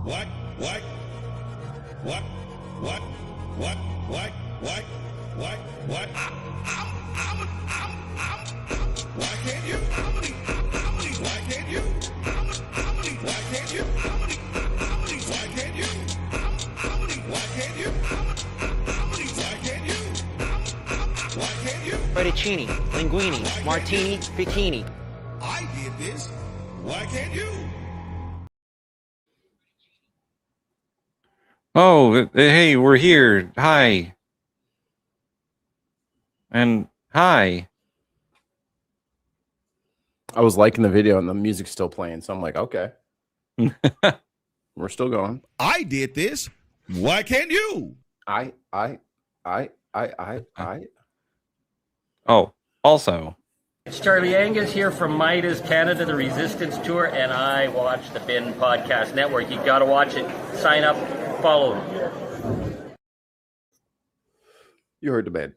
What? What? What? What? What? What? What? What? What? Why can't you? Why can't you? Why can't you? Why can't you? Why can't you? Why can't you? Why can't you? Fettuccine, linguine, martini, bikini. I did this. Why can't you? Oh, hey, we're here. Hi. And hi. I was liking the video and the music's still playing, so I'm like, okay. We're still going. I did this. Why can't you? I. Oh, also. It's Charlie Angus here from Midas Canada, the Resistance Tour, and I watch the Bin Podcast Network. You got to watch it. Sign up, follow them. You heard the man.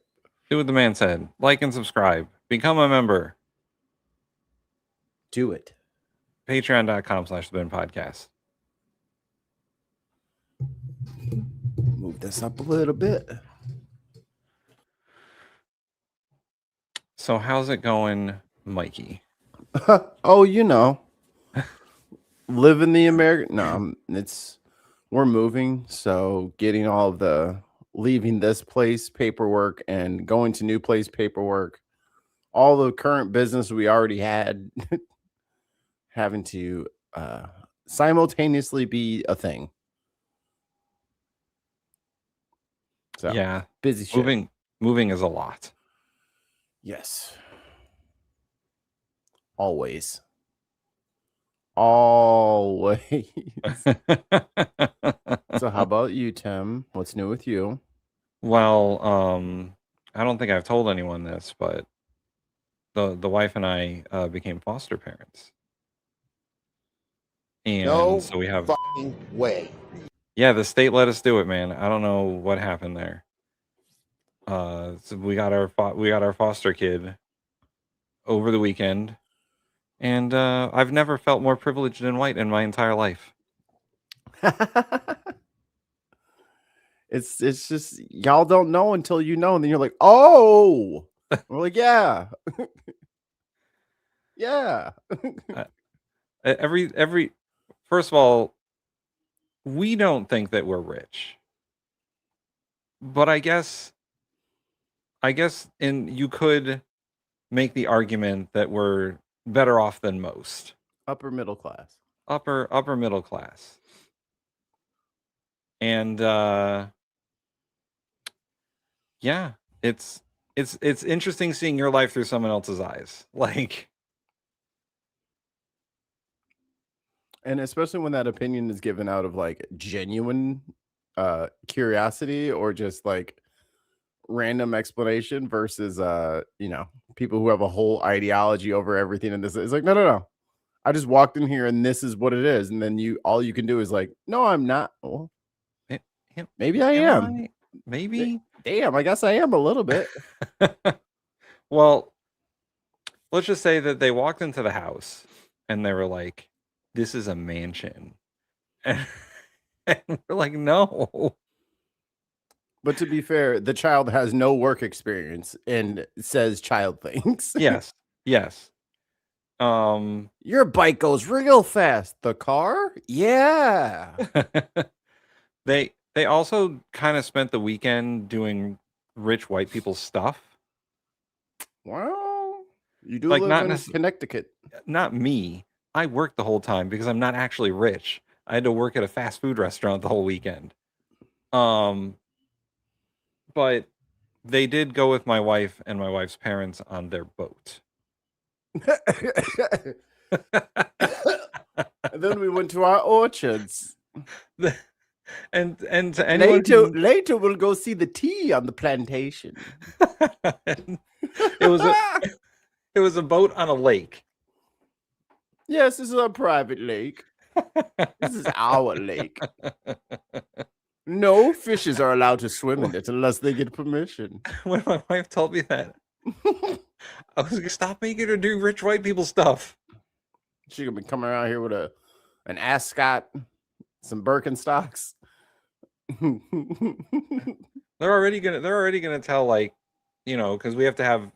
Do what the man said. Like and subscribe. Become a member. Do it. Patreon.com/TheBinPodcast. Move this up a little bit. So how's it going, Mikey? Oh, you know. Living the American. No, we're moving, so getting all of the leaving this place paperwork and going to new place paperwork, all the current business we already had, having to simultaneously be a thing. So Yeah, busy shit. Moving is a lot. Yes. Always. Always. So how about you, Tim? What's new with you? Well, I don't think I've told anyone this, but the wife and I became foster parents. And so we have fucking way. Yeah, the state let us do it, man. I don't know what happened there. So we got our foster kid over the weekend, and I've never felt more privileged and white in my entire life. It's just y'all don't know until you know, and then you're like, oh, we're like, yeah, yeah. Every first of all, we don't think that we're rich, but I guess you could make the argument that we're better off than most. Upper middle class. Upper middle class. And yeah, it's interesting seeing your life through someone else's eyes. Like, and especially when that opinion is given out of like genuine curiosity or just like random explanation versus people who have a whole ideology over everything, and this is like no, I just walked in here and this is what it is, and then all you can do is like, no, I'm not. Well, maybe I am. Maybe. Damn, I guess I am a little bit. Well, let's just say that they walked into the house and they were like, this is a mansion. And we're like, no. But to be fair, the child has no work experience and says child things. Yes. Your bike goes real fast. The car? Yeah. They also kind of spent the weekend doing rich white people stuff. Well, you do like live in Connecticut. Not me. I worked the whole time because I'm not actually rich. I had to work at a fast food restaurant the whole weekend. But they did go with my wife and my wife's parents on their boat. And then we went to our orchards. And to anyone later we'll go see the tea on the plantation. it was a boat on a lake. Yes, this is a private lake. This is our lake. No fishes are allowed to swim in it unless they get permission. When my wife told me that, I was like, stop making her do rich white people stuff. She's gonna be coming around here with an ascot, some Birkenstocks. They're already gonna tell, like, you know, because we have to have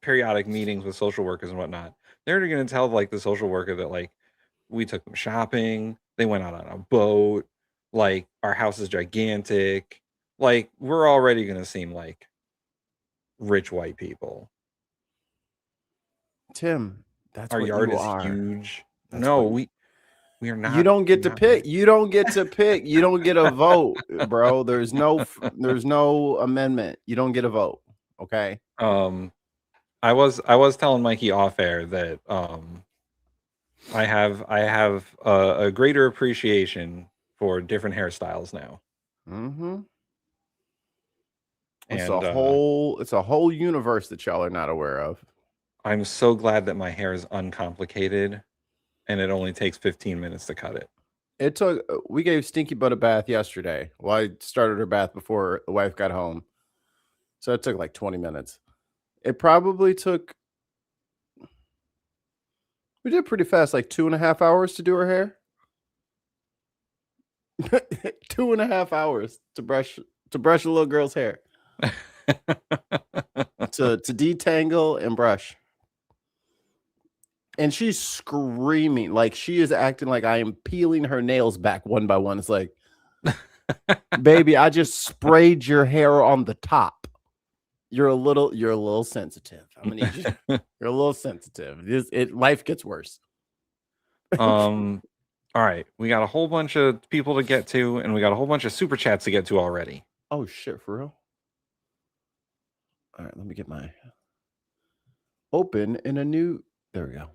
periodic meetings with social workers and whatnot. They're already gonna tell, like, the social worker that, like, we took them shopping, they went out on a boat, like, our house is gigantic. Like, we're already gonna seem like rich white people. Tim, that's Our what yard you is are. huge. That's No, what- we are not. You don't get to not pick. rich. You don't get to pick. You don't get a vote, bro. There's no amendment. You don't get a vote. Okay. I was telling Mikey off air that I have a greater appreciation for different hairstyles now. Mm-hmm. It's And a whole universe that y'all are not aware of. I'm so glad that my hair is uncomplicated and it only takes 15 minutes to cut it. It took. We gave Stinky Butt a bath yesterday. Well, I started her bath before the wife got home, so it took like 20 minutes. It probably took. We did pretty fast, like 2.5 hours to do her hair. 2.5 hours to brush a little girl's hair. to detangle and brush. And she's screaming, like she is acting like I am peeling her nails back one by one. It's like, baby, I just sprayed your hair on the top. You're a little sensitive. I'm gonna need you. You're a little sensitive. Life gets worse. All right, we got a whole bunch of people to get to, and we got a whole bunch of super chats to get to already. Oh shit, for real? All right, let me get my open in a new. There we go.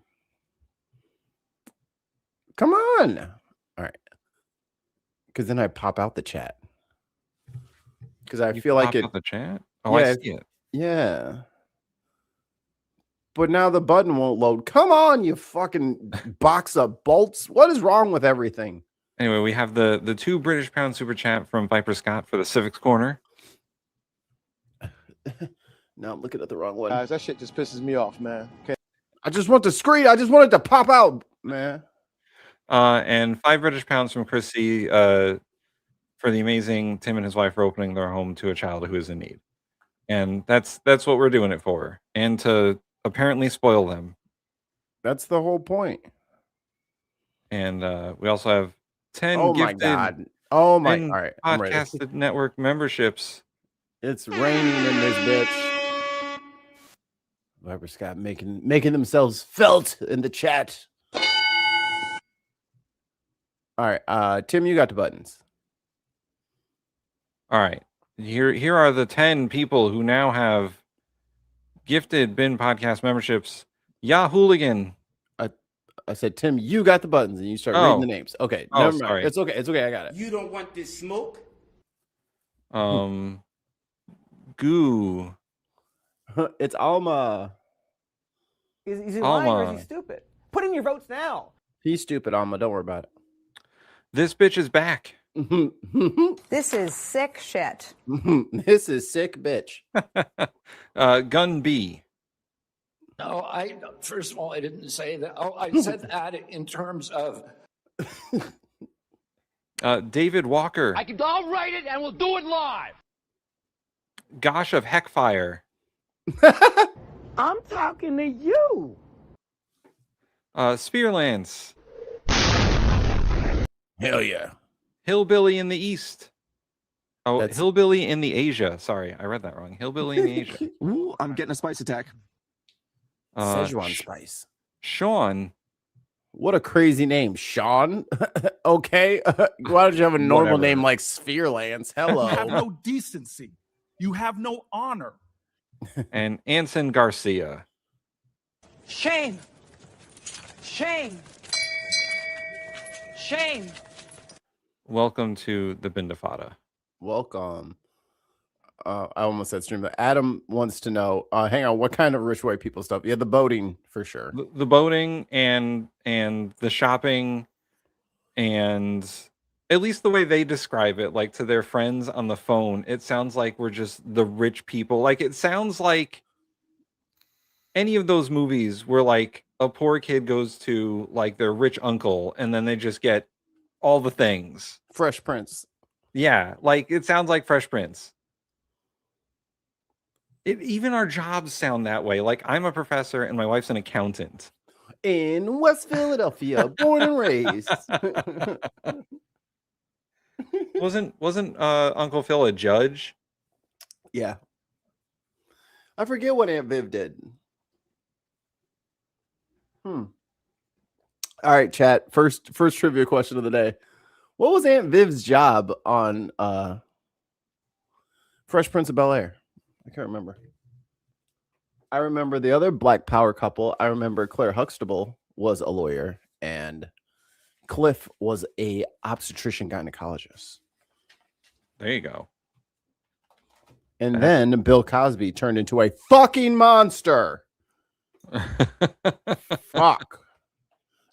Come on. All right. Because then I pop out the chat. Because I feel like the chat. Oh, yeah, I see it. Yeah. But now the button won't load. Come on, you fucking box of bolts. What is wrong with everything? Anyway, we have the £2 British super chat from Viper Scott for the Civics Corner. No, I'm looking at the wrong one. Guys, that shit just pisses me off, man. Okay. I just want the screen. I just want it to pop out, man. And £5 British from Chris C. For the amazing Tim and his wife are opening their home to a child who is in need. And that's what we're doing it for. And to apparently spoil them. That's the whole point. And we also have 10 Oh gifted my god. Oh my. 10 All right. I'm ready. podcasted network memberships. It's raining in this bitch. Viper Scott making themselves felt in the chat. All right, Tim, you got the buttons. All right. Here are the 10 people who now have gifted Bin Podcast memberships. Hooligan. I said, Tim, you got the buttons, and you start reading the names. Okay, never mind. Sorry. It's okay. It's okay. I got it. You don't want this smoke? Goo. It's Alma. Is he lying or is Alma. he stupid? Put in your votes now. He's stupid, Alma. Don't worry about it. This bitch is back. This is sick shit. This is sick, bitch. Gun B. No, first of all, I didn't say that. Oh, I said that in terms of. David Walker. I'll write it and we'll do it live. Gosh of Heckfire. I'm talking to you. Spearlance. Hell yeah. Hillbilly in the East. Oh, That's- Hillbilly in the Asia. Sorry, I read that wrong. Hillbilly in the Asia. Ooh, I'm getting a spice attack. Szechuan spice. Sean. What a crazy name, Sean. Okay. Why don't you have a normal Whatever. name like Spearlance? Hello. You have no decency. You have no honor. And Anson Garcia. Shame. Shame. Shame. Welcome to the Bindafada. Welcome. I almost said stream, but Adam wants to know, hang on, what kind of rich white people stuff? Yeah, the boating for sure. The boating and the shopping, and at least the way they describe it, like to their friends on the phone, it sounds like we're just the rich people. Like it sounds like any of those movies where like a poor kid goes to like their rich uncle and then they just get all the things. Fresh Prince. Yeah, like it sounds like Fresh Prince. Even our jobs sound that way. Like I'm a professor and my wife's an accountant. In West Philadelphia, born and raised. Wasn't Uncle Phil a judge? Yeah. I forget what Aunt Viv did. All right, chat. First trivia question of the day. What was Aunt Viv's job on Fresh Prince of Bel-Air? I can't remember. I remember the other Black Power couple. I remember Claire Huxtable was a lawyer and Cliff was a obstetrician gynecologist. There you go. And then Bill Cosby turned into a fucking monster. Fuck.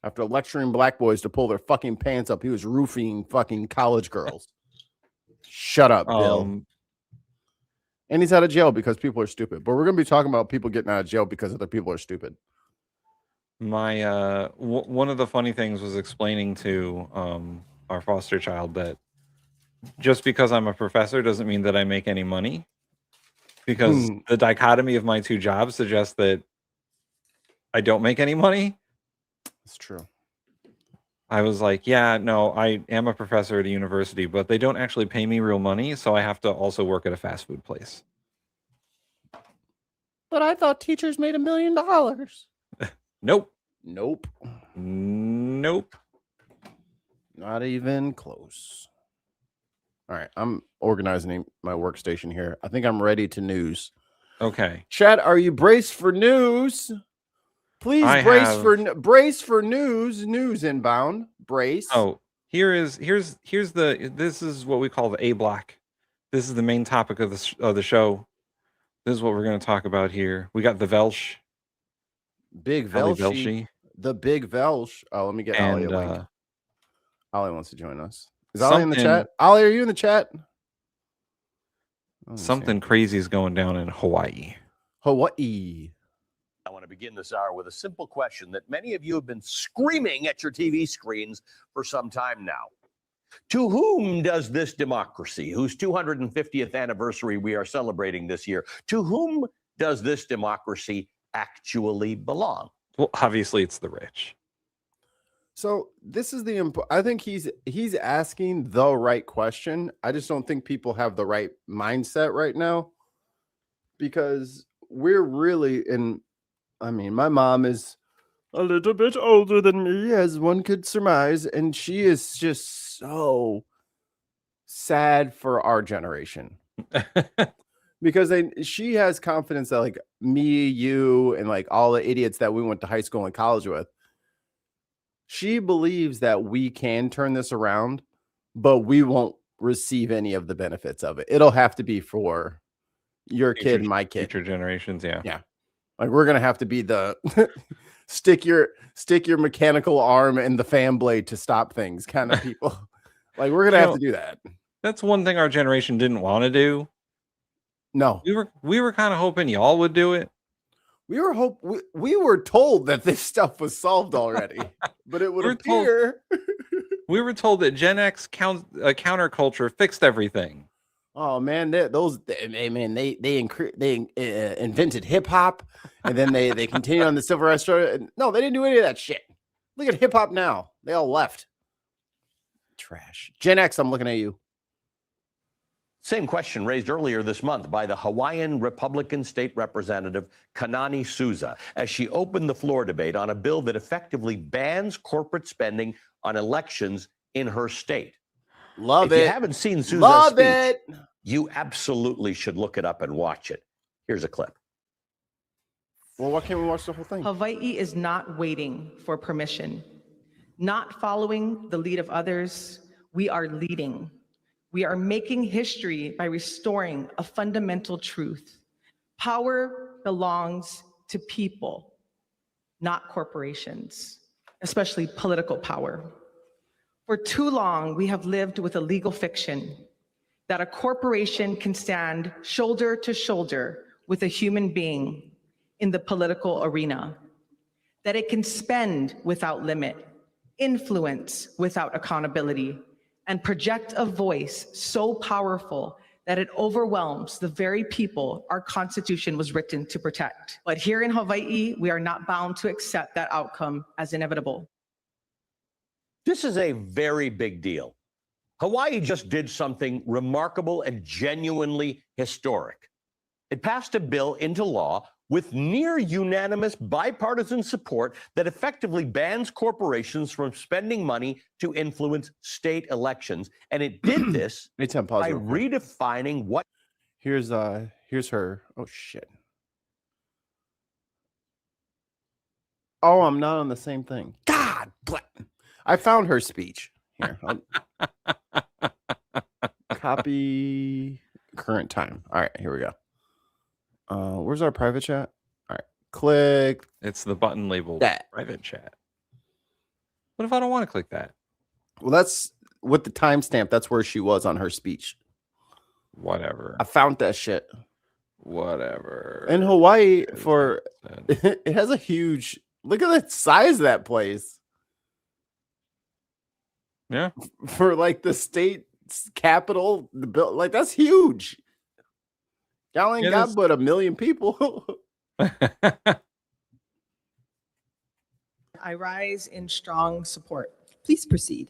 After lecturing black boys to pull their fucking pants up, he was roofing fucking college girls. Shut up, Bill. And he's out of jail because people are stupid. But we're going to be talking about people getting out of jail because other people are stupid. My one of the funny things was explaining to our foster child that just because I'm a professor doesn't mean that I make any money. Because the dichotomy of my two jobs suggests that I don't make any money. It's true. I was like, yeah, no, I am a professor at a university, but they don't actually pay me real money, so I have to also work at a fast food place. But I thought teachers made $1 million. Nope. Nope. Nope. Not even close. All right, I'm organizing my workstation here. I think I'm ready to news. Okay. Chat, are you braced for news? Please brace for news. News inbound. Brace. Oh, here's this is what we call the A block. This is the main topic of the show. This is what we're going to talk about here. We got the Velsh. Big Velshi. The Big Velsh. Oh, let me get Ollie a link. Ollie wants to join us. Is Ollie in the chat? Ollie, are you in the chat? Something crazy is going down in Hawaii. Hawaii. I want to begin this hour with a simple question that many of you have been screaming at your TV screens for some time now. To whom does this democracy, whose 250th anniversary we are celebrating this year, to whom does this democracy actually belong? Well, obviously it's the rich. So this is I think he's asking the right question. I just don't think people have the right mindset right now, because we're really in. I mean, my mom is a little bit older than me, as one could surmise, and she is just so sad for our generation. Because she has confidence that like me, you, and like all the idiots that we went to high school and college with, she believes that we can turn this around, but we won't receive any of the benefits of it. It'll have to be for your kid and my kid. Future generations, yeah. Yeah. Like we're gonna have to be the stick your mechanical arm in the fan blade to stop things kind of people. Like we're gonna have to do that. That's one thing our generation didn't want to do. No. We were kind of hoping y'all would do it. We were told that this stuff was solved already, but it would appear we were told that Gen X counterculture fixed everything. Oh man, they invented hip hop, and then they continued on the civil rights struggle. No, they didn't do any of that shit. Look at hip hop now; they all left. Trash. Gen X, I'm looking at you. Same question raised earlier this month by the Hawaiian Republican State Representative Kanani Souza as she opened the floor debate on a bill that effectively bans corporate spending on elections in her state. If you haven't seen Souza's speech, you absolutely should look it up and watch it. Here's a clip. Well, why can't we watch the whole thing? Hawaii is not waiting for permission, not following the lead of others. We are leading. We are making history by restoring a fundamental truth. Power belongs to people, not corporations, especially political power. For too long, we have lived with a legal fiction that a corporation can stand shoulder to shoulder with a human being in the political arena, that it can spend without limit, influence without accountability, and project a voice so powerful that it overwhelms the very people our Constitution was written to protect. But here in Hawaii, we are not bound to accept that outcome as inevitable. This is a very big deal. Hawaii just did something remarkable and genuinely historic. It passed a bill into law with near unanimous bipartisan support that effectively bans corporations from spending money to influence state elections. And it did this by redefining what. Here's her. Oh shit. Oh, I'm not on the same thing. God bless. I found her speech. Here. Copy current time. All right, here we go. Where's our private chat? All right, click. It's the button labeled that private chat. What if I don't want to click that? Well, that's with the timestamp. That's where she was on her speech. Whatever. I found that shit. Whatever. In Hawaii, for it has a huge. Look at the size of that place. Yeah. For like the state capital, the bill, like that's huge. Y'all ain't got but 1 million people. I rise in strong support. Please proceed.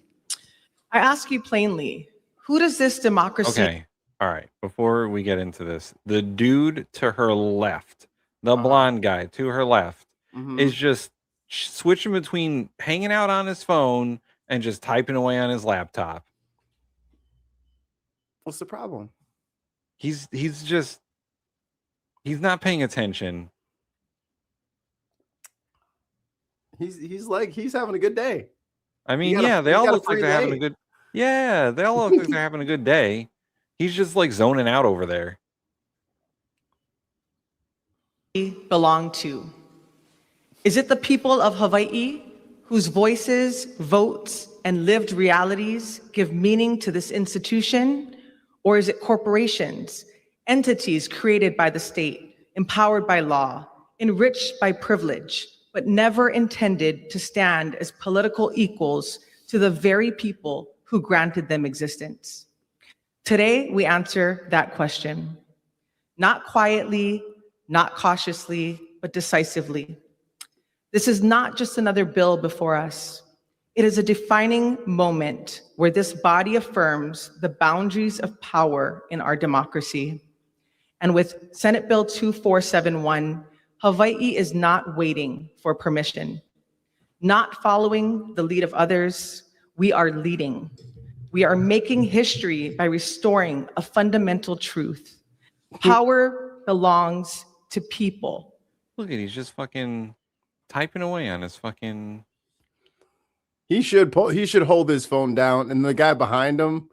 I ask you plainly, who does this democracy? Okay. All right. Before we get into this, the dude to her left, the blonde guy to her left, is just switching between hanging out on his phone and just typing away on his laptop. What's the problem? He's not paying attention. He's having a good day. I mean, yeah, they all look like they're having a good. Yeah, they all look like they're having a good day. He's just like zoning out over there. Belong to? Is it the people of Hawaii whose voices, votes, and lived realities give meaning to this institution? Or is it corporations, entities created by the state, empowered by law, enriched by privilege, but never intended to stand as political equals to the very people who granted them existence? Today, we answer that question. Not quietly, not cautiously, but decisively. This is not just another bill before us. It is a defining moment where this body affirms the boundaries of power in our democracy. And with Senate Bill 2471, Hawaii is not waiting for permission. Not following the lead of others, we are leading. We are making history by restoring a fundamental truth. Power belongs to people. Look at, he's just fucking typing away on his fucking. He should hold his phone down, and the guy behind him,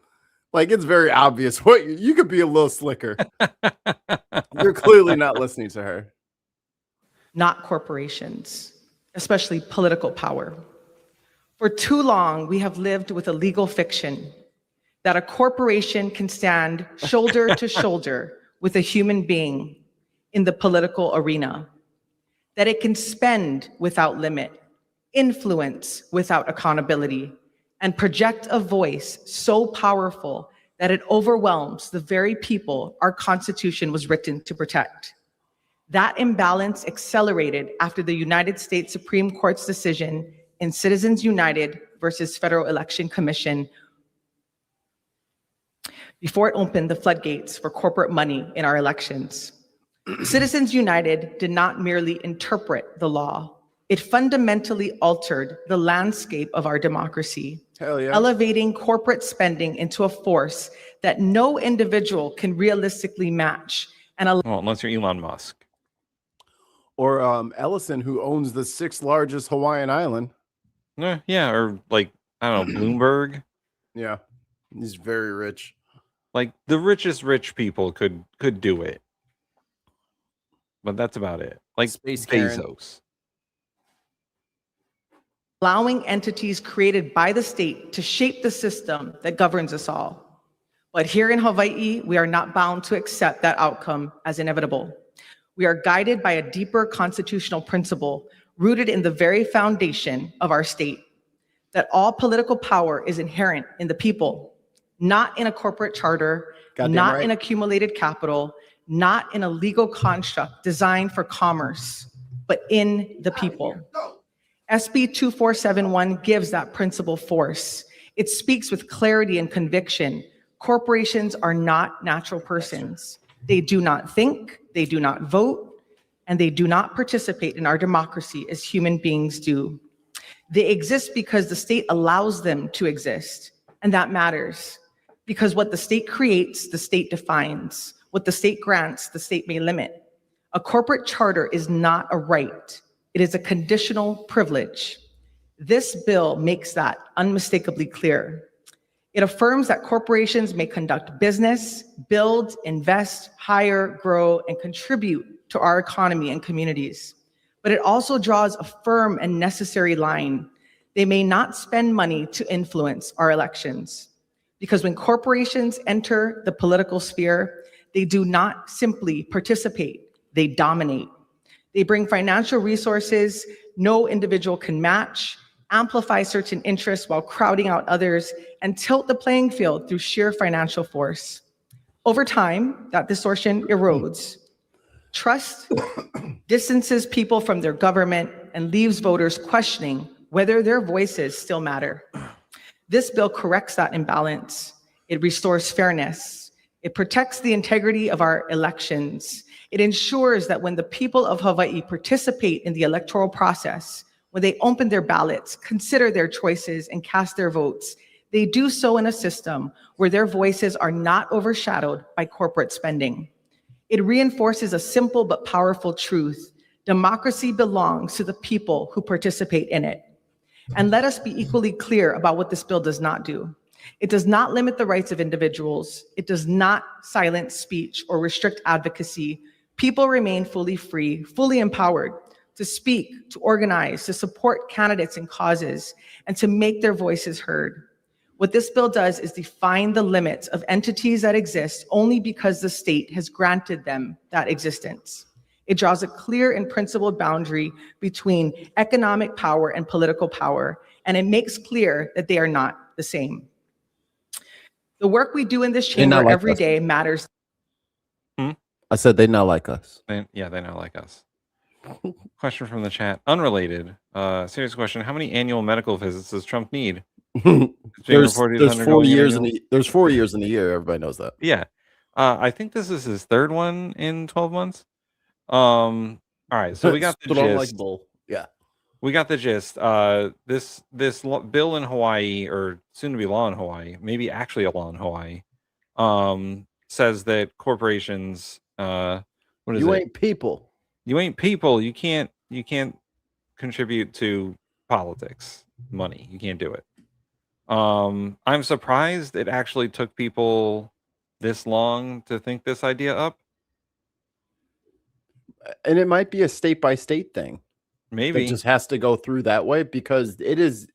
like, it's very obvious. What you could be a little slicker. You're clearly not listening to her. Not corporations, especially political power. For too long, we have lived with a legal fiction that a corporation can stand shoulder to shoulder with a human being in the political arena, that it can spend without limit, influence without accountability, and project a voice so powerful that it overwhelms the very people our Constitution was written to protect. That imbalance accelerated after the United States Supreme Court's decision in Citizens United versus Federal Election Commission, before it opened the floodgates for corporate money in our elections. Citizens United did not merely interpret the law, it fundamentally altered the landscape of our democracy, elevating corporate spending into a force that no individual can realistically match. Well, unless you're Elon Musk. Or Ellison, who owns the 6th largest Hawaiian island. Yeah, or like, I don't know, Bloomberg. Yeah, he's very rich. Like the richest rich people could do it. But that's about it. Like Space Bezos. Allowing entities created by the state to shape the system that governs us all. But here in Hawaii, we are not bound to accept that outcome as inevitable. We are guided by a deeper constitutional principle rooted in the very foundation of our state, that all political power is inherent in the people, not in a corporate charter, not in accumulated capital, not in a legal construct designed for commerce, but in the people. SB 2471 gives that principle force. It speaks with clarity and conviction. Corporations are not natural persons. They do not think, they do not vote, and they do not participate in our democracy as human beings do. They exist because the state allows them to exist, and that matters. Because what the state creates, the state defines. What the state grants, the state may limit. A corporate charter is not a right. It is a conditional privilege. This bill makes that unmistakably clear. It affirms that corporations may conduct business, build, invest, hire, grow, and contribute to our economy and communities. But it also draws a firm and necessary line. They may not spend money to influence our elections. Because when corporations enter the political sphere, they do not simply participate, they dominate. They bring financial resources no individual can match, amplify certain interests while crowding out others, and tilt the playing field through sheer financial force. Over time, that distortion erodes. Trust distances people from their government and leaves voters questioning whether their voices still matter. This bill corrects that imbalance. It restores fairness. It protects the integrity of our elections. It ensures that when the people of Hawaii participate in the electoral process, when they open their ballots, consider their choices, and cast their votes, they do so in a system where their voices are not overshadowed by corporate spending. It reinforces a simple but powerful truth. Democracy belongs to the people who participate in it. And let us be equally clear about what this bill does not do. It does not limit the rights of individuals. It does not silence speech or restrict advocacy. People remain fully free, fully empowered to speak, to organize, to support candidates and causes, and to make their voices heard. What this bill does is define the limits of entities that exist only because the state has granted them that existence. It draws a clear and principled boundary between economic power and political power, and it makes clear that they are not the same. The work we do in this chamber every day matters. I said they not like us. They not like us. Question from the chat, unrelated. Serious question: how many annual medical visits does Trump need? There's 4 years there's 4 years in the year. Everybody knows that. Yeah, I think this is his third one in 12 months. All right, so we got the gist. Yeah, we got the gist. This bill in Hawaii, or soon to be law in Hawaii, maybe actually a law in Hawaii, says that corporations, you ain't people. You ain't people. You can't contribute to politics, money. You can't do it. I'm surprised it actually took people this long to think this idea up. And it might be a state by state thing. Maybe it just has to go through that way because it is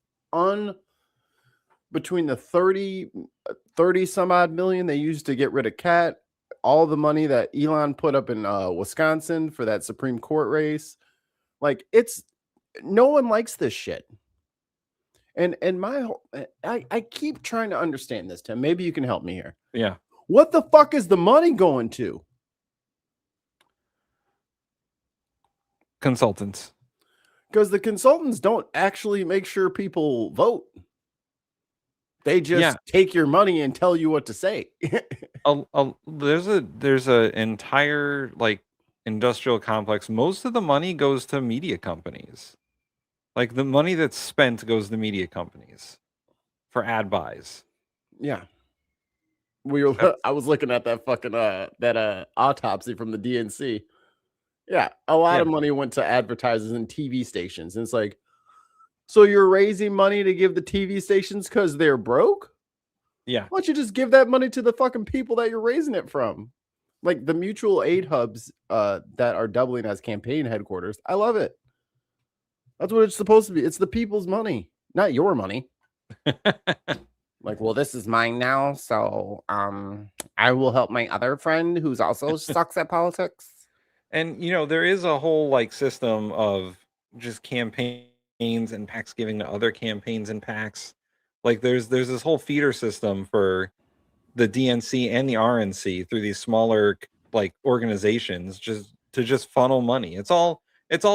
between the 30 some odd million they used to get rid of Cat, all the money that Elon put up in Wisconsin for that Supreme Court race. Like, it's no one likes this shit. And I keep trying to understand this, Tim. Maybe you can help me here. Yeah. What the fuck is the money going to? Consultants. Because the consultants don't actually make sure people vote. They just take your money and tell you what to say. There's a entire like industrial complex. Most of the money goes to media companies. Like, the money that's spent goes to media companies for ad buys. Yeah. I was looking at that fucking that autopsy from the DNC. Yeah, a lot of money went to advertisers and TV stations. And it's like, so you're raising money to give the TV stations because they're broke? Yeah. Why don't you just give that money to the fucking people that you're raising it from? Like the mutual aid hubs that are doubling as campaign headquarters. I love it. That's what it's supposed to be. It's the people's money, not your money. Like, well, this is mine now, so I will help my other friend who's also sucks at politics. And, there is a whole like system of just campaign campaigns and PACs giving to other campaigns and PACs. Like there's this whole feeder system for the DNC and the RNC through these smaller like organizations just to funnel money. It's all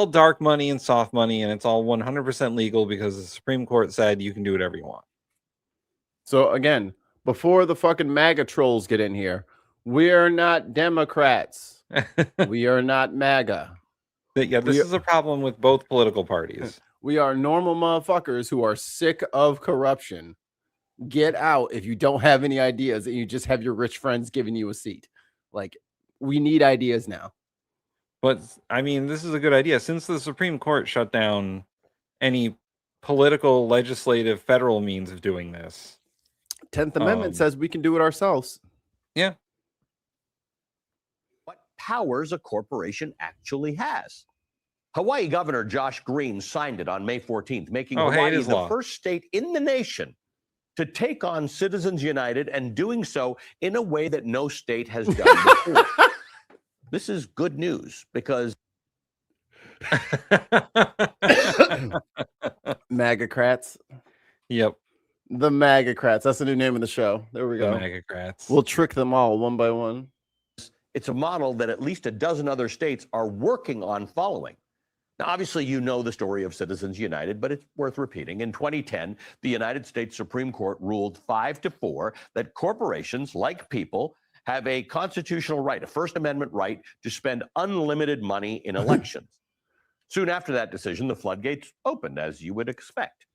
dark money and soft money, and it's all 100% legal because the Supreme Court said you can do whatever you want. So again, before the fucking MAGA trolls get in here, we're not Democrats. We are not MAGA. Yeah, this is a problem with both political parties. We are normal motherfuckers who are sick of corruption. Get out if you don't have any ideas and you just have your rich friends giving you a seat. Like, we need ideas now. But I mean, this is a good idea. Since the Supreme Court shut down any political, legislative, federal means of doing this. 10th Amendment says we can do it ourselves. Yeah. What powers a corporation actually has. Hawaii Governor Josh Green signed it on May 14th, making Hawaii the first state in the nation to take on Citizens United and doing so in a way that no state has done before. This is good news because MAGA-crats. Yep. The MAGA-crats. That's the new name of the show. There we go. The MAGA-crats. We'll trick them all one by one. It's a model that at least a dozen other states are working on following. Now, obviously, you know the story of Citizens United, but it's worth repeating. In 2010, the United States Supreme Court ruled 5-4 that corporations, like people, have a constitutional right, a First Amendment right, to spend unlimited money in elections. Soon after that decision, the floodgates opened, as you would expect.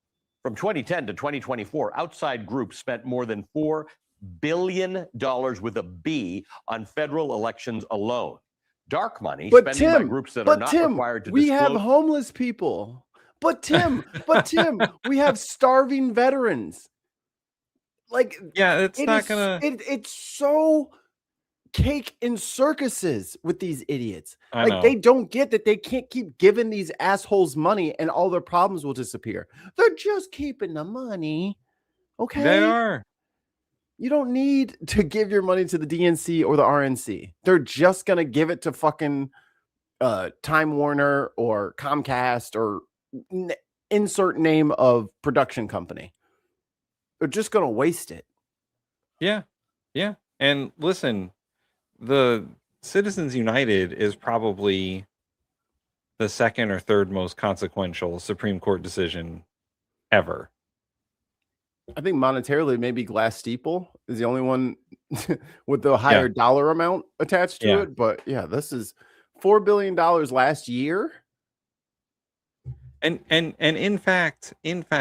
From 2010 to 2024, outside groups spent more than $4 billion with a B on federal elections alone. Dark money spending by groups that are not required to disclose. We have homeless people. But Tim, we have starving veterans. Like, yeah, it's so cake in circuses with these idiots. I like know. They don't get that they can't keep giving these assholes money and all their problems will disappear. They're just keeping the money. Okay. They are. You don't need to give your money to the DNC or the RNC. They're just going to give it to fucking Time Warner or Comcast or insert name of production company. They're just going to waste it. Yeah. Yeah. And listen, the Citizens United is probably the second or third most consequential Supreme Court decision ever. I think monetarily, maybe Glass-Steagall is the only one with the higher dollar amount attached to it. But yeah, this is $4 billion last year. And in fact, there's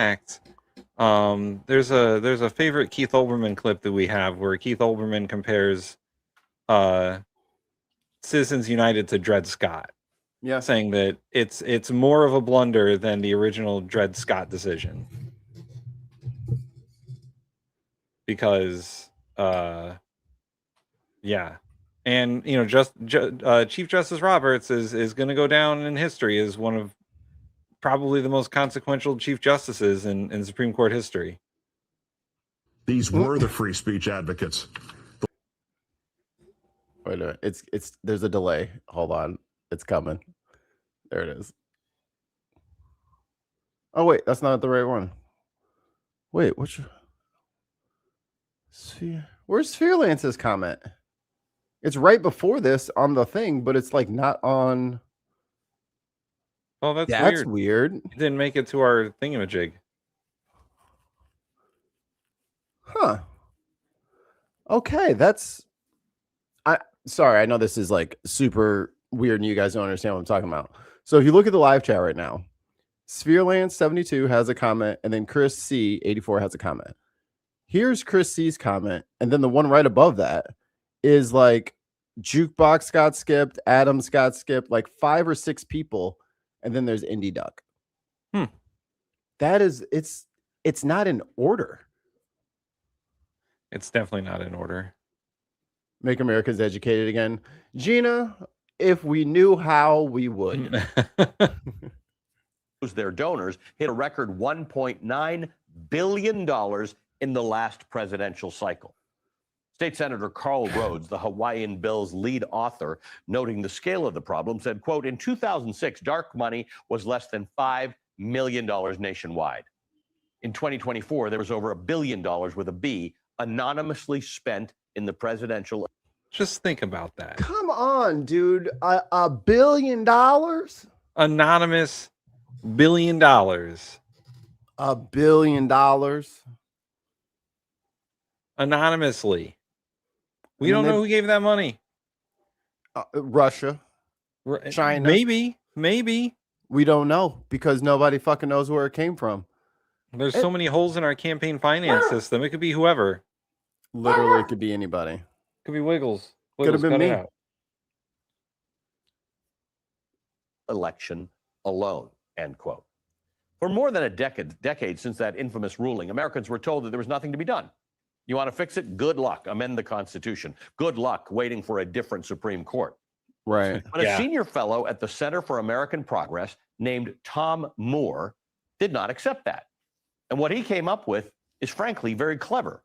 a favorite Keith Olbermann clip that we have where Keith Olbermann compares Citizens United to Dred Scott. Yeah, saying that it's more of a blunder than the original Dred Scott decision. Because and you know, Chief Justice Roberts is going to go down in history as one of probably the most consequential chief justices in Supreme Court history. These were the free speech advocates. Wait a minute. It's there's a delay. Hold on, it's coming. There it is. Oh wait, that's not the right one. Wait, which? Where's Spherelance's comment? It's right before this on the thing, but it's like not on. Oh, that's weird. It didn't make it to our thingamajig. Huh. Okay, sorry, I know this is like super weird and you guys don't understand what I'm talking about. So if you look at the live chat right now, Spherelance 72 has a comment, and then Chris C 84 has a comment. Here's Chris C's comment, and then the one right above that is like Jukebox got skipped, Adams got skipped, like 5 or 6 people, and then there's Indie Duck. That is, it's not in order. It's definitely not in order. Make Americans educated again. Gina, if we knew how, we would. Their donors hit a record $1.9 billion in the last presidential cycle. State Senator Carl Rhodes, the Hawaiian bill's lead author, noting the scale of the problem, said, quote, in 2006, dark money was less than $5 million nationwide. In 2024, there was over $1 billion with a B anonymously spent in the presidential. Just think about that. Come on, dude. $1 billion? Anonymous $1 billion. $1 billion. Anonymously. We And don't then know who gave that money. Russia. China. Maybe. We don't know because nobody fucking knows where it came from. There's so many holes in our campaign finance system. It could be whoever. Literally, it could be anybody. It could be Wiggles. Could have been cut it me. out. Election alone, end quote. For more than a decade since that infamous ruling, Americans were told that there was nothing to be done. You want to fix it? Good luck. Amend the Constitution. Good luck waiting for a different Supreme Court. Right. But a senior fellow at the Center for American Progress named Tom Moore did not accept that. And what he came up with is frankly very clever.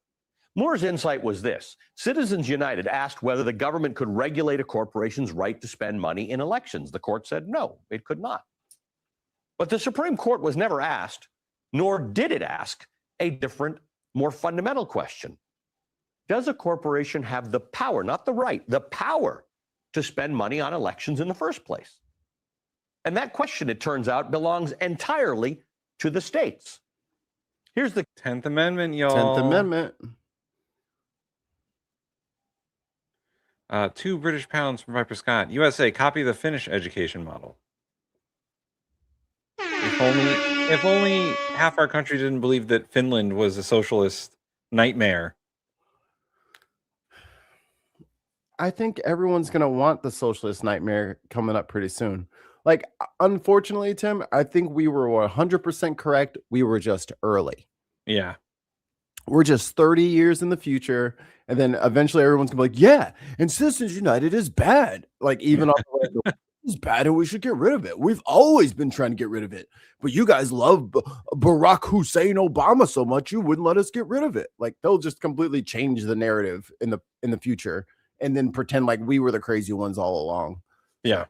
Moore's insight was this. Citizens United asked whether the government could regulate a corporation's right to spend money in elections. The court said no, it could not. But the Supreme Court was never asked, nor did it ask, a different, more fundamental question. Does a corporation have the power, not the right, the power to spend money on elections in the first place? And that question, it turns out, belongs entirely to the states. Here's the 10th Amendment, y'all. 10th Amendment. 2 British pounds from Piper Scott. USA, copy the Finnish education model. If only half our country didn't believe that Finland was a socialist nightmare. I think everyone's going to want the socialist nightmare coming up pretty soon. Like, unfortunately, Tim, I think we were 100% correct. We were just early. Yeah. We're just 30 years in the future. And then eventually everyone's going to be like, yeah, and Citizens United is bad. Like, even on the way, it's bad and we should get rid of it. We've always been trying to get rid of it. But you guys love Barack Hussein Obama so much, you wouldn't let us get rid of it. Like, they'll just completely change the narrative in the future and then pretend like we were the crazy ones all along. Yeah.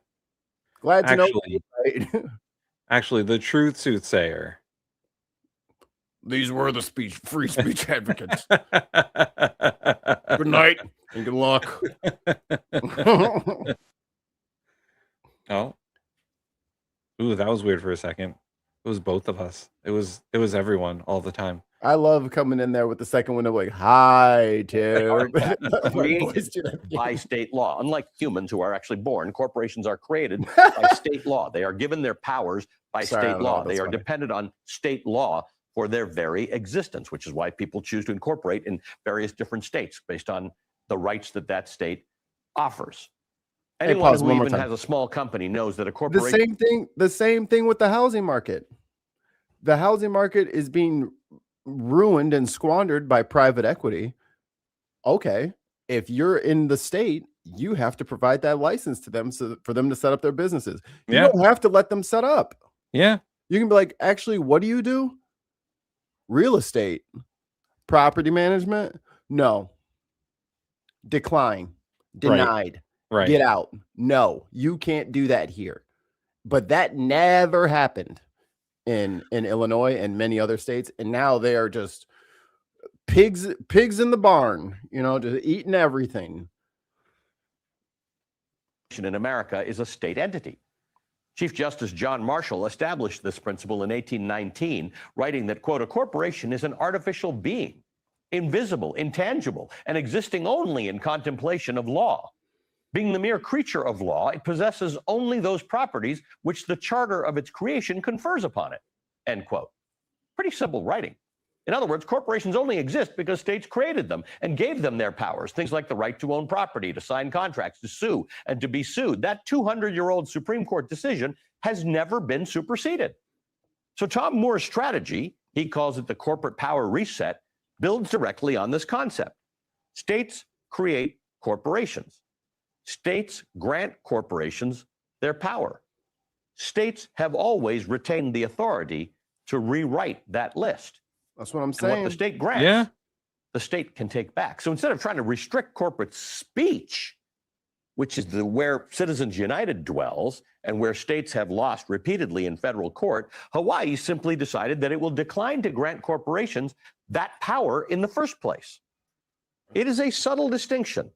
Glad to know. Right? Actually, the truth soothsayer. These were the free speech advocates. Good night and good luck. Oh. Ooh, that was weird for a second. It was both of us. It was everyone all the time. I love coming in there with the second window like, hi, Tim. Created by state law. Unlike humans who are actually born, corporations are created by state law. They are given their powers by state law. They are dependent on state law for their very existence, which is why people choose to incorporate in various different states based on the rights that that state offers. Anyone who even has a small company knows that a corporation... The same thing with the housing market. The housing market is being ruined and squandered by private equity. Okay, if you're in the state, you have to provide that license to them for them to set up their businesses. You don't have to let them set up. Yeah. You can be like, actually, what do you do? Real estate, property management? No. Decline. Denied. Right. Get out. No, you can't do that here. But that never happened in Illinois and many other states. And now they are just pigs in the barn, just eating everything. In America is a state entity. Chief Justice John Marshall established this principle in 1819, writing that, quote, a corporation is an artificial being, invisible, intangible, and existing only in contemplation of law. Being the mere creature of law, it possesses only those properties which the charter of its creation confers upon it, end quote. Pretty simple writing. In other words, corporations only exist because states created them and gave them their powers, things like the right to own property, to sign contracts, to sue, and to be sued. That 200-year-old Supreme Court decision has never been superseded. So Tom Moore's strategy, he calls it the corporate power reset, builds directly on this concept. States create corporations. States grant corporations their power. States have always retained the authority to rewrite that list. That's what I'm saying. And what the state grants, the state can take back. So instead of trying to restrict corporate speech, which is where Citizens United dwells and where states have lost repeatedly in federal court, Hawaii simply decided that it will decline to grant corporations that power in the first place. It is a subtle distinction,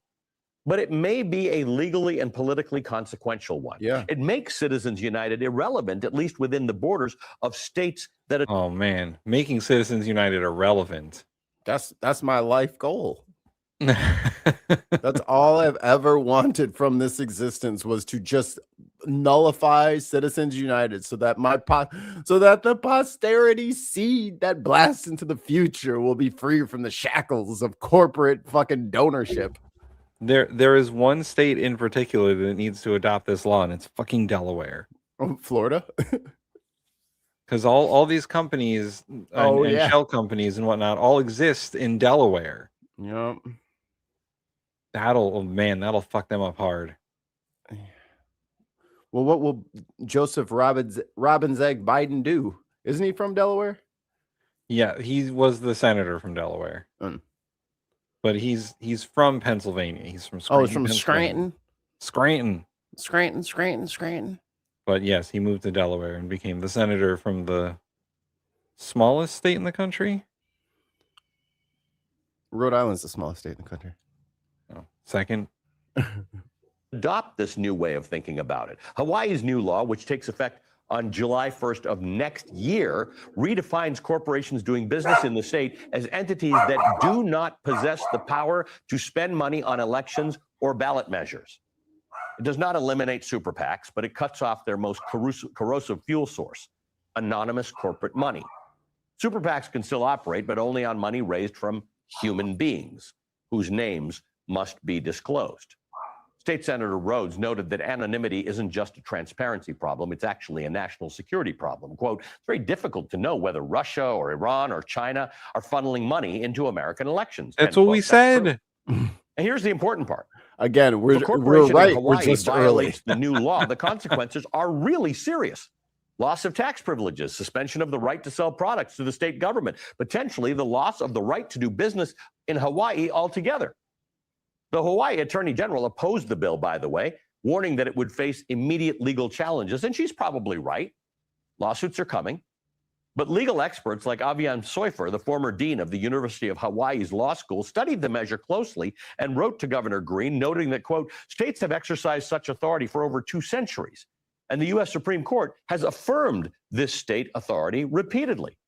but it may be a legally and politically consequential one. Yeah. It makes Citizens United irrelevant, at least within the borders of states that... Oh, man. Making Citizens United irrelevant. That's my life goal. That's all I've ever wanted from this existence, was to just nullify Citizens United so that the posterity seed that blasts into the future will be free from the shackles of corporate fucking donorship. There is one state in particular that needs to adopt this law, and it's fucking Delaware. Florida? Because all these companies and shell companies and whatnot all exist in Delaware. Yep. That'll fuck them up hard. Well, what will Joseph Robin's Egg Biden do? Isn't he from Delaware? Yeah, he was the senator from Delaware. But he's from Pennsylvania. He's from Scranton. Oh, he's from Scranton? Scranton. But yes, he moved to Delaware and became the senator from the smallest state in the country. Rhode Island's the smallest state in the country. Oh, second. Adopt this new way of thinking about it. Hawaii's new law, which takes effect on July 1st of next year, redefines corporations doing business in the state as entities that do not possess the power to spend money on elections or ballot measures. It does not eliminate super PACs, but it cuts off their most corrosive fuel source, anonymous corporate money. Super PACs can still operate, but only on money raised from human beings whose names must be disclosed. State Senator Rhodes noted that anonymity isn't just a transparency problem, it's actually a national security problem. Quote, it's very difficult to know whether Russia or Iran or China are funneling money into American elections. That's what we said. And here's the important part. Again, we're right. We're just violates the new law. The consequences are really serious. Loss of tax privileges, suspension of the right to sell products to the state government, potentially the loss of the right to do business in Hawaii altogether. The Hawaii Attorney General opposed the bill, by the way, warning that it would face immediate legal challenges. And she's probably right. Lawsuits are coming. But legal experts like Avian Soifer, the former dean of the University of Hawaii's law school, studied the measure closely and wrote to Governor Green, noting that, quote, states have exercised such authority for over 2 centuries. And the U.S. Supreme Court has affirmed this state authority repeatedly.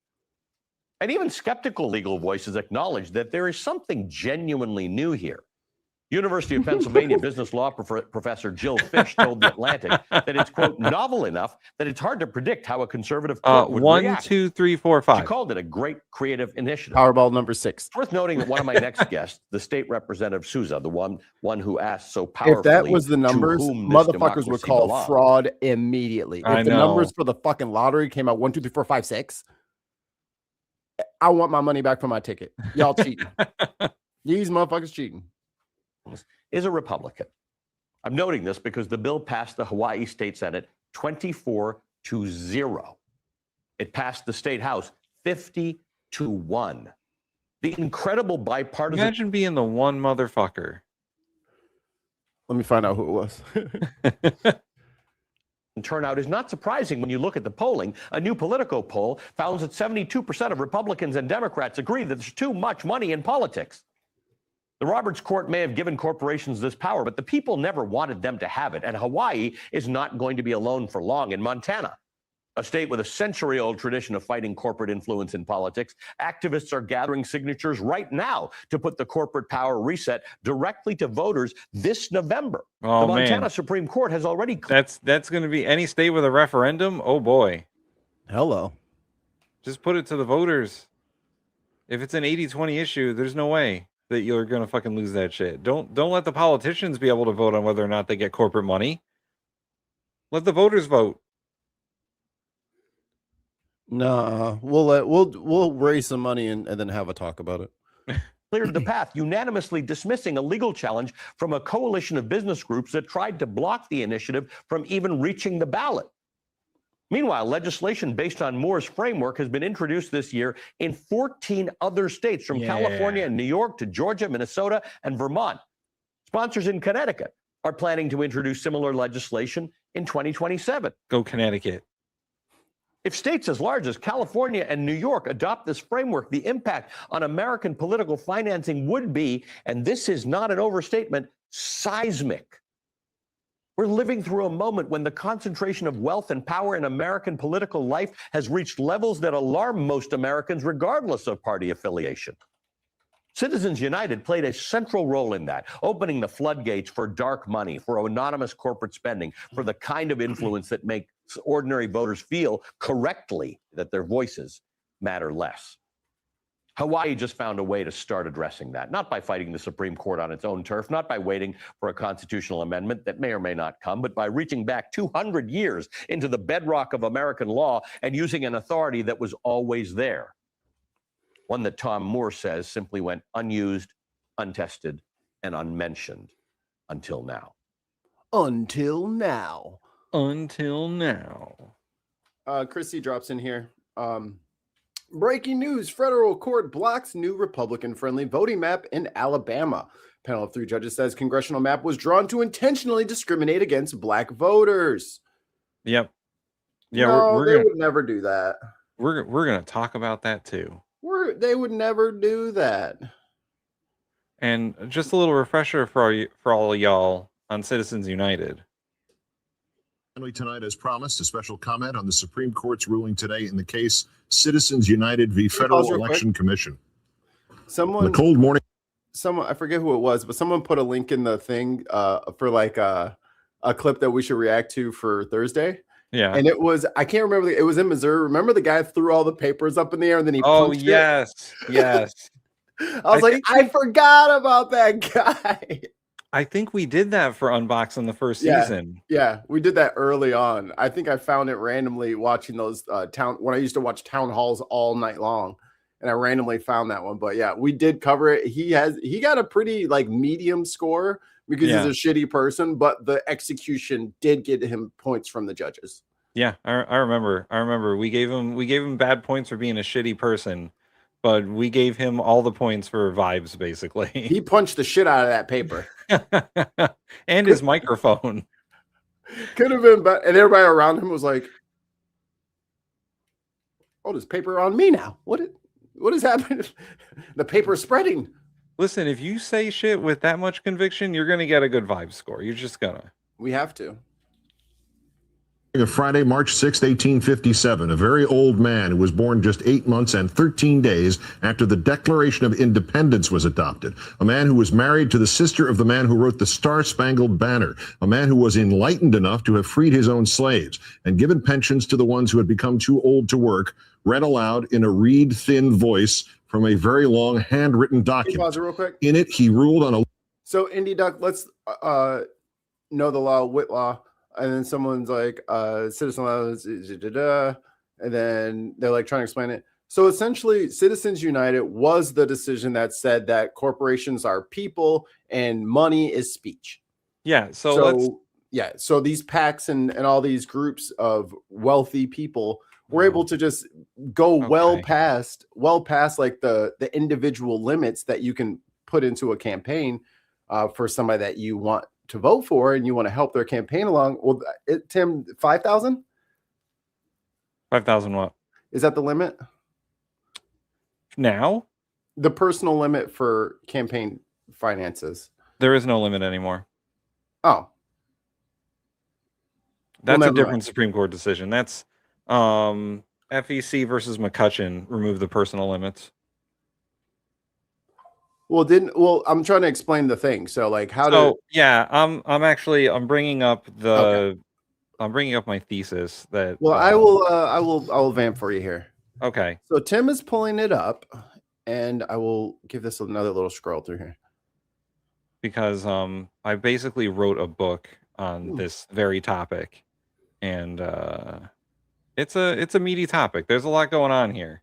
And even skeptical legal voices acknowledge that there is something genuinely new here. University of Pennsylvania business law professor Jill Fish told The Atlantic that it's, quote, novel enough that it's hard to predict how a conservative court would 1, react. 2, 3, 4, 5. She called it a great creative initiative. Powerball number 6. It's worth noting that one of my next guests, the state representative Souza, the one who asked so powerfully, if that was the numbers, motherfuckers would call belongs. fraud immediately. If the numbers for the fucking lottery came out 1, 2, 3, 4, 5, 6, I want my money back for my ticket. Y'all cheating. These motherfuckers cheating. Is a Republican. I'm noting this because the bill passed the Hawaii State Senate 24-0. It passed the State House 50-1. The incredible bipartisan... Imagine being the one motherfucker. Let me find out who it was. Turnout is not surprising when you look at the polling. A new Politico poll found that 72% of Republicans and Democrats agree that there's too much money in politics. The Roberts Court may have given corporations this power, but the people never wanted them to have it. And Hawaii is not going to be alone for long. In Montana, a state with a century-old tradition of fighting corporate influence in politics, activists are gathering signatures right now to put the corporate power reset directly to voters this November. Oh, the Montana man. Supreme Court has already... That's going to be any state with a referendum? Oh, boy. Hello. Just put it to the voters. If it's an 80-20 issue, there's no way that you're going to fucking lose that shit. Don't let the politicians be able to vote on whether or not they get corporate money. Let the voters vote. Nah, we'll raise some money and then have a talk about it. Cleared the path, unanimously dismissing a legal challenge from a coalition of business groups that tried to block the initiative from even reaching the ballot. Meanwhile, legislation based on Moore's framework has been introduced this year in 14 other states, from California and New York to Georgia, Minnesota, and Vermont. Sponsors in Connecticut are planning to introduce similar legislation in 2027. Go Connecticut. If states as large as California and New York adopt this framework, the impact on American political financing would be, and this is not an overstatement, seismic. We're living through a moment when the concentration of wealth and power in American political life has reached levels that alarm most Americans, regardless of party affiliation. Citizens United played a central role in that, opening the floodgates for dark money, for anonymous corporate spending, for the kind of influence that makes ordinary voters feel correctly that their voices matter less. Hawaii just found a way to start addressing that, not by fighting the Supreme Court on its own turf, not by waiting for a constitutional amendment that may or may not come, but by reaching back 200 years into the bedrock of American law and using an authority that was always there. One that Tom Moore says simply went unused, untested, and unmentioned until now. Until now. Until now. Chrissy drops in here. Breaking news. Federal court blocks new Republican-friendly voting map in Alabama. Panel of 3 judges says congressional map was drawn to intentionally discriminate against black voters. Yep. Yeah, no, they would never do that. We're going to talk about that too. They would never do that. And just a little refresher for all of y'all on Citizens United. Tonight, as promised, a special comment on the Supreme Court's ruling today in the case Citizens United v. Federal Election Commission. Someone, in the cold morning. Someone, I forget who it was, but someone put a link in the thing for like a clip that we should react to for Thursday. Yeah. And it was, I can't remember, it was in Missouri. Remember the guy threw all the papers up in the air and then he punched yes. it? Yes. I forgot about that guy. I think we did that for Unboxing the first season. Yeah, we did that early on. I think I found it randomly watching those when I used to watch town halls all night long, and I randomly found that one. But yeah, we did cover it. He got a pretty like medium score because he's a shitty person, but the execution did get him points from the judges. Yeah, I remember. We gave him bad points for being a shitty person, but we gave him all the points for vibes, basically. He punched the shit out of that paper. And his microphone. Could have been, but and everybody around him was like, "Oh, there's paper on me now. What is happening? The paper's spreading." Listen, if you say shit with that much conviction, you're gonna get a good vibe score. You're just gonna. We have to. Friday, March 6, 1857, a very old man who was born just 8 months and 13 days after the Declaration of Independence was adopted. A man who was married to the sister of the man who wrote the Star-Spangled Banner. A man who was enlightened enough to have freed his own slaves and given pensions to the ones who had become too old to work, read aloud in a reed-thin voice from a very long handwritten document. Pause it real quick. In it, he ruled on a... So, Indy Duck, let's know the law, Whitlaw. And then someone's like, citizen laws, and then they're like trying to explain it. So essentially, Citizens United was the decision that said that corporations are people and money is speech. Yeah. So these PACs and all these groups of wealthy people were able to just go well past like the individual limits that you can put into a campaign for somebody that you want to vote for and you want to help their campaign along. Well, Tim, 5,000? 5,000 what? Is that the limit? Now? The personal limit for campaign finances. There is no limit anymore. Oh. That's a different Supreme Court decision. That's FEC versus McCutcheon removed the personal limits. Well, I'm trying to explain the thing. So like I'm bringing up I'm bringing up my thesis that I will vamp for you here. Okay. So Tim is pulling it up and I will give this another little scroll through here. Because I basically wrote a book on this very topic and it's a meaty topic. There's a lot going on here.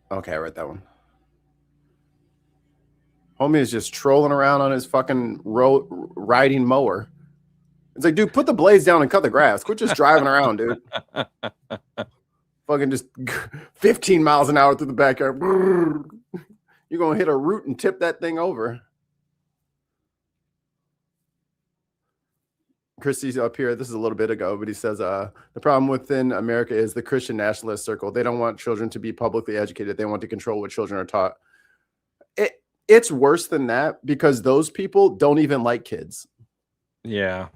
Okay, I read that one. Homie is just trolling around on his fucking riding mower. It's like, dude, put the blades down and cut the grass. Quit just driving around, dude. Fucking just 15 miles an hour through the backyard. You're You're gonna hit a root and tip that thing over. Christie's up here. This is a little bit ago, but he says the problem within America is the Christian nationalist circle. They don't want children to be publicly educated. They want to control what children are taught. It's worse than that because those people don't even like kids. Yeah.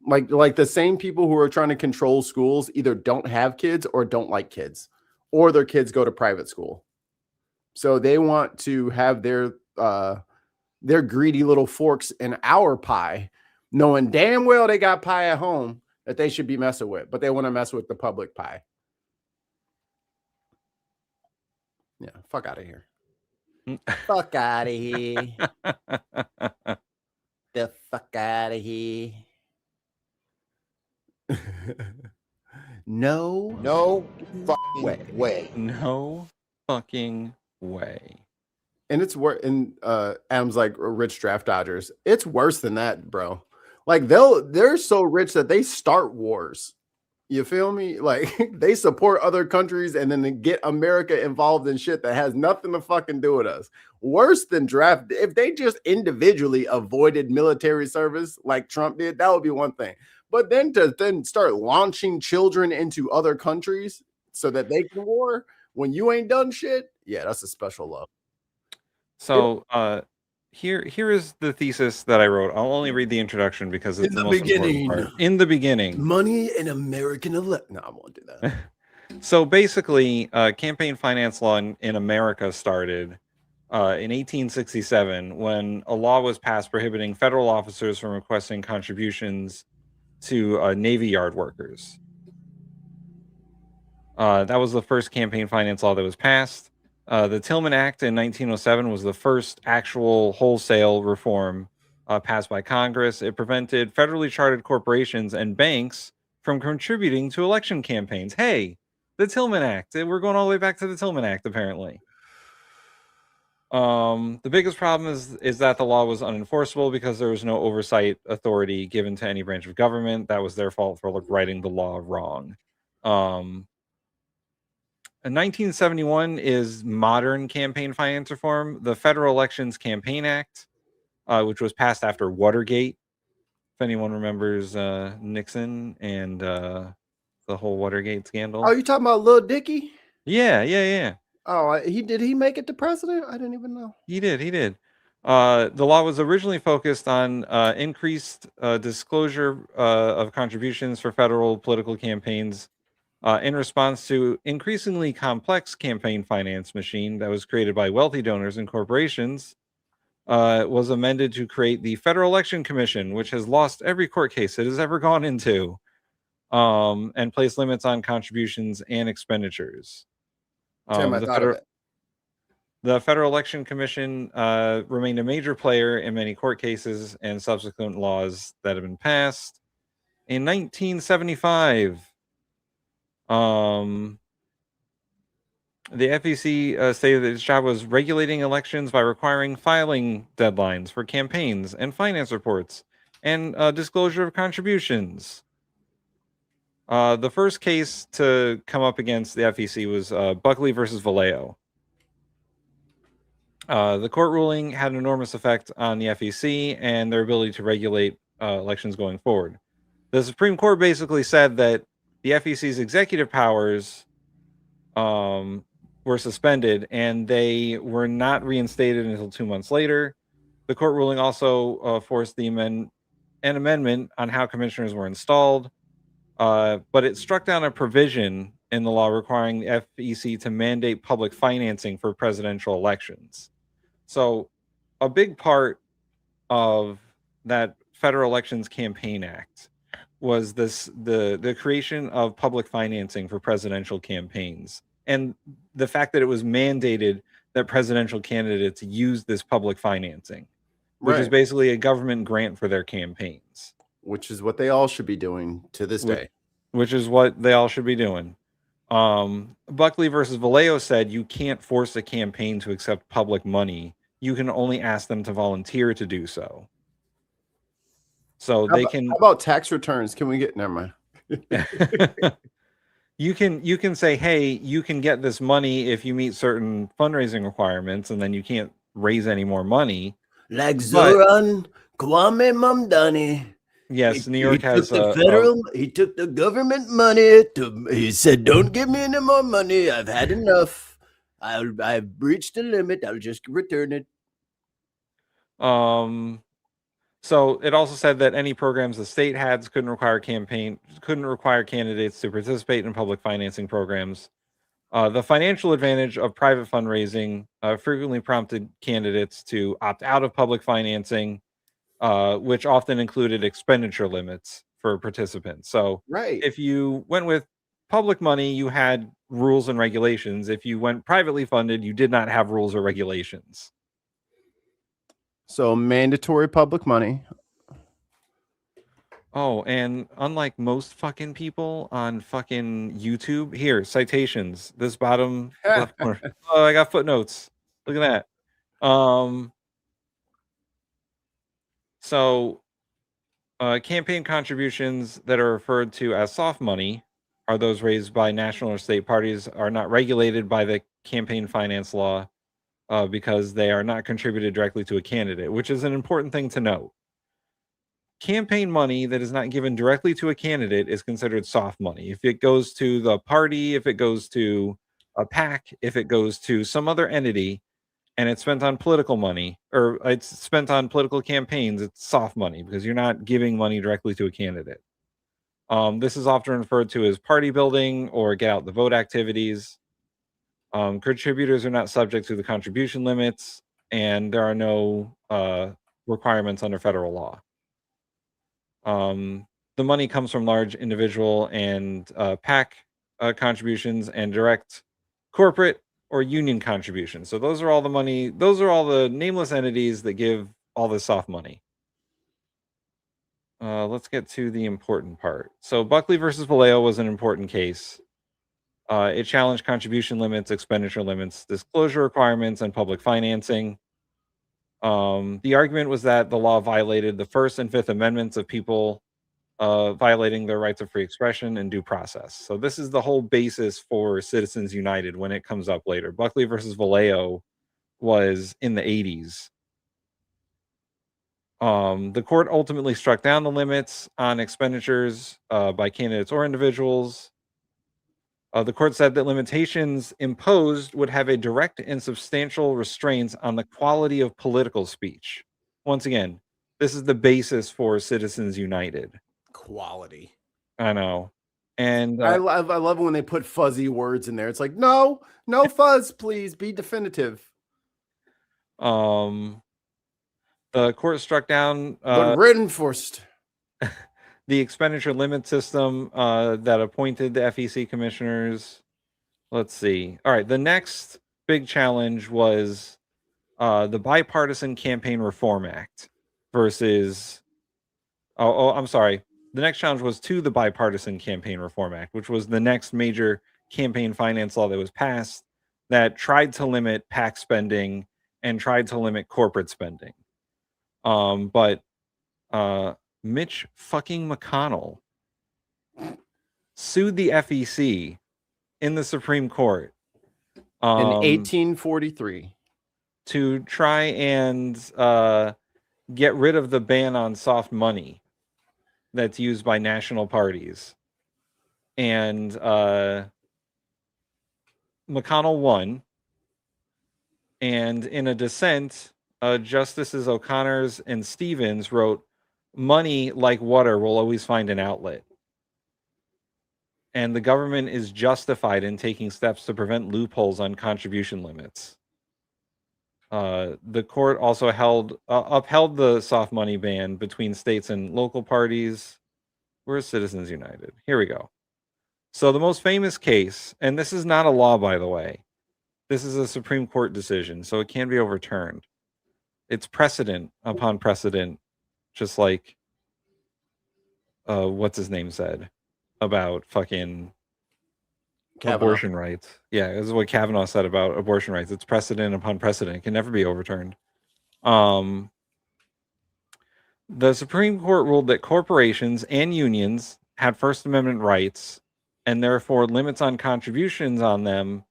Like the same people who are trying to control schools either don't have kids or don't like kids, or their kids go to private school. So they want to have their greedy little forks in our pie, knowing damn well they got pie at home that they should be messing with, but they want to mess with the public pie. Yeah, fuck out of here. Fuck out of here. The fuck out of here. No fucking way. No fucking way. And it's worse. And Adam's like rich draft dodgers. It's worse than that, bro. Like they're so rich that they start wars. You feel me? Like they support other countries and then they get America involved in shit that has nothing to fucking do with us. Worse than draft. If they just individually avoided military service like Trump did, that would be one thing. But then to start launching children into other countries so that they can war when you ain't done shit, yeah, that's a special love. So here is the thesis that I wrote. I'll only read the introduction because it's the most important part. In the beginning, money in American elect. No, I won't do that. So basically, campaign finance law in America started in 1867 when a law was passed prohibiting federal officers from requesting contributions to Navy Yard workers. That was the first campaign finance law that was passed. The Tillman Act in 1907 was the first actual wholesale reform passed by Congress. It prevented federally chartered corporations and banks from contributing to election campaigns. Hey, the Tillman Act. We're going all the way back to the Tillman Act, apparently. The biggest problem is that the law was unenforceable because there was no oversight authority given to any branch of government. That was their fault for writing the law wrong. In 1971 is modern campaign finance reform, the Federal Elections Campaign Act, which was passed after Watergate. If anyone remembers Nixon and the whole Watergate scandal. Oh, you talking about Lil Dicky? Yeah. Oh, did he make it to president? I didn't even know. He did. The law was originally focused on increased disclosure of contributions for federal political campaigns in response to increasingly complex campaign finance machine that was created by wealthy donors and corporations. Was amended to create the Federal Election Commission, which has lost every court case it has ever gone into, and place limits on contributions and expenditures. The Federal Election Commission remained a major player in many court cases and subsequent laws that have been passed. In 1975, the FEC stated that its job was regulating elections by requiring filing deadlines for campaigns and finance reports and disclosure of contributions. The first case to come up against the FEC was Buckley versus Vallejo. The court ruling had an enormous effect on the FEC and their ability to regulate elections going forward. The Supreme Court basically said that the FEC's executive powers were suspended and they were not reinstated until 2 months later. The court ruling also forced an amendment on how commissioners were installed, but it struck down a provision in the law requiring the FEC to mandate public financing for presidential elections. So a big part of that Federal Elections Campaign Act was the creation of public financing for presidential campaigns, and the fact that it was mandated that presidential candidates use this public financing, which is basically a government grant for their campaigns. Which is what they all should be doing to this day. Which is what they all should be doing. Buckley versus Vallejo said you can't force a campaign to accept public money. You can only ask them to volunteer to do so. So how about tax returns? Can we get never mind. You can say, hey, you can get this money if you meet certain fundraising requirements, and then you can't raise any more money. Like Zoran Kwame Mamdani. Yes, New York has he took the government money. He said, "Don't give me any more money. I've had enough. I've reached the limit. I'll just return it." So it also said that any programs the state had couldn't require candidates to participate in public financing programs. The financial advantage of private fundraising frequently prompted candidates to opt out of public financing, which often included expenditure limits for participants. So if you went with public money, you had rules and regulations. If you went privately funded, you did not have rules or regulations. So mandatory public money. Oh, and unlike most fucking people on fucking YouTube, here, citations, this bottom left corner. Oh, I got footnotes. Look at that. So campaign contributions that are referred to as soft money are those raised by national or state parties, are not regulated by the campaign finance law because they are not contributed directly to a candidate, which is an important thing to note. Campaign money that is not given directly to a candidate is considered soft money. If it goes to the party, if it goes to a PAC, if it goes to some other entity, and it's spent on political money, or it's spent on political campaigns, it's soft money because you're not giving money directly to a candidate. This is often referred to as party building or get out the vote activities. Contributors are not subject to the contribution limits, and there are no requirements under federal law. The money comes from large individual and PAC contributions and direct corporate or union contributions. So those are all the money. Those are all the nameless entities that give all the soft money. Let's get to the important part. So Buckley versus Vallejo was an important case. It challenged contribution limits, expenditure limits, disclosure requirements, and public financing. The argument was that the law violated the First and Fifth Amendments of people violating their rights of free expression and due process. So this is the whole basis for Citizens United when it comes up later. Buckley versus Vallejo was in the 80s. The court ultimately struck down the limits on expenditures by candidates or individuals. The court said that limitations imposed would have a direct and substantial restraints on the quality of political speech. Once again, this is the basis for Citizens United. Quality. I know. And I love when they put fuzzy words in there. It's like, no fuzz, please be definitive. The court struck down reinforced the expenditure limit system that appointed the FEC commissioners. Let's see. All right, the next big challenge was the Bipartisan Campaign Reform Act versus I'm sorry. The next challenge was to the Bipartisan Campaign Reform Act, which was the next major campaign finance law that was passed that tried to limit PAC spending and tried to limit corporate spending. But Mitch fucking McConnell sued the FEC in the Supreme Court in 1843 to try and get rid of the ban on soft money that's used by national parties. And McConnell won. And in a dissent, Justices O'Connors and Stevens wrote, "Money, like water, will always find an outlet. And the government is justified in taking steps to prevent loopholes on contribution limits." The court also upheld the soft money ban between states and local parties. Where's Citizens United? Here we go. So the most famous case, and this is not a law, by the way. This is a Supreme Court decision, so it can be overturned. It's precedent upon precedent, just like what's his name said about fucking Kavanaugh. Abortion rights. Yeah, this is what Kavanaugh said about abortion rights. It's precedent upon precedent. It can never be overturned. The Supreme Court ruled that corporations and unions had First Amendment rights, and therefore limits on contributions on them,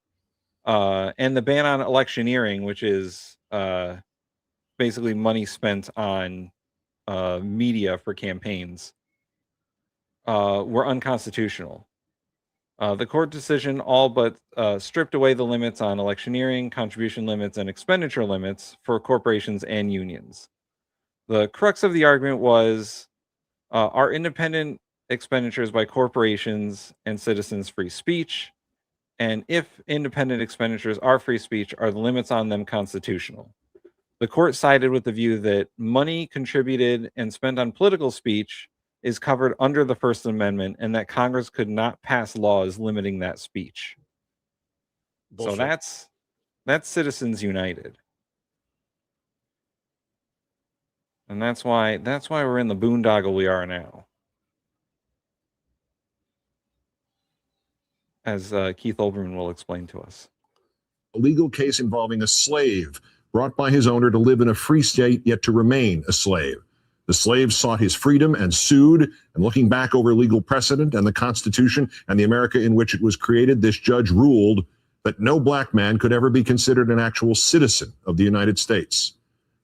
and the ban on electioneering, which is basically money spent on media for campaigns were unconstitutional. The court decision all but stripped away the limits on electioneering, contribution limits, and expenditure limits for corporations and unions. The crux of the argument was, are independent expenditures by corporations and citizens free speech? And if independent expenditures are free speech, are the limits on them constitutional? The court sided with the view that money contributed and spent on political speech is covered under the First Amendment and that Congress could not pass laws limiting that speech. Bullshit. So that's Citizens United. And that's why we're in the boondoggle we are now. As Keith Olbermann will explain to us. A legal case involving a slave brought by his owner to live in a free state, yet to remain a slave. The slave sought his freedom and sued, and looking back over legal precedent and the Constitution and the America in which it was created, this judge ruled that no black man could ever be considered an actual citizen of the United States.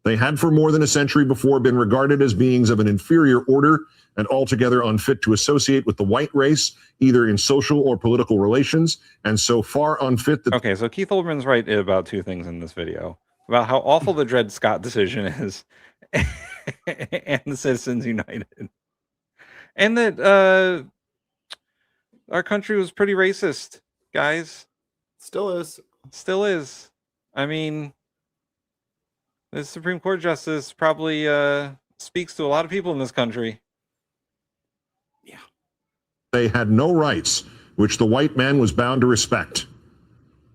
They had for more than a century before been regarded as beings of an inferior order and altogether unfit to associate with the white race, either in social or political relations, and so far unfit that... Okay, so Keith Olbermann's right about two things in this video. About how awful the Dred Scott decision is, and the Citizens United. And that our country was pretty racist, guys. Still is. Still is. I mean, the Supreme Court justice probably speaks to a lot of people in this country. They had no rights, which the white man was bound to respect.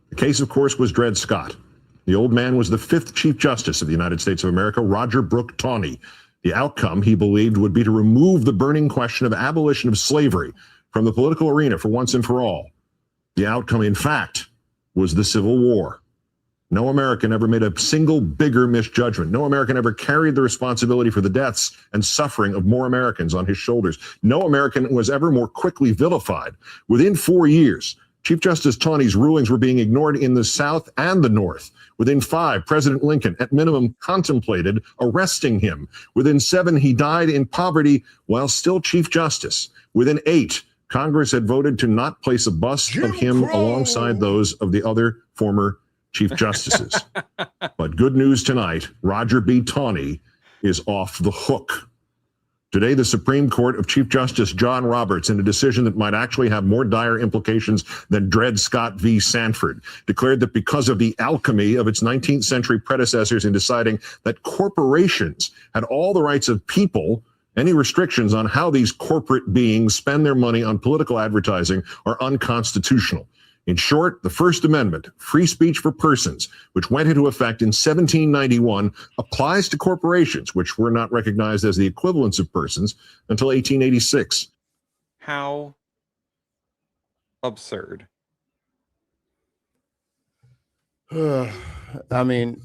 The case, of course, was Dred Scott. The old man was the 5th Chief Justice of the United States of America, Roger Brooke Taney. The outcome, he believed, would be to remove the burning question of abolition of slavery from the political arena for once and for all. The outcome, in fact, was the Civil War. No American ever made a single bigger misjudgment. No American ever carried the responsibility for the deaths and suffering of more Americans on his shoulders. No American was ever more quickly vilified. Within 4 years, Chief Justice Taney's rulings were being ignored in the South and the North. Within 5, President Lincoln, at minimum, contemplated arresting him. Within 7, he died in poverty while still Chief Justice. Within 8, Congress had voted to not place a bust of him alongside those of the other former Chief Justices. But good news tonight, Roger B. Taney is off the hook. Today, the Supreme Court of Chief Justice John Roberts, in a decision that might actually have more dire implications than Dred Scott v. Sanford, declared that because of the alchemy of its 19th century predecessors in deciding that corporations had all the rights of people, any restrictions on how these corporate beings spend their money on political advertising are unconstitutional. In short, the First Amendment, free speech for persons, which went into effect in 1791, applies to corporations, which were not recognized as the equivalents of persons until 1886. How absurd. I mean,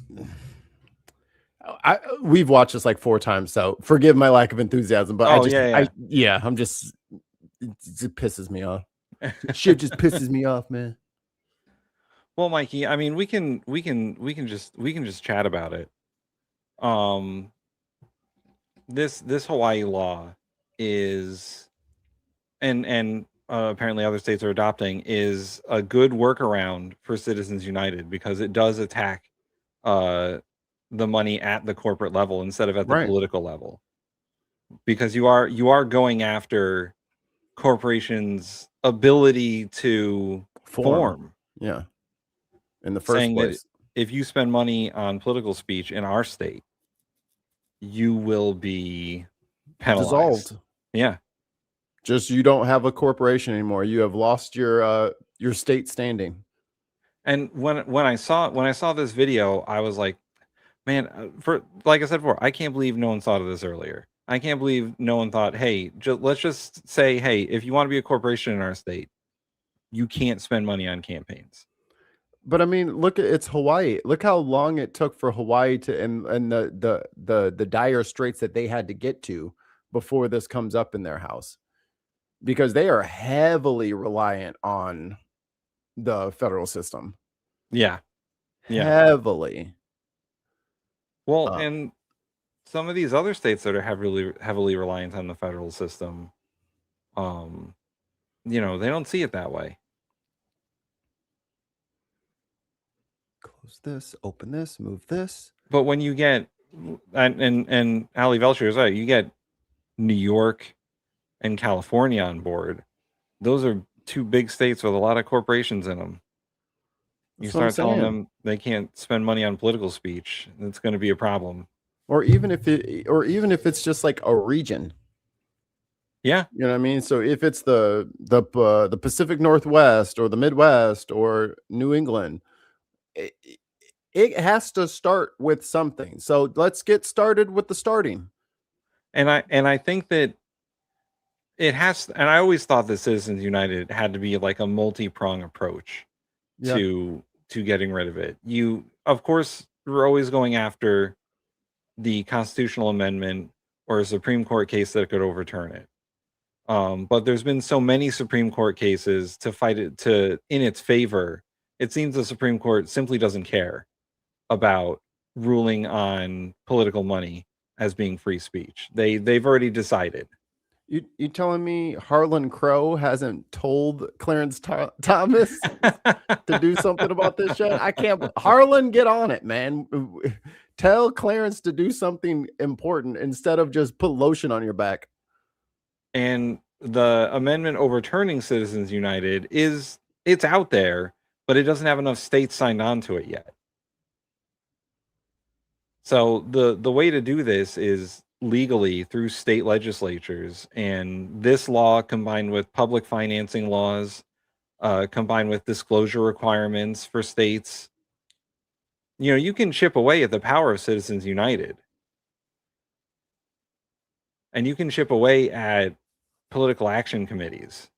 we've watched this like 4 times, so forgive my lack of enthusiasm, but I'm just, it pisses me off. Shit just pisses me off, man. Well, Mikey, I mean, we can just chat about it. This Hawaii law is, and apparently other states are adopting, is a good workaround for Citizens United because it does attack the money at the corporate level instead of at the political level. Because you are going after corporations' ability to form. Yeah. In the first place. If you spend money on political speech in our state, you will be penalized. Dissolved. Yeah. Just you don't have a corporation anymore. You have lost your state standing. And when I saw this video, I was like, man, for like I said before, I can't believe no one thought of this earlier. I can't believe no one thought, hey, let's just say, hey, if you want to be a corporation in our state, you can't spend money on campaigns. But I mean, look at it's Hawaii. Look how long it took for Hawaii to and the dire straits that they had to get to before this comes up in their house, because they are heavily reliant on the federal system. Yeah. Heavily. Well, and some of these other states that are heavily reliant on the federal system, they don't see it that way. Close this, open this, move this. But when you get, and Ali Velcher is right, you get New York and California on board. Those are two big states with a lot of corporations in them. You start telling them they can't spend money on political speech, it's going to be a problem. Or even if it's just like a region. Yeah. You know what I mean? So if it's the Pacific Northwest or the Midwest or New England, it has to start with something. So let's get started with the starting. And I think that it has, and I always thought that Citizens United had to be like a multi-prong approach to getting rid of it. You, of course, we're always going after the constitutional amendment or a Supreme Court case that could overturn it. But there's been so many Supreme Court cases to fight it in its favor. It seems the Supreme Court simply doesn't care about ruling on political money as being free speech. They've already decided. You telling me Harlan Crow hasn't told Clarence Thomas to do something about this shit? I can't. Harlan, get on it, man. Tell Clarence to do something important instead of just put lotion on your back. And the amendment overturning Citizens United it's out there, but it doesn't have enough states signed on to it yet. So the way to do this is legally through state legislatures, and this law combined with public financing laws, combined with disclosure requirements for states, you can chip away at the power of Citizens United, and you can chip away at political action committees.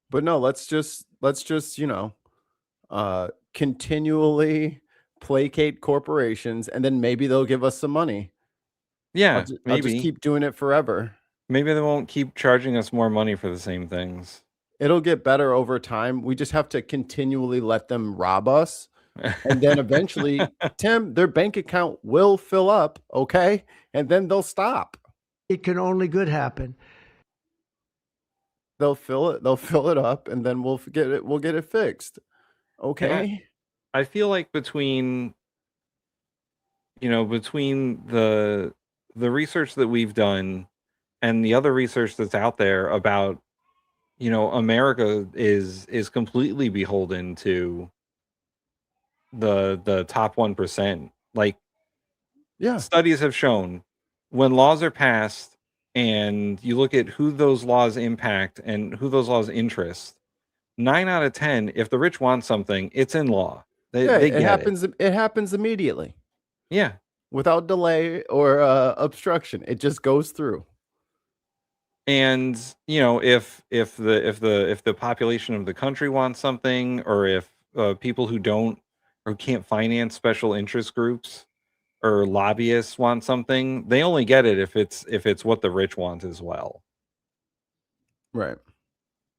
But no, let's just continually placate corporations, and then maybe they'll give us some money. Yeah, I'll just keep doing it forever. Maybe they won't keep charging us more money for the same things. It'll get better over time. We just have to continually let them rob us. And then eventually, Tim, their bank account will fill up, okay? And then they'll stop. It can only good happen. They'll fill it up, and then we'll get it fixed. Okay. I feel like between the research that we've done and the other research that's out there about, America is completely beholden to the top 1%. Like, studies have shown when laws are passed and you look at who those laws impact and who those laws interest, 9 out of 10, if the rich want something, it's in law. They get it. It happens immediately. Yeah. Without delay or obstruction. It just goes through. And if the population of the country wants something, or if people who don't or can't finance special interest groups or lobbyists want something, they only get it if it's what the rich want as well. Right.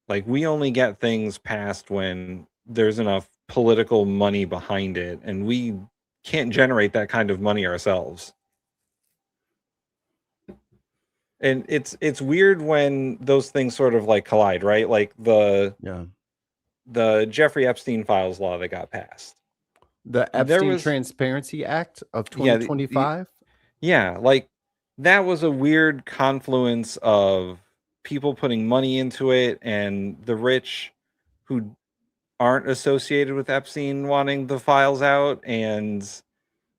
Like, we only get things passed when there's enough political money behind it, and we can't generate that kind of money ourselves. And it's weird when those things sort of like collide, right? Like the Jeffrey Epstein files law that got passed. The Epstein Transparency Act of 2025? Yeah, like that was a weird confluence of people putting money into it and the rich who aren't associated with Epstein wanting the files out, and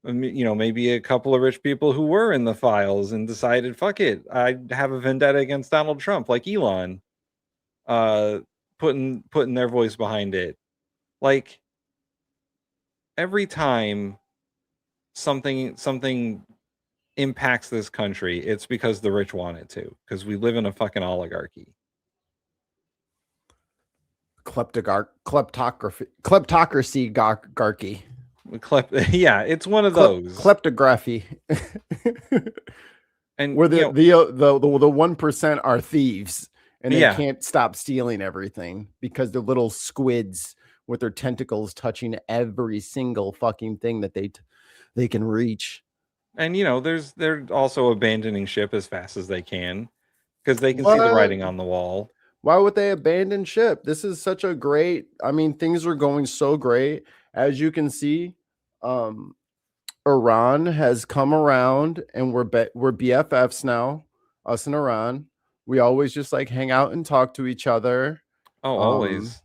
maybe a couple of rich people who were in the files and decided, fuck it, I have a vendetta against Donald Trump, like Elon, putting their voice behind it. Like, every time something impacts this country, it's because the rich want it to, because we live in a fucking oligarchy. Kleptocracy garchy. Yeah, it's one of those. Kleptography. And where the 1% are thieves and they Yeah. can't stop stealing everything because they're little squids with their tentacles touching every single fucking thing that they can reach. And they're also abandoning ship as fast as they can because they can see the writing on the wall. Why would they abandon ship? This is such a great, things are going so great. As you can see, Iran has come around and we're BFFs now, us and Iran. We always just like hang out and talk to each other. Oh, always.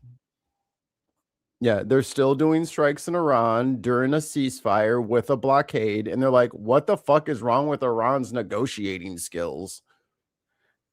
Yeah, they're still doing strikes in Iran during a ceasefire with a blockade. And they're like, what the fuck is wrong with Iran's negotiating skills?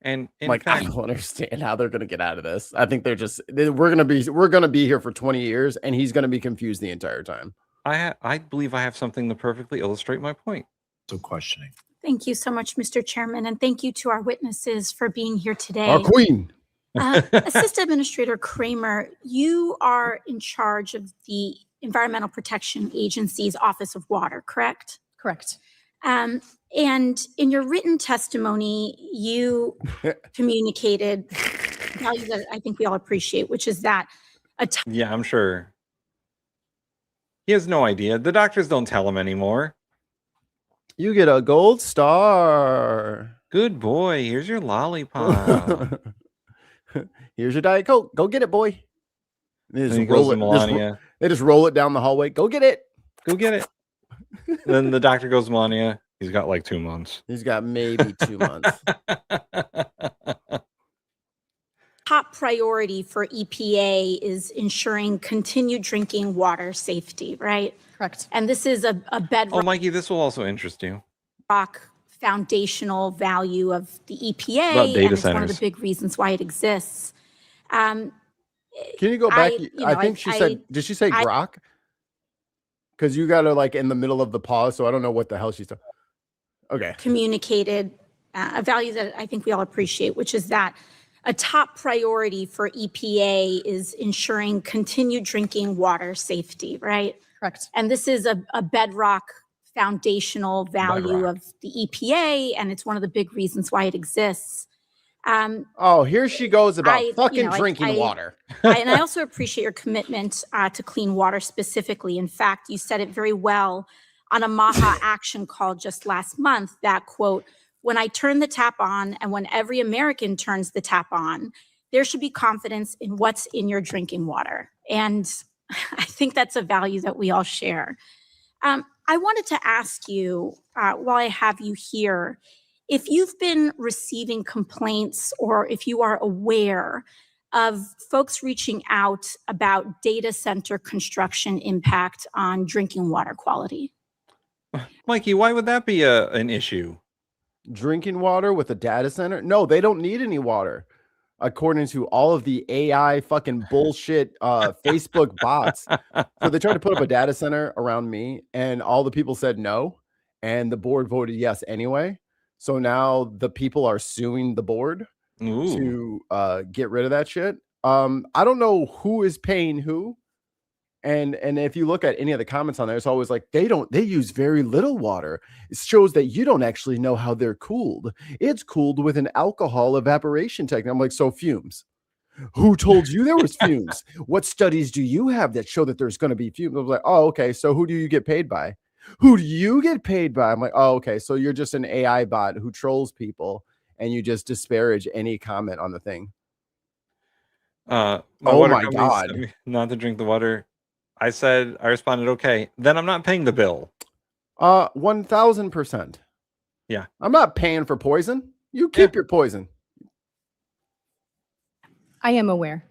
And in like, fact, I don't understand how they're going to get out of this. I think we're going to be here for 20 years and he's going to be confused the entire time. I believe I have something to perfectly illustrate my point. So questioning. Thank you so much, Mr. Chairman. And thank you to our witnesses for being here today. Our queen. Assistant Administrator Kramer, you are in charge of the Environmental Protection Agency's Office of Water, correct? Correct. And in your written testimony, you communicated value that I think we all appreciate, which is that yeah, I'm sure. He has no idea. The doctors don't tell him anymore. You get a gold star. Good boy. Here's your lollipop. Here's your Diet Coke. Go get it, boy. They just, they just roll it down the hallway. Go get it. Go get it. Then the doctor goes, Melania, he's got like 2 months. He's got maybe 2 months. top priority for EPA is ensuring continued drinking water safety, right? Correct. And this is a bedrock. Oh, Mikey, this will also interest you. Foundational value of the EPA, About data and it's centers. one of the big reasons why it exists. Can you go back? I think she said, did she say grok? Because you got her like in the middle of the pause, so I don't know what the hell she's talking. Okay. Communicated a value that I think we all appreciate, which is that a top priority for EPA is ensuring continued drinking water safety, right? Correct. And this is a bedrock foundational value of the EPA, and it's one of the big reasons why it exists. Oh, here she goes about drinking water. And I also appreciate your commitment to clean water specifically. In fact, you said it very well on a MAHA action call just last month that, quote, when I turn the tap on and when every American turns the tap on, there should be confidence in what's in your drinking water. And I think that's a value that we all share. I wanted to ask you, while I have you here, if you've been receiving complaints or if you are aware of folks reaching out about data center construction impact on drinking water quality. Mikey, why would that be an issue? Drinking water with a data center? No, they don't need any water. According to all of the AI fucking bullshit Facebook bots. So they tried to put up a data center around me and all the people said no. And the board voted yes anyway. So now the people are suing the board to get rid of that shit. I don't know who is paying who. And if you look at any of the comments on there, it's always like they use very little water. It shows that you don't actually know how they're cooled. It's cooled with an alcohol evaporation technique. I'm like, so fumes. Who told you there was fumes? What studies do you have that show that there's going to be fumes? I was like, oh, okay. So who do you get paid by? Who do you get paid by? I'm like, oh, okay. So you're just an AI bot who trolls people and you just disparage any comment on the thing. Oh my God. Not to drink the water. I responded, okay, then I'm not paying the bill. 1000%. Yeah. I'm not paying for poison. You keep your poison. I am aware.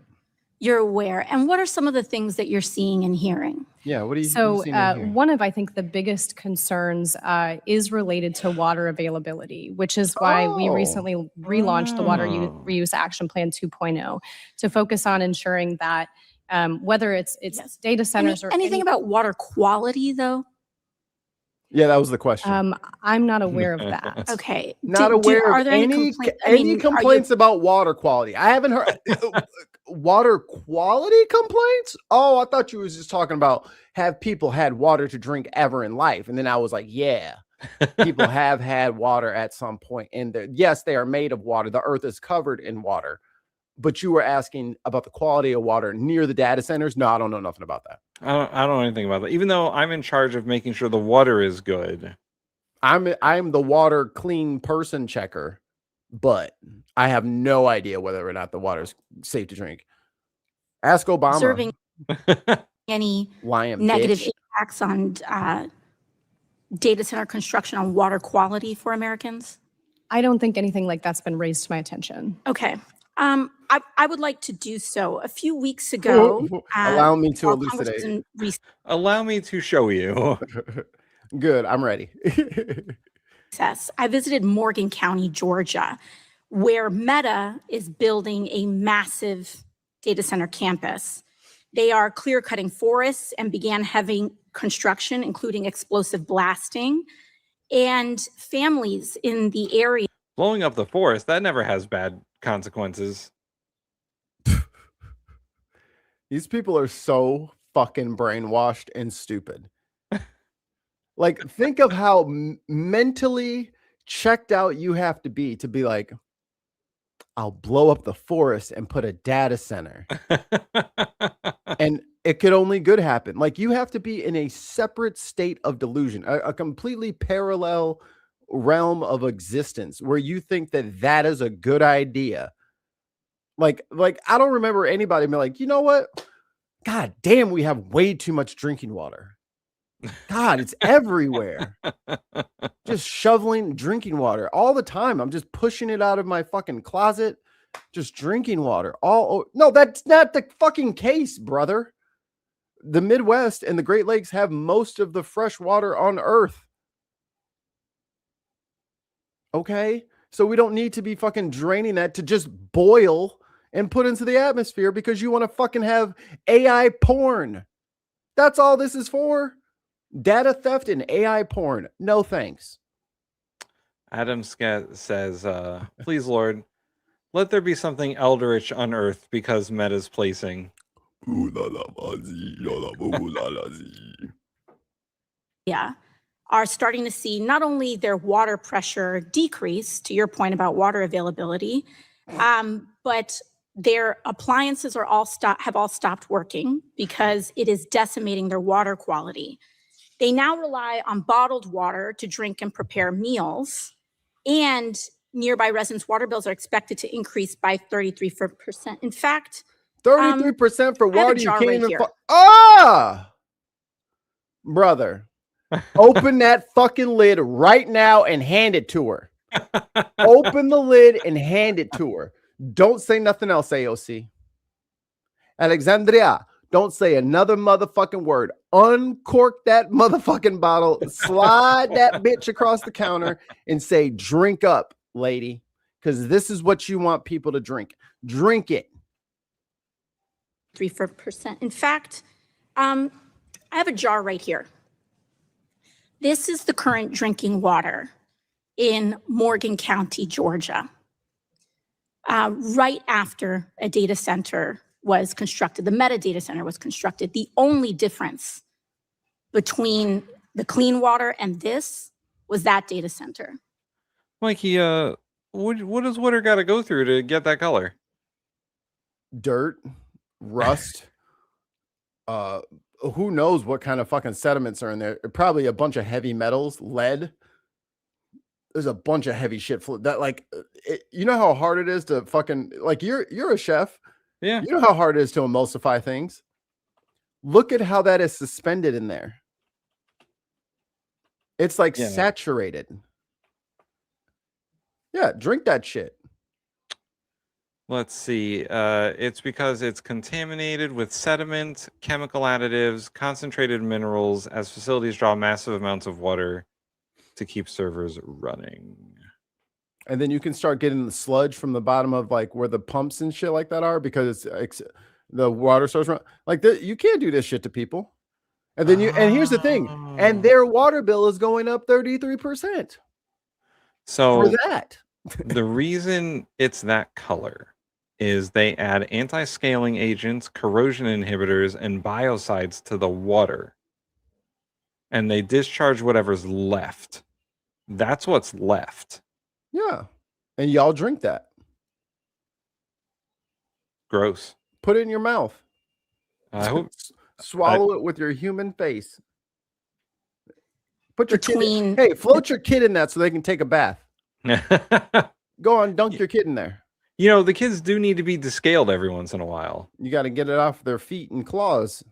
You're aware. And what are some of the things that you're seeing and hearing? Yeah, what are you So seeing and hearing? one of, I think, the biggest concerns is related to water availability, which is why we recently relaunched the Water Reuse Action Plan 2.0 to focus on ensuring that whether it's data centers or anything about water quality, though? Yeah, that was the question. I'm not aware of that. Okay. Not aware are of there any any complaints about water quality. I haven't heard water quality complaints. Oh, I thought you was just talking about have people had water to drink ever in life. And then I was like, yeah, people have had water at some point in there. Yes, they are made of water. The earth is covered in water. But you were asking about the quality of water near the data centers. No, I don't know nothing about that. I don't know anything about that. Even though I'm in charge of making sure the water is good. I'm the water clean person checker, but I have no idea whether or not the water's safe to drink. Ask Obama. Observing any negative impacts on data center construction on water quality for Americans? I don't think anything like that's been raised to my attention. Okay. I would like to do so. A few weeks ago, allow me to elucidate. Allow me to show you. Good, I'm ready. I visited Morgan County, Georgia, where Meta is building a massive data center campus. They are clear-cutting forests and began heavy construction, including explosive blasting, and families in the area. Blowing up the forest, that never has bad consequences. These people are so fucking brainwashed and stupid. Like, think of how mentally checked out you have to be like, I'll blow up the forest and put a data center. And it could only good happen. Like, you have to be in a separate state of delusion, a completely parallel realm of existence where you think that that is a good idea. Like I don't remember anybody being like, you know what? God damn, we have way too much drinking water. God, it's everywhere. Just shoveling drinking water all the time. I'm just pushing it out of my fucking closet, just drinking water. No, that's not the fucking case, brother. The Midwest and the Great Lakes have most of the fresh water on Earth. Okay? So we don't need to be fucking draining that to just boil and put into the atmosphere because you want to fucking have AI porn. That's all this is for. Data theft and AI porn. No thanks. Adam says, please, Lord, let there be something eldritch on earth because Meta's placing. Yeah, are starting to see not only their water pressure decrease, to your point about water availability, but their appliances are have all stopped working because it is decimating their water quality. They now rely on bottled water to drink and prepare meals, and nearby residents' water bills are expected to increase by 33%. In fact, 33% for water you can't even. Brother, open that fucking lid right now and hand it to her. Open the lid and hand it to her. Don't say nothing else, AOC. Alexandria, don't say another motherfucking word. Uncork that motherfucking bottle, slide that bitch across the counter, and say, drink up, lady, because this is what you want people to drink. Drink it. 3%. In fact, I have a jar right here. This is the current drinking water in Morgan County, Georgia. Right after a data center was constructed, the Meta data center was constructed, the only difference between the clean water and this was that data center. Mikey, what does water got to go through to get that color? Dirt, rust, who knows what kind of fucking sediments are in there. Probably a bunch of heavy metals, lead. There's a bunch of heavy shit that, like, you know how hard it is to fucking, like, you're a chef. Yeah. You know how hard it is to emulsify things. Look at how that is suspended in there. It's like saturated. Yeah, drink that shit. Let's see. It's because it's contaminated with sediment, chemical additives, concentrated minerals, as facilities draw massive amounts of water to keep servers running. And then you can start getting the sludge from the bottom of, like, where the pumps and shit like that are, because it's the water source. Like, you can't do this shit to people. And then and here's the thing, and their water bill is going up 33%. So for that. The reason it's that color is they add anti-scaling agents, corrosion inhibitors, and biocides to the water. And they discharge whatever's left. That's what's left. Yeah. And y'all drink that. Gross. Put it in your mouth. I hope Swallow it with your human face. Put your kid Between hey, float your kid in that so they can take a bath. Go on, dunk your kid in there. You know, the kids do need to be descaled every once in a while. You got to get it off their feet and claws.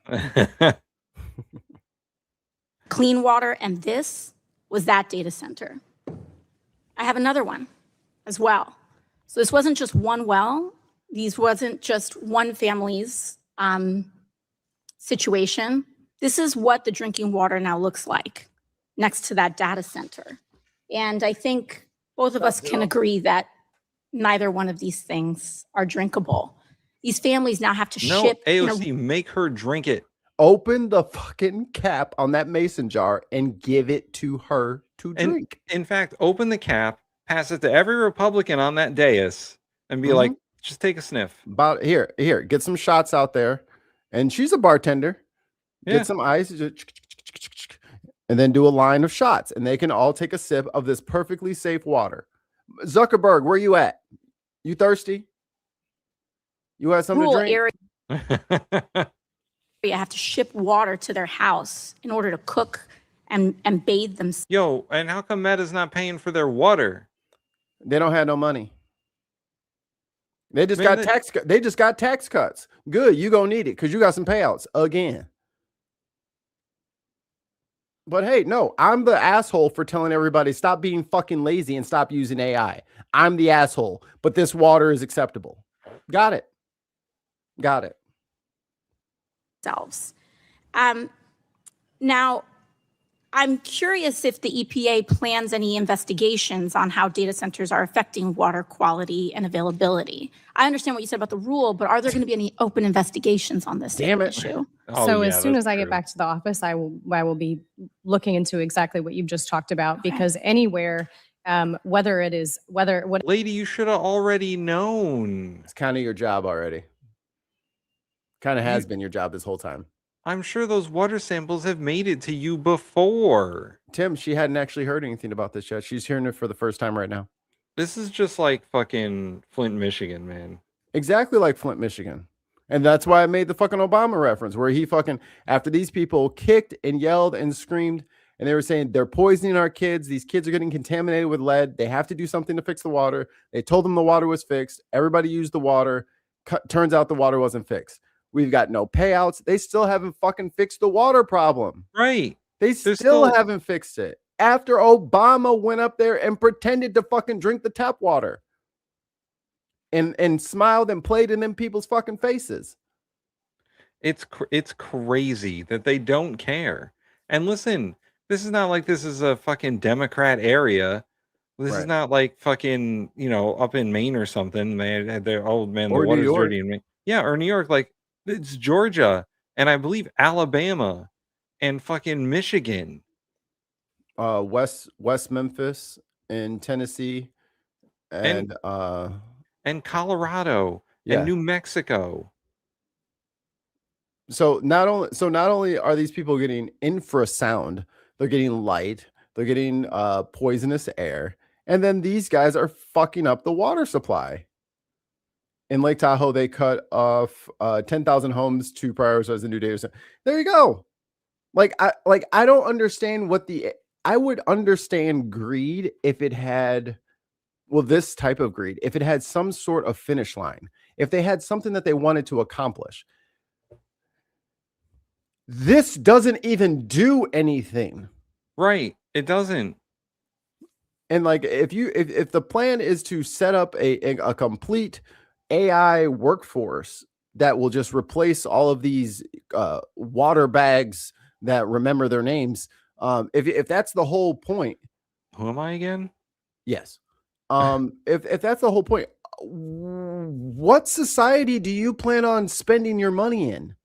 clean water, and this was that data center. I have another one as well. So this wasn't just one well. These wasn't just one family's situation. This is what the drinking water now looks like next to that data center. And I think both of us can agree that neither one of these things are drinkable. These families now have to ship. AOC, make her drink it. Open the fucking cap on that mason jar and give it to her to drink. In fact, open the cap, pass it to every Republican on that dais, and be like, just take a sniff. About here, get some shots out there. And she's a bartender. Yeah. Get some ice, and then do a line of shots, and they can all take a sip of this perfectly safe water. Zuckerberg, where you at? You thirsty? You have something to drink? You have to ship water to their house in order to cook and bathe them. Yo, and how come Meta's not paying for their water? They don't have no money. They just got tax. They just got tax cuts. Good, you gonna need it because you got some payouts again. But hey, no, I'm the asshole for telling everybody stop being fucking lazy and stop using AI. I'm the asshole, but this water is acceptable. Got it. Got it. Selves. Now, I'm curious if the EPA plans any investigations on how data centers are affecting water quality and availability. I understand what you said about the rule, but are there going to be any open investigations on this issue? So as soon as I get back to the office, I will be looking into exactly what you've just talked about, because anywhere, Lady, you should have already known. It's kind of your job already. Kind of has been your job this whole time. I'm sure those water samples have made it to you before. Tim, she hadn't actually heard anything about this yet. She's hearing it for the first time right now. This is just like fucking Flint, Michigan, man. Exactly like Flint, Michigan. And that's why I made the fucking Obama reference, where he fucking, after these people kicked and yelled and screamed, and they were saying they're poisoning our kids. These kids are getting contaminated with lead. They have to do something to fix the water. They told them the water was fixed. Everybody used the water. Turns out the water wasn't fixed. We've got no payouts. They still haven't fucking fixed the water problem. Right. They still haven't fixed it. After Obama went up there and pretended to fucking drink the tap water. And smiled and played in them people's fucking faces. It's crazy that they don't care. And listen, this is not like this is a fucking Democrat area. This is not like fucking, up in Maine or something. They had their old man, the water's dirty in Maine. Yeah, or New York, like it's Georgia, and I believe Alabama and fucking Michigan. West Memphis in Tennessee and Colorado and New Mexico. So not only are these people getting infrasound, they're getting light, they're getting poisonous air, and then these guys are fucking up the water supply. In Lake Tahoe, they cut off 10,000 homes to prioritize the new data center. There you go. I don't understand I would understand greed if it had, this type of greed, if it had some sort of finish line, if they had something that they wanted to accomplish. This doesn't even do anything. Right. It doesn't. And if the plan is to set up a complete AI workforce that will just replace all of these water bags that remember their names, if that's the whole point. Who am I again? Yes. If that's the whole point, what society do you plan on spending your money in?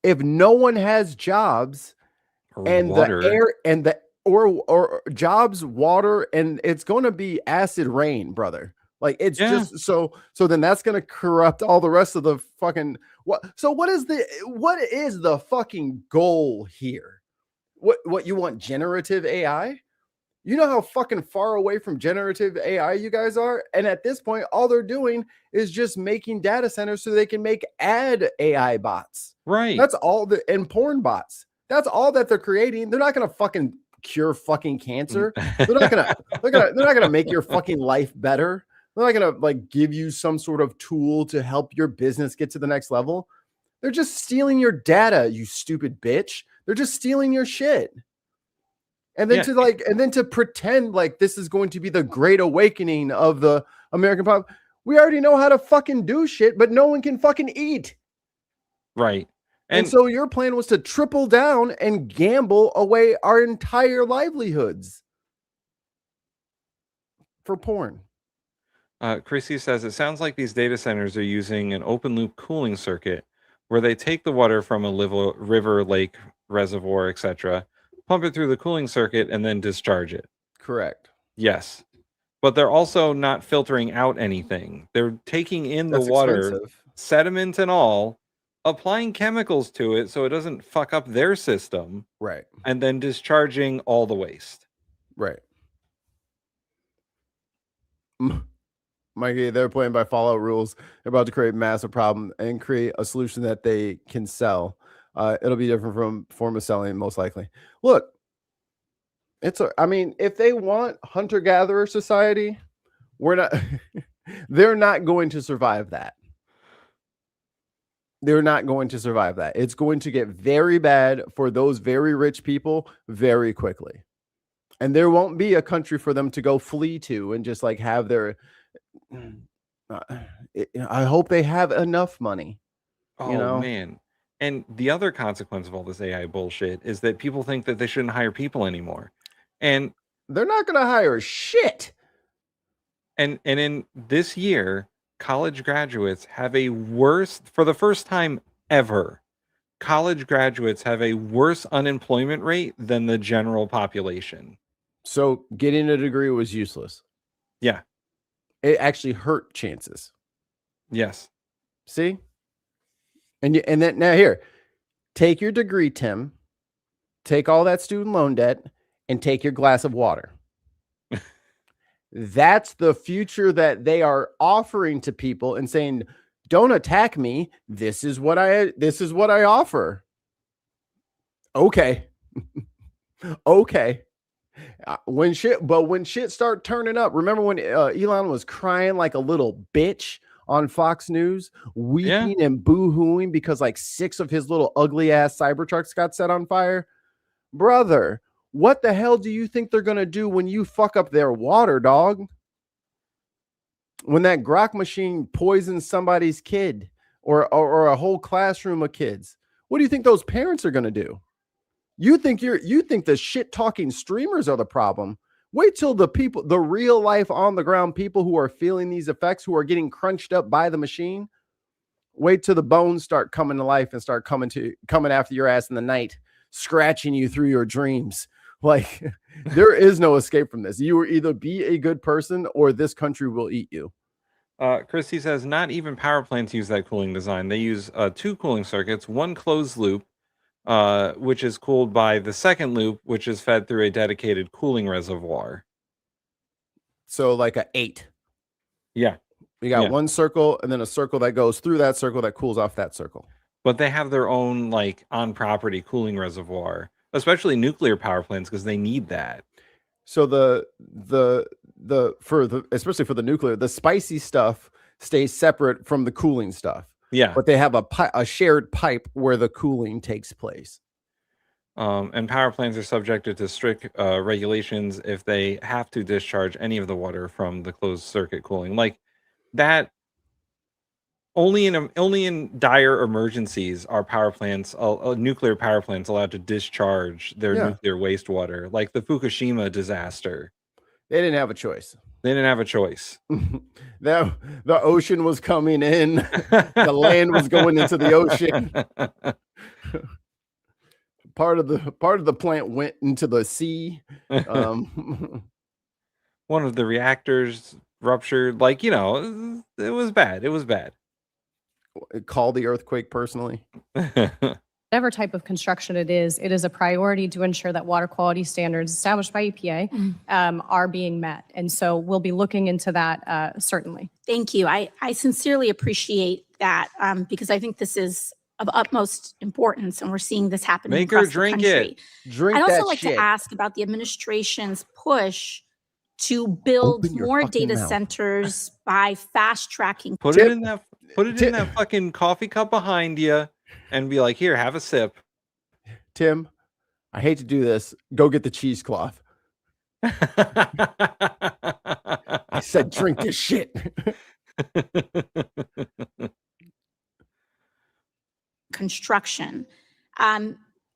If no one has jobs and water. The air and or jobs, water, and it's going to be acid rain, brother. Like it's just so then that's going to corrupt all the rest of the fucking what? So what is the fucking goal here? What you want? Generative AI? You know how fucking far away from generative AI you guys are? And at this point, all they're doing is just making data centers so they can make ad AI bots. Right. That's all and porn bots. That's all that they're creating. They're not gonna fucking cure fucking cancer. They're not gonna make your fucking life better. They're not gonna like give you some sort of tool to help your business get to the next level. They're just stealing your data, you stupid bitch. They're just stealing your shit. And then to pretend like this is going to be the great awakening of the American pop. We already know how to fucking do shit, but no one can fucking eat. Right. And so your plan was to triple down and gamble away our entire livelihoods for porn. Chrissy says, it sounds like these data centers are using an open loop cooling circuit where they take the water from a river, lake, reservoir, etc., pump it through the cooling circuit, and then discharge it. Correct. Yes. But they're also not filtering out anything. They're taking in the That's water, expensive. sediment and all, applying chemicals to it so it doesn't fuck up their system. Right. And then discharging all the waste. Right. Mikey, they're playing by Fallout rules. They're about to create a massive problem and create a solution that they can sell. It'll be different from form of selling, most likely. Look, I mean, if they want hunter-gatherer society, they're not going to survive that. They're not going to survive that. It's going to get very bad for those very rich people very quickly. And there won't be a country for them to go flee to and just like have their I hope they have enough money. Oh, man. And the other consequence of all this AI bullshit is that people think that they shouldn't hire people anymore. And they're not going to hire shit. And in this year, college graduates have for the first time ever, college graduates have a worse unemployment rate than the general population. So getting a degree was useless. Yeah. It actually hurt chances. Yes. See? And then now here, take your degree, Tim. Take all that student loan debt and take your glass of water. That's the future that they are offering to people and saying, don't attack me. This is what I offer. Okay. Okay. When shit start turning up, remember when Elon was crying like a little bitch on Fox News, weeping and boo-hooing because like 6 of his little ugly ass Cybertrucks got set on fire? Brother, what the hell do you think they're gonna do when you fuck up their water, dog? When that Grok machine poisons somebody's kid or a whole classroom of kids, what do you think those parents are gonna do? You think the shit talking streamers are the problem? Wait till the real life on the ground people who are feeling these effects, who are getting crunched up by the machine. Wait till the bones start coming to life and start coming after your ass in the night, scratching you through your dreams. Like, there is no escape from this. You will either be a good person or this country will eat you. Christy says, not even power plants use that cooling design. They use 2 cooling circuits, one closed loop, which is cooled by the second loop, which is fed through a dedicated cooling reservoir. So like a 8. Yeah. You got one circle and then a circle that goes through that circle that cools off that circle. But they have their own like on-property cooling reservoir, especially nuclear power plants, because they need that. So especially for the nuclear, the spicy stuff stays separate from the cooling stuff. Yeah. But they have a shared pipe where the cooling takes place. And power plants are subjected to strict regulations if they have to discharge any of the water from the closed circuit cooling. Like that, only in dire emergencies are power plants, nuclear power plants, allowed to discharge their nuclear wastewater. Like the Fukushima disaster. They didn't have a choice. The ocean was coming in. The land was going into the ocean. Part of the plant went into the sea. One of the reactors ruptured. Like, it was bad. Call the earthquake personally. whatever type of construction it is a priority to ensure that water quality standards established by EPA are being met. And so we'll be looking into that certainly. Thank you. I sincerely appreciate that because I think this is of utmost importance, and we're seeing this happen Make her across the drink country. it. Drink I'd also that like shit. to ask about the administration's push to build Open your more fucking data mouth. centers by fast tracking. Put it in that fucking coffee cup behind you and be like, here, have a sip. Tim, I hate to do this. Go get the cheesecloth. I said, drink this shit. Construction.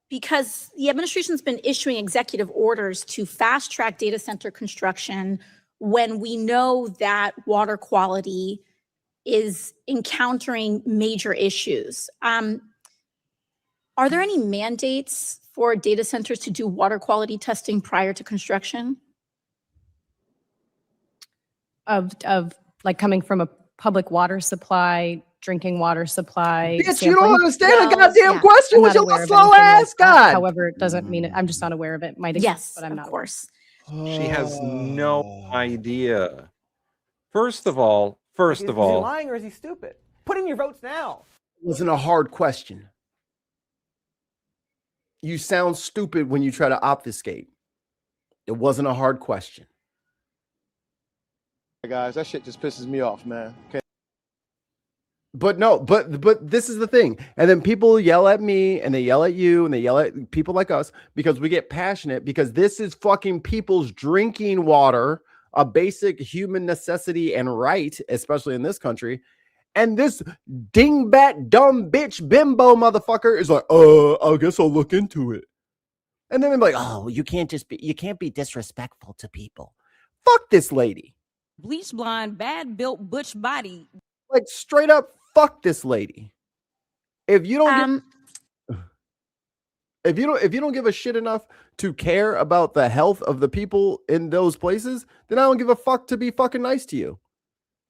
Because the administration's been issuing executive orders to fast track data center construction when we know that water quality is encountering major issues. Are there any mandates for data centers to do water quality testing prior to construction? Of like coming from a public water supply, drinking water supply. Bitch, you don't sampling? understand the goddamn question I'm with not your aware of slow anything like ass. that. God. However, it doesn't mean it. I'm just not aware of it. Might exist, but I'm not. Of course. She has no idea. First of all, Is he lying or is he stupid? Put in your votes now. It wasn't a hard question. You sound stupid when you try to obfuscate. It wasn't a hard question. Hey guys, that shit just pisses me off, man. Okay. But no, but this is the thing. And then people yell at me and they yell at you and they yell at people like us because we get passionate because this is fucking people's drinking water, a basic human necessity and right, especially in this country. And this dingbat dumb bitch bimbo motherfucker is like, I guess I'll look into it. And then I'm like, oh, you can't be disrespectful to people. Fuck this lady. Bleach blonde, bad built, butch body. Like straight up, fuck this lady. If you don't if you don't give a shit enough to care about the health of the people in those places, then I don't give a fuck to be fucking nice to you.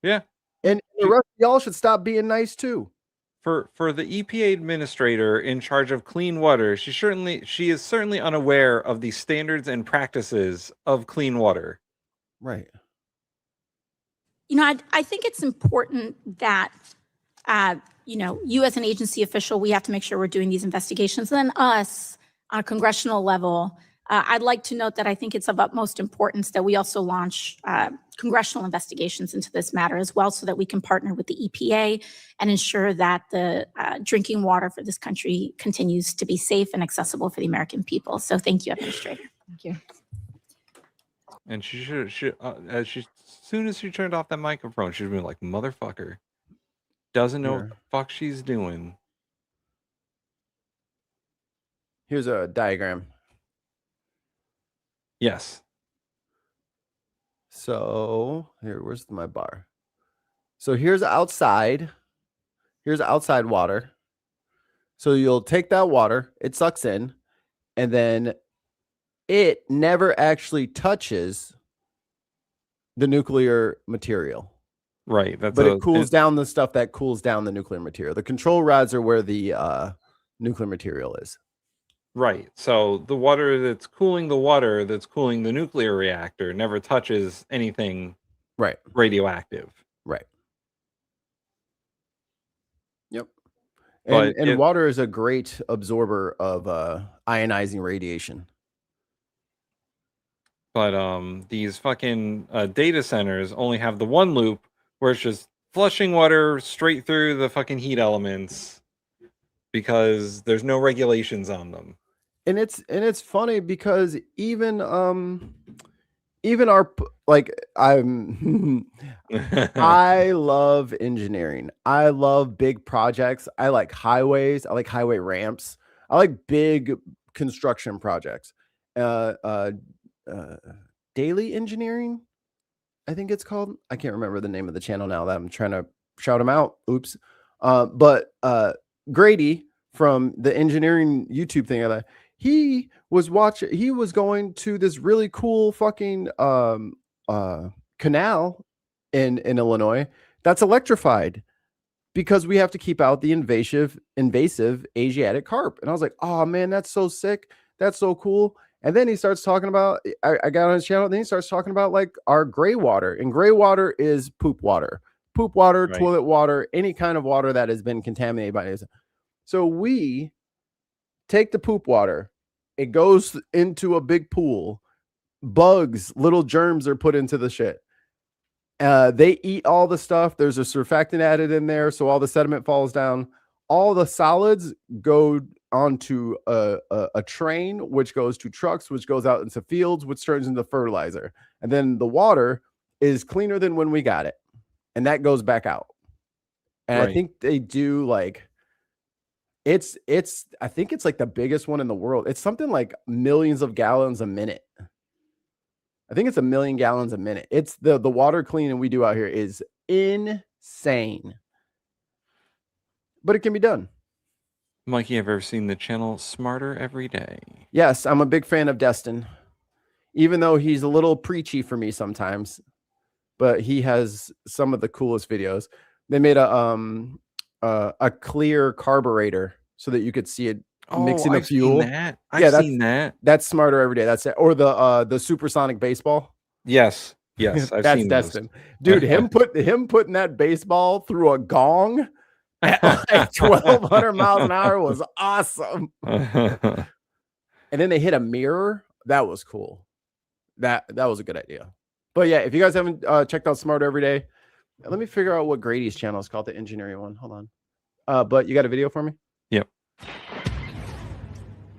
Yeah. And the rest of y'all should stop being nice too. For the EPA administrator in charge of clean water, she is certainly unaware of the standards and practices of clean water. Right. You know, I think it's important that, you as an agency official, we have to make sure we're doing these investigations. And then us on a congressional level, I'd like to note that I think it's of utmost importance that we also launch congressional investigations into this matter as well so that we can partner with the EPA and ensure that the drinking water for this country continues to be safe and accessible for the American people. So thank you, Administrator. Thank you. And as soon as she turned off that microphone, she'd be like, motherfucker. Doesn't know what the fuck she's doing. Here's a diagram. Yes. So here, where's my bar? So here's outside. Here's outside water. So you'll take that water, it sucks in, and then it never actually touches the nuclear material. Right. But it cools down the stuff that cools down the nuclear material. The control rods are where the nuclear material is. Right. So the water that's cooling the nuclear reactor never touches anything radioactive. Right. Yep. But and water is a great absorber of ionizing radiation. But these fucking data centers only have the one loop where it's just flushing water straight through the fucking heat elements because there's no regulations on them. And it's funny because even our I love engineering. I love big projects. I like highways. I like highway ramps. I like big construction projects. Daily Engineering, I think it's called. I can't remember the name of the channel now that I'm trying to shout him out. Oops. But Grady from the engineering YouTube thing, he was going to this really cool fucking canal in Illinois that's electrified because we have to keep out the invasive Asiatic carp. And I was like, oh man, that's so sick. That's so cool. And then he starts talking about, I got on his channel, then he starts talking about like our gray water. And gray water is poop water, Right. toilet water, any kind of water that has been contaminated by this. So we take the poop water, it goes into a big pool, bugs, little germs are put into the shit. They eat all the stuff. There's a surfactant added in there, so all the sediment falls down. All the solids go onto a train, which goes to trucks, which goes out into fields, which turns into fertilizer. And then the water is cleaner than when we got it, and that goes back out. And I think they do like it's I think it's like the biggest one in the world. It's something like millions of gallons a minute. I think it's 1 million gallons a minute. It's the water cleaning we do out here is insane. But it can be done. Mikey, have you ever seen the channel Smarter Every Day? Yes, I'm a big fan of Destin. Even though he's a little preachy for me sometimes, but he has some of the coolest videos. They made a clear carburetor so that you could see it mixing the fuel. I've seen that. That's Smarter Every Day. That's it. Or the supersonic baseball. Yes. I've that's seen Destin. Dude, him putting that baseball through a gong at like 1,200 miles an hour was awesome. And then they hit a mirror. That was cool. That was a good idea. But yeah, if you guys haven't checked out Smarter Every Day, let me figure out what Grady's channel is called, the engineering one. Hold on. But you got a video for me? Yep.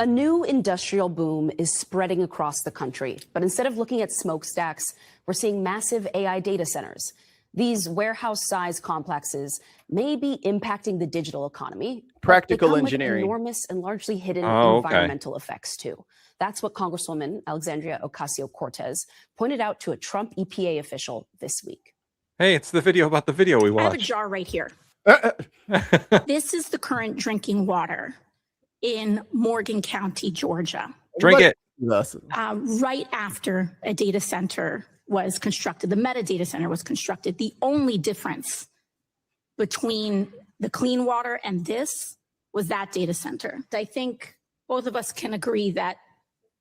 A new industrial boom is spreading across the country. But instead of looking at smokestacks, we're seeing massive AI data centers. These warehouse-sized complexes may be impacting the digital economy. Practical but they come engineering. With enormous and largely hidden okay. environmental effects, too. That's what Congresswoman Alexandria Ocasio-Cortez pointed out to a Trump EPA official this week. Hey, it's the video about the video we I have a watched. jar right here. This is the current drinking water in Morgan County, Georgia. Drink it. Right after a data center was constructed, the Meta data center was constructed. The only difference between the clean water and this was that data center. I think both of us can agree that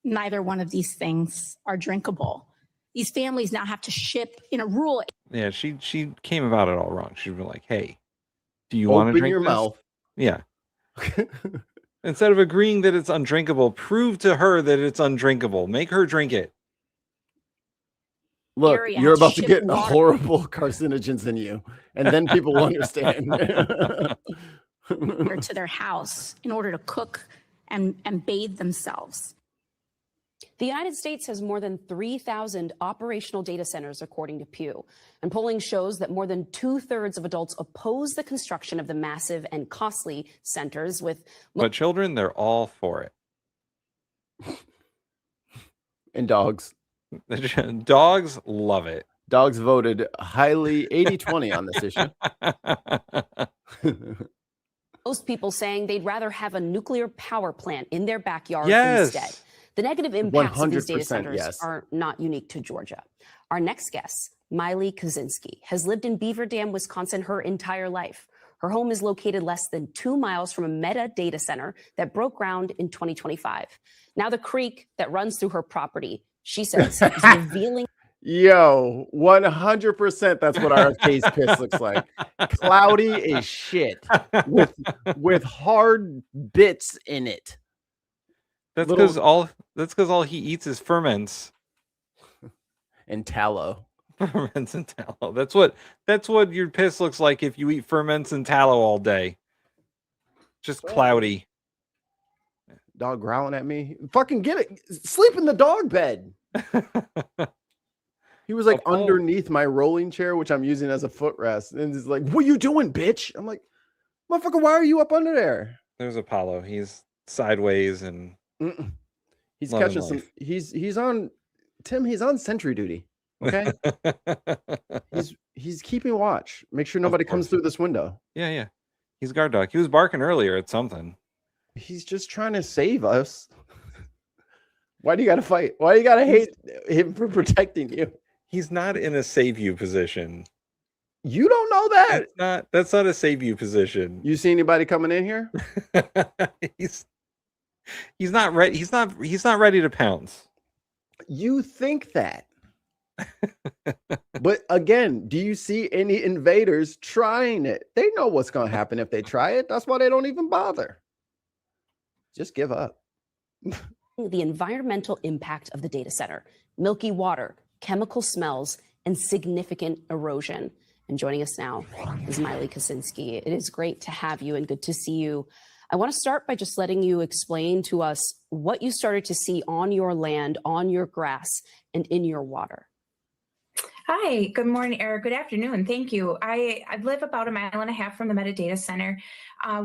neither one of these things are drinkable. These families now have to ship in a rural. Yeah, she came about it all wrong. She'd be like, "Hey, do you want to drink your this?" mouth? Yeah. Instead of agreeing that it's undrinkable, prove to her that it's undrinkable. Make her drink it. Look, area you're about to ship get water. horrible carcinogens in you, and then people will understand. To their house in order to cook and bathe themselves. The United States has more than 3,000 operational data centers, according to Pew. And polling shows that more than 2/3 of adults oppose the construction of the massive and costly centers with... But children, they're all for it. And dogs. Dogs love it. Dogs voted highly 80-20 on this issue. Most people saying they'd rather have a nuclear power plant in their backyard Yes. instead. The negative impacts of these data 100% centers yes. are not unique to Georgia. Our next guest, Miley Kaczynski, has lived in Beaver Dam, Wisconsin her entire life. Her home is located less than 2 miles from a Meta data center that broke ground in 2025. Now the creek that runs through her property, she says, is revealing. Yo, 100% that's what RFK's piss looks like. Cloudy as shit with hard bits in it. That's because all he eats is ferments and tallow. Ferments and tallow. That's what your piss looks like if you eat ferments and tallow all day. Just cloudy. Dog growling at me. Fucking get it. Sleep in the dog bed. He was like underneath my rolling chair, which I'm using as a footrest. And he's like, "What are you doing, bitch?" I'm like, "Motherfucker, why are you up under there?" There's Apollo. He's sideways and he's loving catching some. life. He's on Tim. He's on sentry duty. Okay. he's keeping watch. Make sure nobody comes through this window. Yeah. He's guard dog. He was barking earlier at something. He's just trying to save us. Why do you got to fight? Why do you got to hate him for protecting you? He's not in a save you position. You don't know that? That's not a save you position. You see anybody coming in here? He's not ready. He's not ready to pounce. You think that. But again, do you see any invaders trying it? They know what's going to happen if they try it. That's why they don't even bother. Just give up. The environmental impact of the data center, milky water, chemical smells, and significant erosion. And joining us now is Miley Kosinski. It is great to have you and good to see you. I want to start by just letting you explain to us what you started to see on your land, on your grass, and in your water. Hi, good morning, or good afternoon. Thank you. I live about 1.5 miles from the metadata center.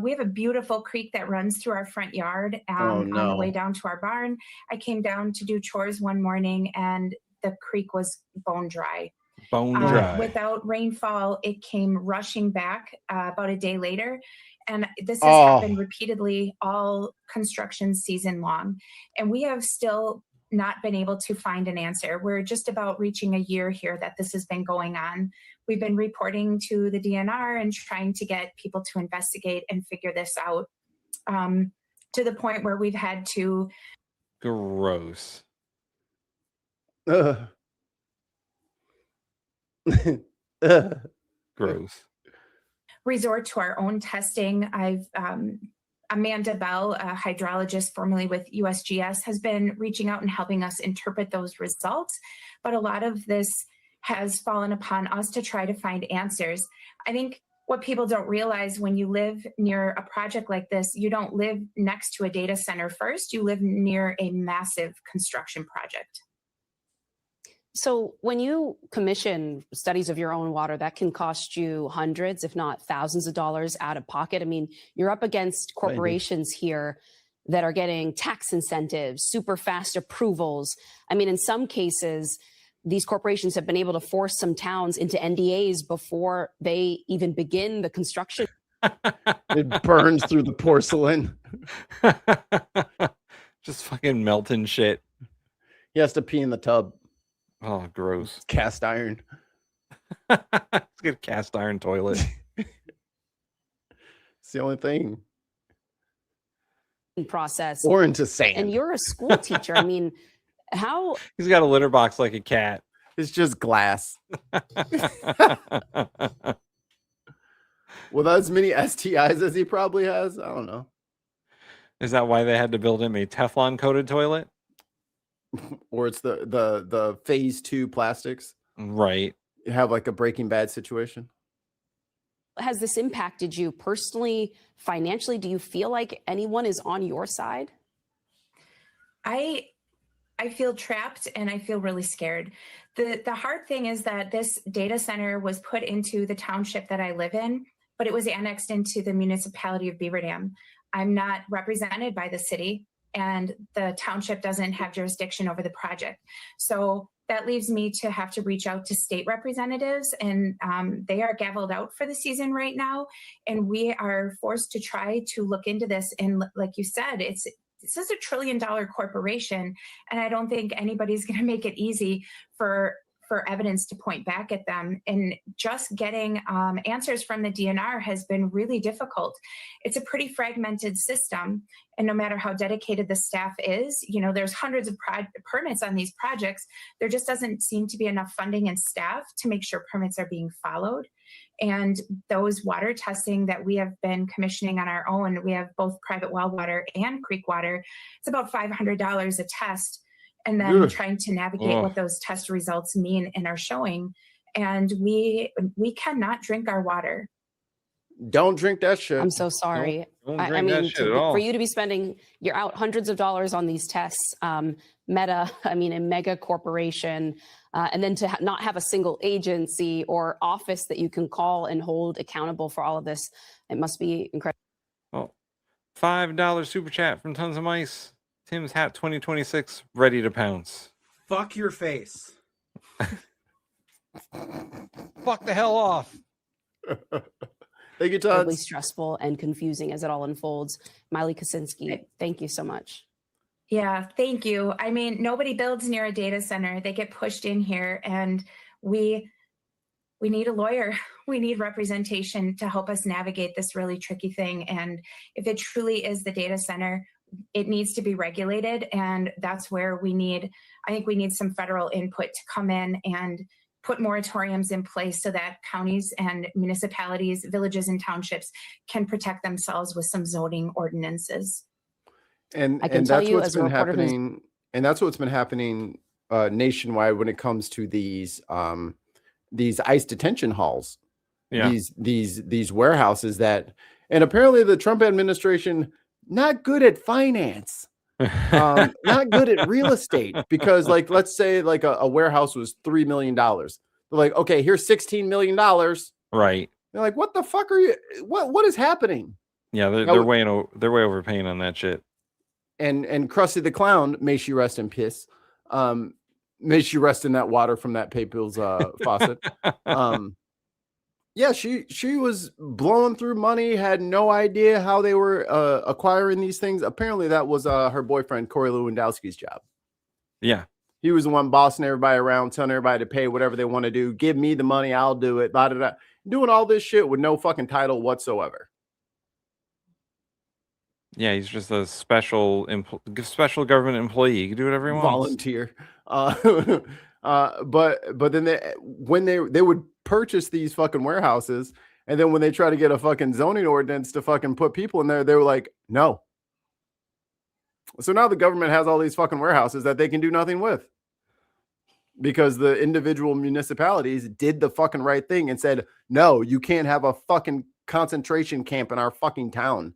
We have a beautiful creek that runs through our front yard on the way down to our barn. I came down to do chores one morning and the creek was bone dry. Bone dry. Without rainfall, it came rushing back about a day later. And this has happened repeatedly all construction season long. And we have still not been able to find an answer. We're just about reaching a year here that this has been going on. We've been reporting to the DNR and trying to get people to investigate and figure this out to the point where we've had to. Gross. Gross. Resort to our own testing. Amanda Bell, a hydrologist formerly with USGS, has been reaching out and helping us interpret those results. But a lot of this has fallen upon us to try to find answers. I think what people don't realize when you live near a project like this, you don't live next to a data center first, you live near a massive construction project. So when you commission studies of your own water, that can cost you hundreds, if not thousands of dollars out of pocket. I mean, you're up against corporations here that are getting tax incentives, super fast approvals. I mean, in some cases, these corporations have been able to force some towns into NDAs before they even begin the construction. It burns through the porcelain. Just fucking melting shit. He has to pee in the tub. Oh, gross. Cast iron. It's a good cast iron toilet. It's the only thing. Process. Or into sand. And you're a school teacher. I mean, how? He's got a litter box like a cat. It's just glass. With as many STIs as he probably has, I don't know. Is that why they had to build him a Teflon coated toilet? Or it's the phase 2 plastics. Right. You have like a Breaking Bad situation. Has this impacted you personally, financially? Do you feel like anyone is on your side? I feel trapped and I feel really scared. The hard thing is that this data center was put into the township that I live in, but it was annexed into the municipality of Beaver Dam. I'm not represented by the city, and the township doesn't have jurisdiction over the project. So that leaves me to have to reach out to state representatives, and they are gavelled out for the season right now. And we are forced to try to look into this. And like you said, this is $1 trillion corporation, and I don't think anybody's going to make it easy for evidence to point back at them. And just getting answers from the DNR has been really difficult. It's a pretty fragmented system. And no matter how dedicated the staff is, there's hundreds of permits on these projects. There just doesn't seem to be enough funding and staff to make sure permits are being followed. And those water testing that we have been commissioning on our own, we have both private well water and creek water. It's about $500 a test. And then trying to navigate what those test results mean and are showing. And we cannot drink our water. Don't drink that shit. I'm so sorry. Don't drink that shit at all. For you to be spending, you're out hundreds of dollars on these tests. Meta, a mega corporation, and then to not have a single agency or office that you can call and hold accountable for all of this, it must be incredible. Oh, $5 super chat from Tons of Mice. Tim's hat 2026 ready to pounce. Fuck your face. Fuck the hell off. Thank you, Todd. Really stressful and confusing as it all unfolds. Miley Kosinski, thank you so much. Yeah, thank you. Nobody builds near a data center. They get pushed in here, and we need a lawyer. we need representation to help us navigate this really tricky thing. And if it truly is the data center, it needs to be regulated. And that's where I think we need some federal input to come in and put moratoriums in place so that counties and municipalities, villages and townships can protect themselves with some zoning ordinances. And that's what's been happening. And that's what's been happening nationwide when it comes to these ICE detention halls, these warehouses and apparently the Trump administration not good at finance, not good at real estate, because like, let's say like a warehouse was $3 million. They're like, okay, here's $16 million. Right. They're like, what the fuck are you? What is happening? Yeah, they're way overpaying on that shit. And Krusty the Clown, may she rest in peace. May she rest in that water from that PayPal's faucet. Yeah, she was blowing through money, had no idea how they were acquiring these things. Apparently, that was her boyfriend, Corey Lewandowski's job. Yeah. He was the one bossing everybody around, telling everybody to pay whatever they want to do. Give me the money, I'll do it. Blah, blah, blah. Doing all this shit with no fucking title whatsoever. Yeah, he's just a special government employee. He can do whatever he wants. Volunteer. But then when they would purchase these fucking warehouses, and then when they try to get a fucking zoning ordinance to fucking put people in there, they were like, no. So now the government has all these fucking warehouses that they can do nothing with, because the individual municipalities did the fucking right thing and said, no, you can't have a fucking concentration camp in our fucking town.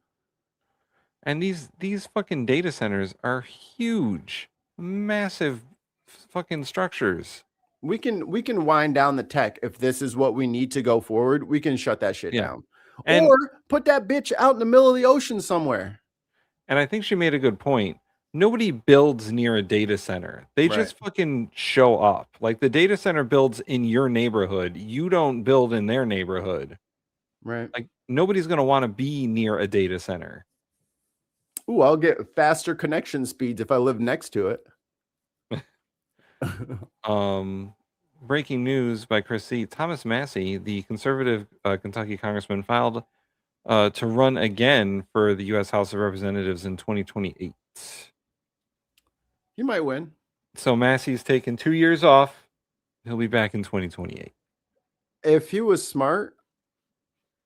And these fucking data centers are huge, massive fucking structures. We can wind down the tech. If this is what we need to go forward, we can shut that shit down. Or put that bitch out in the middle of the ocean somewhere. And I think she made a good point. Nobody builds near a data center. They just fucking show up. Like, the data center builds in your neighborhood. You don't build in their neighborhood. Right. Like, nobody's going to want to be near a data center. Ooh, I'll get faster connection speeds if I live next to it. Breaking news by Chris C. Thomas Massey, the conservative Kentucky congressman, filed to run again for the U.S. House of Representatives in 2028. He might win. So Massey's taken 2 years off. He'll be back in 2028. If he was smart,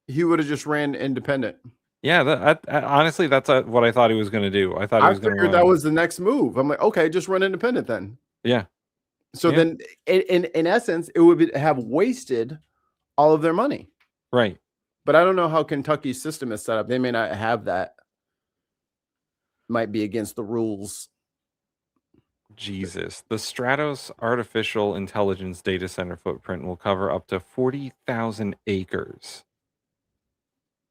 he would have just ran independent. Yeah, honestly, that's what I thought he was going to do. I thought he was going to run. That was the next move. I'm like, okay, just run independent then. Yeah. So then, in essence, it would have wasted all of their money. Right. But I don't know how Kentucky's system is set up. They may not have that. Might be against the rules. Jesus. The Stratos Artificial Intelligence Data Center footprint will cover up to 40,000 acres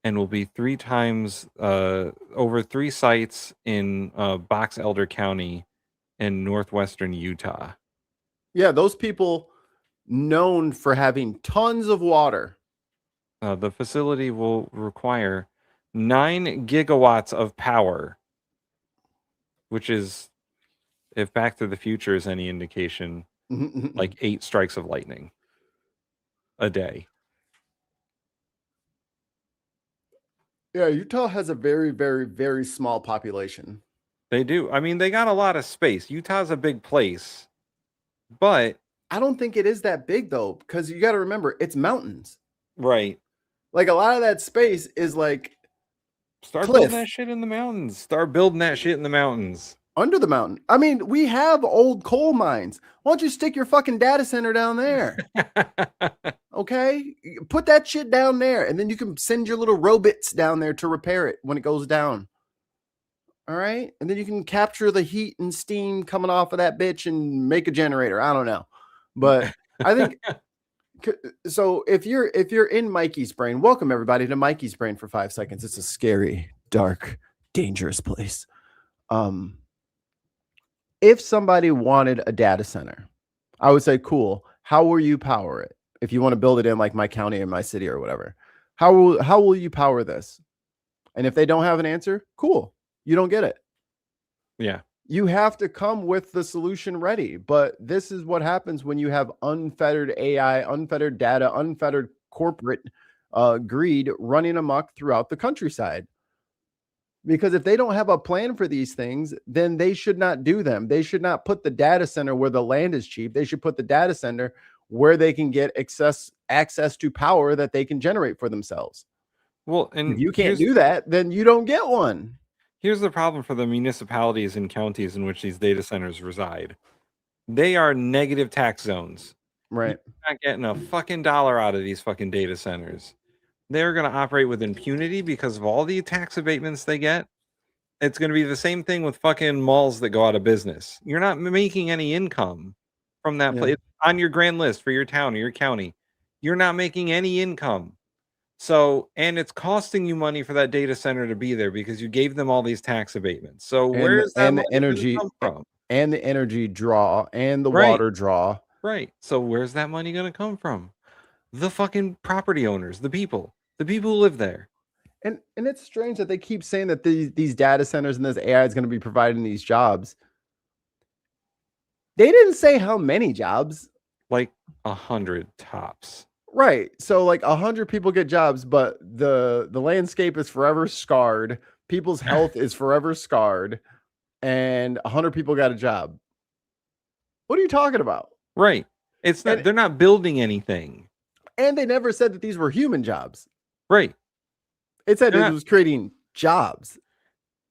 and will be 3 times over 3 sites in Box Elder County in northwestern Utah. Yeah, those people known for having tons of water. The facility will require 9 gigawatts of power, which is, if Back to the Future is any indication, like 8 strikes of lightning a day. Yeah, Utah has a very, very, very small population. They do. I mean, they got a lot of space. Utah's a big place, but I don't think it is that big though, because you got to remember it's mountains. Right. Like a lot of that space is like building that shit in the mountains. Start building that shit in the mountains. Under the mountain. I mean, we have old coal mines. Why don't you stick your fucking data center down there? Okay? Put that shit down there, and then you can send your little robots down there to repair it when it goes down. All right? And then you can capture the heat and steam coming off of that bitch and make a generator. I don't know. But I think so. If you're in Mikey's brain, welcome everybody to Mikey's brain for 5 seconds. It's a scary, dark, dangerous place. If somebody wanted a data center, I would say, cool. How will you power it? If you want to build it in like my county or my city or whatever, how will you power this? And if they don't have an answer, cool. You don't get it. Yeah. You have to come with the solution ready. But this is what happens when you have unfettered AI, unfettered data, unfettered corporate greed running amok throughout the countryside. Because if they don't have a plan for these things, then they should not do them. They should not put the data center where the land is cheap. They should put the data center where they can get access to power that they can generate for themselves. Well, and if you can't do that, then you don't get one. Here's the problem for the municipalities and counties in which these data centers reside. They are negative tax zones. Right. You're not getting a fucking dollar out of these fucking data centers. They're going to operate with impunity because of all the tax abatements they get. It's going to be the same thing with fucking malls that go out of business. You're not making any income from that place on your grand list for your town or your county. You're not making any income. So, and it's costing you money for that data center to be there because you gave them all these tax abatements. So where's that money the energy come from? And the energy draw and the water draw. Right. So where's that money going to come from? The fucking property owners, the people who live there. And it's strange that they keep saying that these data centers and this AI is going to be providing these jobs. They didn't say how many jobs. Like 100 tops. Right. So like 100 people get jobs, but the landscape is forever scarred. People's health is forever scarred. And 100 people got a job. What are you talking about? Right. It's not, they're not building anything. And they never said that these were human jobs. Right. It said it was creating jobs.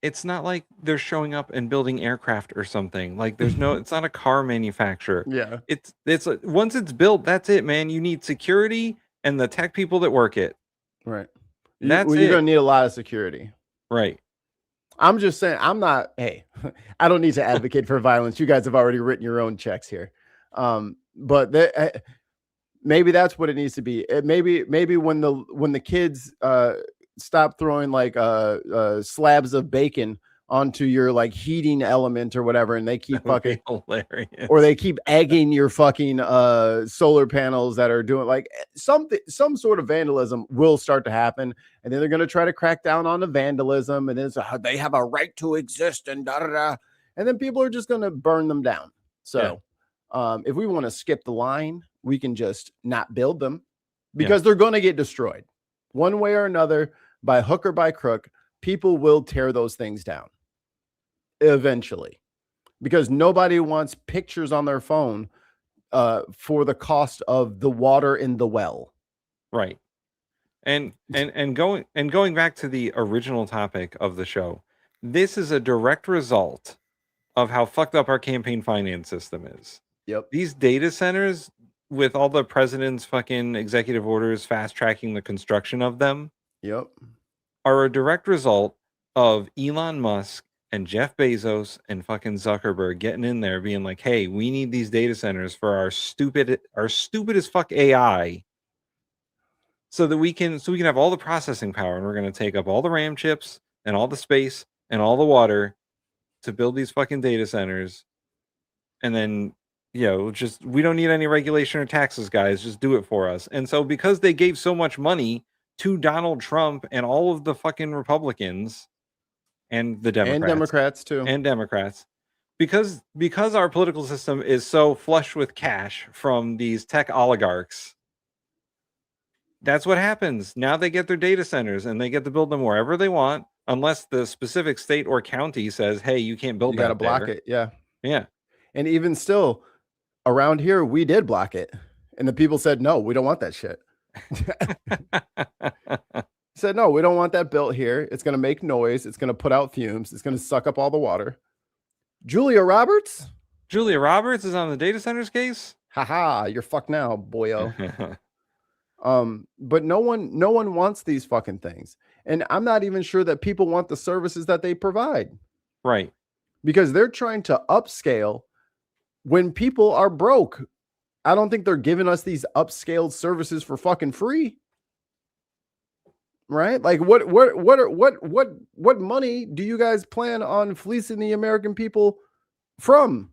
It's not like they're showing up and building aircraft or something. Like there's no, it's not a car manufacturer. Yeah. It's once it's built, that's it, man. You need security and the tech people that work it. Right. That's you're going to need a lot of security. Right. I'm just saying, hey, I don't need to advocate for violence. You guys have already written your own checks here. But maybe that's what it needs to be. Maybe when the kids stop throwing like slabs of bacon onto your like heating element or whatever, and they keep fucking hilarious, or they keep egging your fucking solar panels that are doing like some sort of vandalism will start to happen, and then they're going to try to crack down on the vandalism, and then they have a right to exist and da da da, and then people are just going to burn them down. So if we want to skip the line, we can just not build them because they're going to get destroyed one way or another, by hook or by crook. People will tear those things down eventually because nobody wants pictures on their phone for the cost of the water in the well. Right. And going back to the original topic of the show, this is a direct result of how fucked up our campaign finance system is. Yep. These data centers, with all the president's fucking executive orders fast tracking the construction of them, yep, are a direct result of Elon Musk and Jeff Bezos and fucking Zuckerberg getting in there being like, hey, we need these data centers for our stupid as fuck AI so that we can have all the processing power, and we're going to take up all the RAM chips and all the space and all the water to build these fucking data centers. And then, just, we don't need any regulation or taxes, guys. Just do it for us. And so because they gave so much money to Donald Trump and all of the fucking Republicans and the Democrats and Democrats, because our political system is so flush with cash from these tech oligarchs, that's what happens. Now they get their data centers and they get to build them wherever they want, unless the specific state or county says, hey, you can't build that. You got to block it. Yeah. Yeah. And even still, around here, we did block it. And the people said, no, we don't want that shit. Said, no, we don't want that built here. It's going to make noise. It's going to put out fumes. It's going to suck up all the water. Julia Roberts is on the data centers case. Haha, you're fucked now, boyo. But no one wants these fucking things. And I'm not even sure that people want the services that they provide. Right. Because they're trying to upscale when people are broke. I don't think they're giving us these upscaled services for fucking free. Right? Like what money do you guys plan on fleecing the American people from?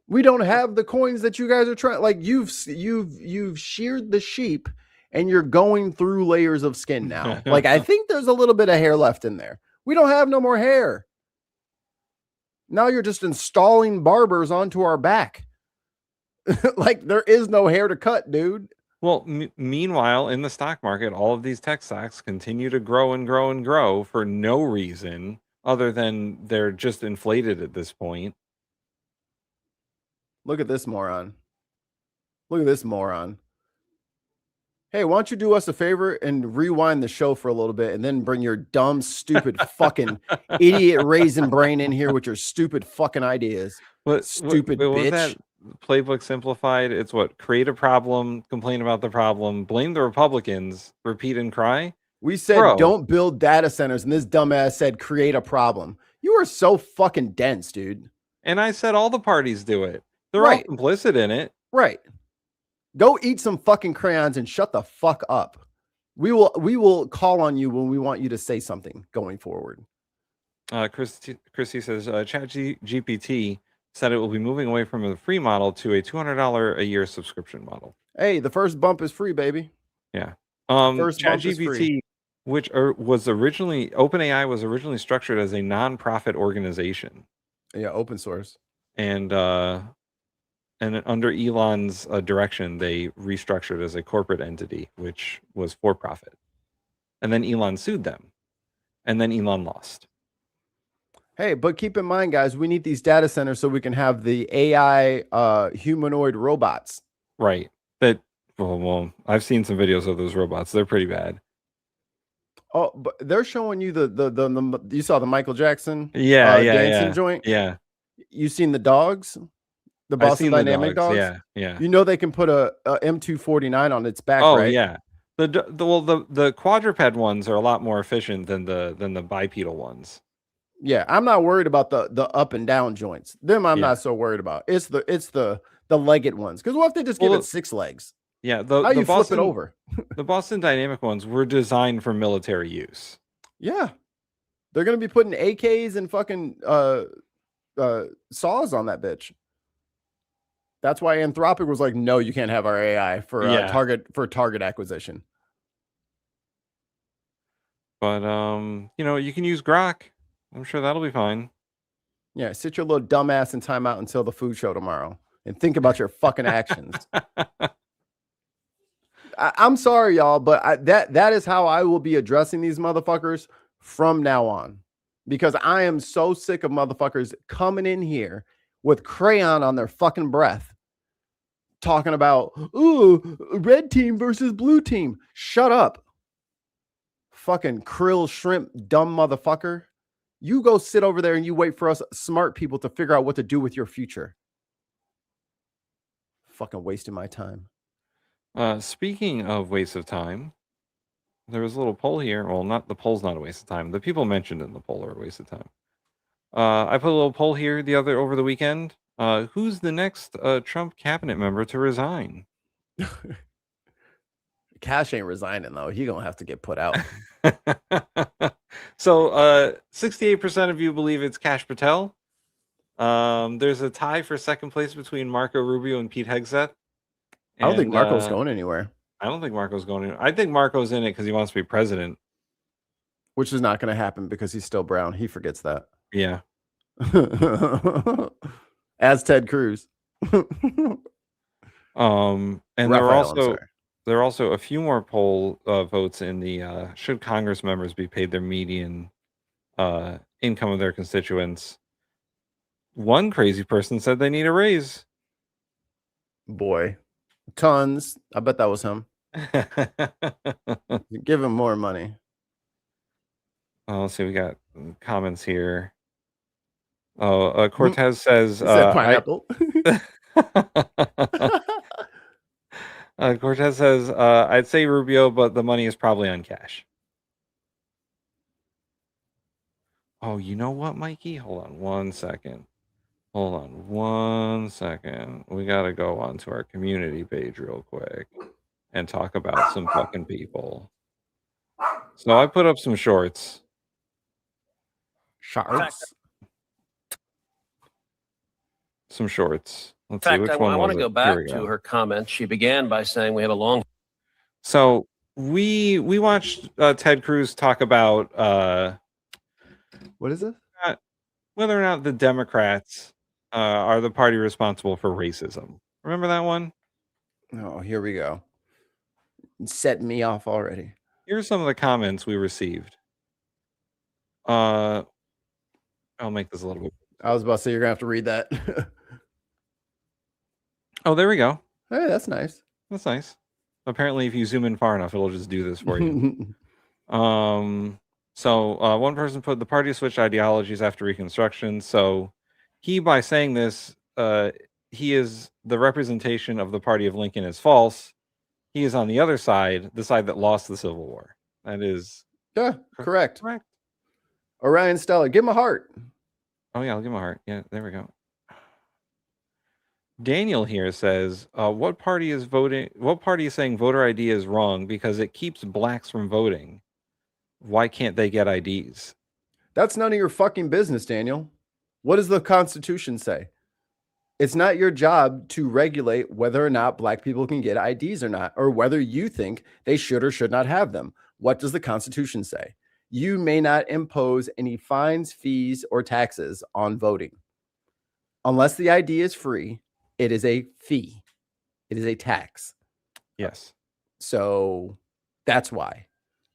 We don't have the coins that you guys are trying. Like you've sheared the sheep and you're going through layers of skin now. Like I think there's a little bit of hair left in there. We don't have no more hair. Now you're just installing barbers onto our back. Like there is no hair to cut, dude. Well, meanwhile, in the stock market, all of these tech stocks continue to grow and grow and grow for no reason other than they're just inflated at this point. Look at this moron. Look at this moron. Hey, why don't you do us a favor and rewind the show for a little bit and then bring your dumb, stupid, fucking idiot raisin brain in here with your stupid fucking ideas. Stupid what was bitch. that playbook simplified? It's what? Create a problem, complain about the problem, blame the Republicans, repeat and cry. We said don't build data centers, and this dumbass said create a problem. You are so fucking dense, dude. And I said all the parties do it. They're right. all complicit in it. Right. Go eat some fucking crayons and shut the fuck up. We will call on you when we want you to say something going forward. Christy says ChatGPT said it will be moving away from a free model to a $200 a year subscription model. Hey, the first bump is free, baby. Yeah. First ChatGPT, which was originally OpenAI was originally structured as a non-profit organization. Yeah, open source. And under Elon's direction, they restructured as a corporate entity, which was for profit. And then Elon sued them. And then Elon lost. Hey, but keep in mind, guys, we need these data centers so we can have the AI humanoid robots. Right. Well, I've seen some videos of those robots. They're pretty bad. Oh, but they're showing you the you saw the Michael Jackson dancing joint? Yeah. You seen the dogs? The Boston Dynamic dogs? Yeah. You know they can put a M249 on its back, right? Oh, yeah. The quadruped ones are a lot more efficient than the bipedal ones. Yeah, I'm not worried about the up and down joints. Them I'm not so worried about. It's the legged ones. Because what if they just give it 6 legs? Yeah, how you flip it over? The Boston Dynamic ones were designed for military use. Yeah, they're gonna be putting AKs and fucking saws on that bitch. That's why Anthropic was like, no, you can't have our AI for target acquisition. But you can use Grok. I'm sure that'll be fine. Yeah, sit your little dumbass in timeout until the food show tomorrow and think about your fucking actions. I'm sorry, y'all, but that is how I will be addressing these motherfuckers from now on, because I am so sick of motherfuckers coming in here with crayon on their fucking breath talking about, ooh, red team versus blue team. Shut up. Fucking krill shrimp, dumb motherfucker. You go sit over there and you wait for us smart people to figure out what to do with your future. Fucking wasting my time. Speaking of waste of time, there was a little poll here. Well, the poll's not a waste of time. The people mentioned in the poll are a waste of time. I put a little poll here over the weekend. Who's the next Trump cabinet member to resign? Cash ain't resigning, though. He gonna have to get put out. So 68% of you believe it's Kash Patel. There's a tie for second place between Marco Rubio and Pete Hegseth. I don't think Marco's going anywhere. I don't think Marco's going anywhere. I think Marco's in it because he wants to be president. Which is not going to happen because he's still brown. He forgets that. Yeah. As Ted Cruz. And there are also a few more poll votes in the should Congress members be paid their median income of their constituents. One crazy person said they need a raise. Boy, tons. I bet that was him. Give him more money. Let's see. We got comments here. Oh, Cortez says pineapple. Cortez says I'd say Rubio, but the money is probably on Cash. Oh, you know what, Mikey? Hold on 1 second. We got to go onto our community page real quick and talk about some fucking people. So I put up some shorts. Some shorts. Let's see which one. I want to go back to her comment. She began by saying we have a long. So we watched Ted Cruz talk about what is it? Whether or not the Democrats are the party responsible for racism. Remember that one? Oh, here we go. setting me off already. Here's some of the comments we received. I'll make this a little bit. I was about to say you're gonna have to read that. Oh, there we go. Hey, that's nice. That's nice. Apparently, if you zoom in far enough, it'll just do this for you. So one person put the party switched ideologies after Reconstruction. So he, by saying this, he is the representation of the party of Lincoln is false. He is on the other side, the side that lost the Civil War. That is correct. Correct. Orion Stellar, give him a heart. Oh yeah, I'll give him a heart. Yeah, there we go. Daniel here says, what party is voting? What party is saying voter ID is wrong because it keeps blacks from voting? Why can't they get IDs? That's none of your fucking business, Daniel. What does the Constitution say? It's not your job to regulate whether or not black people can get IDs or not, or whether you think they should or should not have them. What does the Constitution say? You may not impose any fines, fees, or taxes on voting. Unless the ID is free, it is a fee. It is a tax. Yes. So that's why.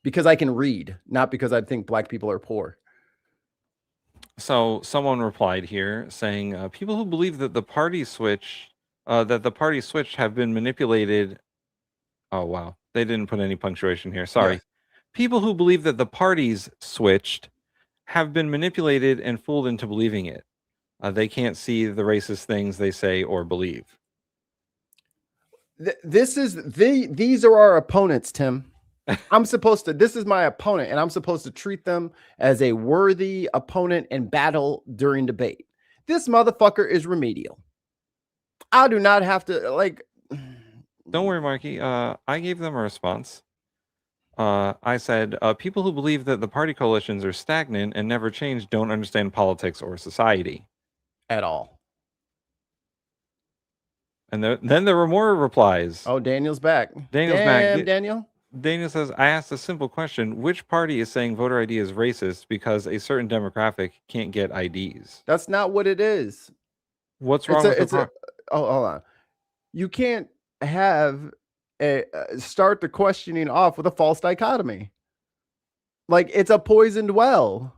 Because I can read, not because I think black people are poor. So someone replied here saying, people who believe that the party switched have been manipulated. Oh, wow. They didn't put any punctuation here. Sorry. Yeah. People who believe that the parties switched have been manipulated and fooled into believing it. They can't see the racist things they say or believe. These are our opponents, Tim. This is my opponent, and I'm supposed to treat them as a worthy opponent and battle during debate. This motherfucker is remedial. I do not have to, like... Don't worry, Marky. I gave them a response. I said, people who believe that the party coalitions are stagnant and never change don't understand politics or society. At all. And then there were more replies. Oh, Daniel's back. Daniel's back. Daniel? Daniel says, I asked a simple question. Which party is saying voter ID is racist because a certain demographic can't get IDs? That's not what it is. What's wrong with the Oh, hold on. You can't have start the questioning off with a false dichotomy. Like, it's a poisoned well.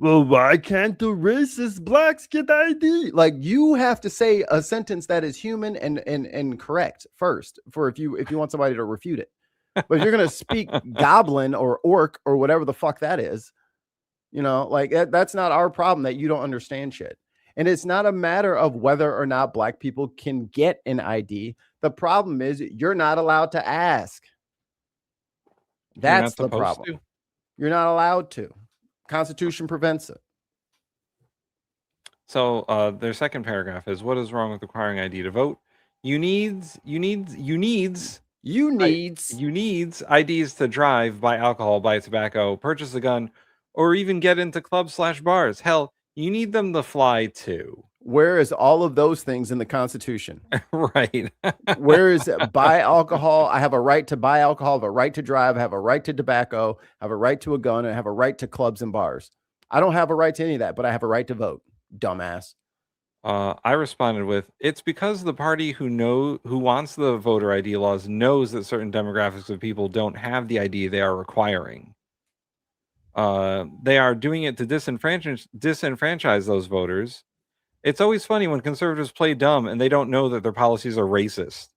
Well, why can't the racist blacks get ID? Like, you have to say a sentence that is human and correct first if you want somebody to refute it. But if you're gonna speak goblin or orc or whatever the fuck that is, like that's not our problem that you don't understand shit. And it's not a matter of whether or not black people can get an ID. The problem is you're not allowed to ask. That's the problem. You're not allowed to. Constitution prevents it. So their second paragraph is, what is wrong with requiring ID to vote? You needs IDs to drive, buy alcohol, buy tobacco, purchase a gun, or even get into clubs/bars. Hell, you need them to fly too. Where is all of those things in the Constitution? Right. Where is buy alcohol? I have a right to buy alcohol, I have a right to drive, I have a right to tobacco, I have a right to a gun, and I have a right to clubs and bars. I don't have a right to any of that, but I have a right to vote. Dumbass. I responded with, it's because the party who wants the voter ID laws knows that certain demographics of people don't have the ID they are requiring. They are doing it to disenfranchise those voters. It's always funny when conservatives play dumb and they don't know that their policies are racist.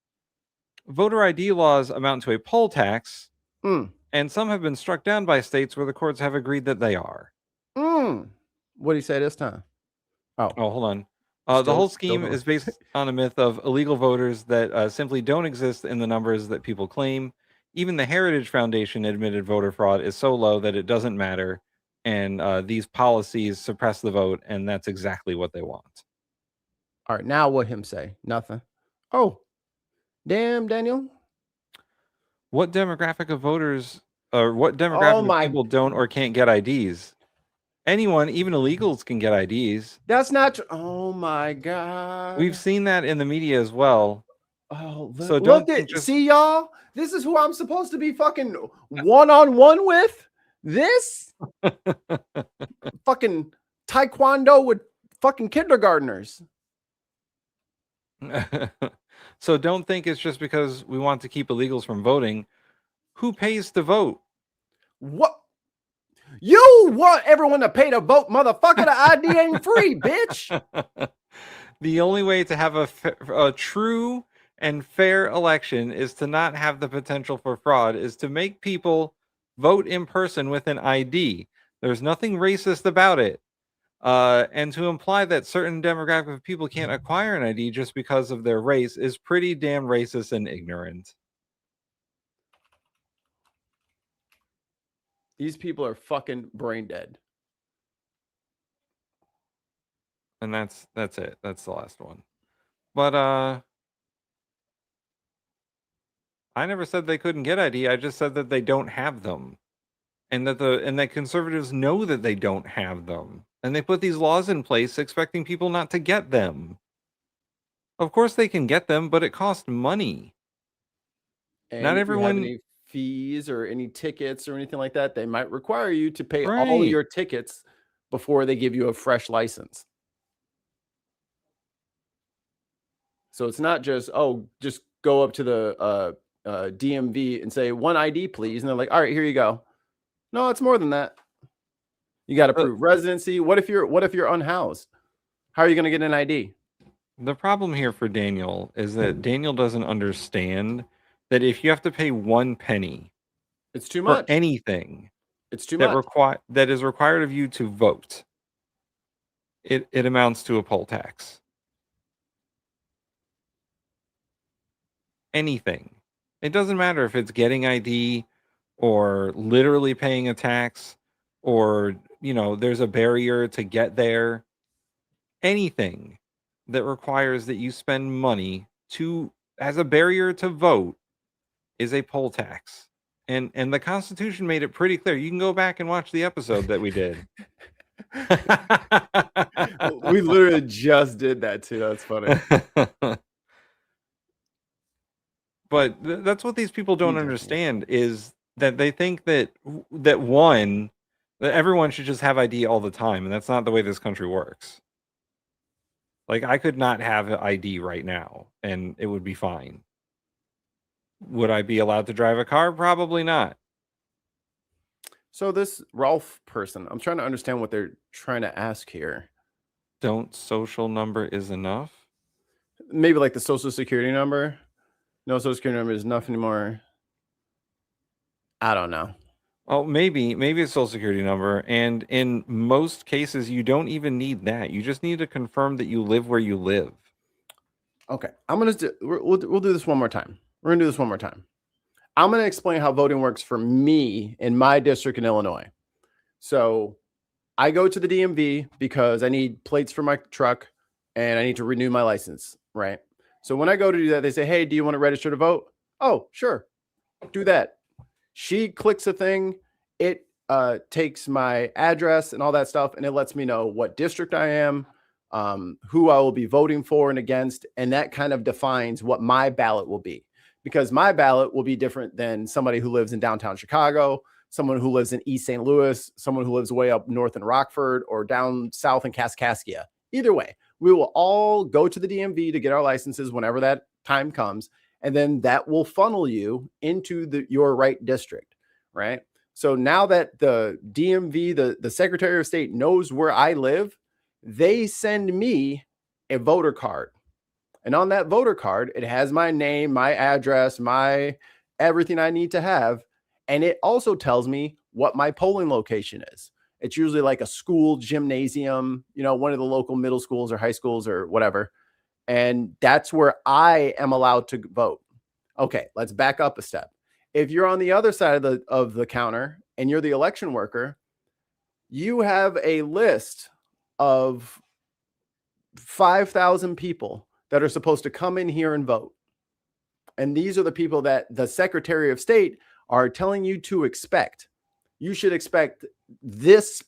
Voter ID laws amount to a poll tax, and some have been struck down by states where the courts have agreed that they are. What did he say this time? Oh, hold on. The whole scheme is based on a myth of illegal voters that simply don't exist in the numbers that people claim. Even the Heritage Foundation admitted voter fraud is so low that it doesn't matter. And these policies suppress the vote, and that's exactly what they want. All right, now what him say? Nothing. Oh, damn, Daniel. What demographic of voters, or what demographic of people don't or can't get IDs? Anyone, even illegals, can get IDs. That's not true. Oh my God. We've seen that in the media as well. Oh, so look at see y'all. This is who I'm supposed to be fucking one-on-one with. This fucking taekwondo with fucking kindergartners. So don't think it's just because we want to keep illegals from voting. Who pays to vote? What? You want everyone to pay to vote, motherfucker. The ID ain't free, bitch. The only way to have a true and fair election is to not have the potential for fraud, is to make people vote in person with an ID. There's nothing racist about it. And to imply that certain demographic of people can't acquire an ID just because of their race is pretty damn racist and ignorant. These people are fucking brain dead. And that's it. That's the last one. But I never said they couldn't get ID. I just said that they don't have them. And that conservatives know that they don't have them. And they put these laws in place expecting people not to get them. Of course they can get them, but it costs money. And Not if everyone you have any fees or any tickets or anything like that, they might require you to pay all of your tickets before they give you a fresh license. So it's not just, just go up to the DMV and say, one ID, please. And they're like, all right, here you go. No, it's more than that. You got to prove residency. What if you're unhoused? How are you going to get an ID? The problem here for Daniel is that Daniel doesn't understand that if you have to pay 1 penny, it's too for much. anything, it's too much that is required of you to vote. It amounts to a poll tax. Anything. It doesn't matter if it's getting ID or literally paying a tax or, there's a barrier to get there. Anything that requires that you spend money as a barrier to vote is a poll tax. And the Constitution made it pretty clear. You can go back and watch the episode that we did. We literally just did that too. That's funny. But that's what these people don't understand is that they think that everyone should just have ID all the time, and that's not the way this country works. Like, I could not have an ID right now, and it would be fine. Would I be allowed to drive a car? Probably not. So this Ralph person, I'm trying to understand what they're trying to ask here. Don't social number is enough? Maybe like the social security number. No social security number is enough anymore. I don't know. Well, maybe a social security number. And in most cases, you don't even need that. You just need to confirm that you live where you live. Okay. We'll do this one more time. We're going to do this one more time. I'm going to explain how voting works for me in my district in Illinois. So I go to the DMV because I need plates for my truck and I need to renew my license, right? So when I go to do that, they say, hey, do you want to register to vote? Oh, sure. Do that. She clicks a thing. It takes my address and all that stuff, and it lets me know what district I am, who I will be voting for and against, and that kind of defines what my ballot will be. Because my ballot will be different than somebody who lives in downtown Chicago, someone who lives in East St. Louis, someone who lives way up north in Rockford, or down south in Kaskaskia. Either way, we will all go to the DMV to get our licenses whenever that time comes, and then that will funnel you into your right district, right? So now that the DMV, the Secretary of State, knows where I live, they send me a voter card. And on that voter card, it has my name, my address, my everything I need to have. And it also tells me what my polling location is. It's usually like a school gymnasium, one of the local middle schools or high schools or whatever. And that's where I am allowed to vote. Okay, let's back up a step. If you're on the other side of the counter and you're the election worker, you have a list of 5,000 people that are supposed to come in here and vote. And these are the people that the Secretary of State are telling you to expect. You should expect this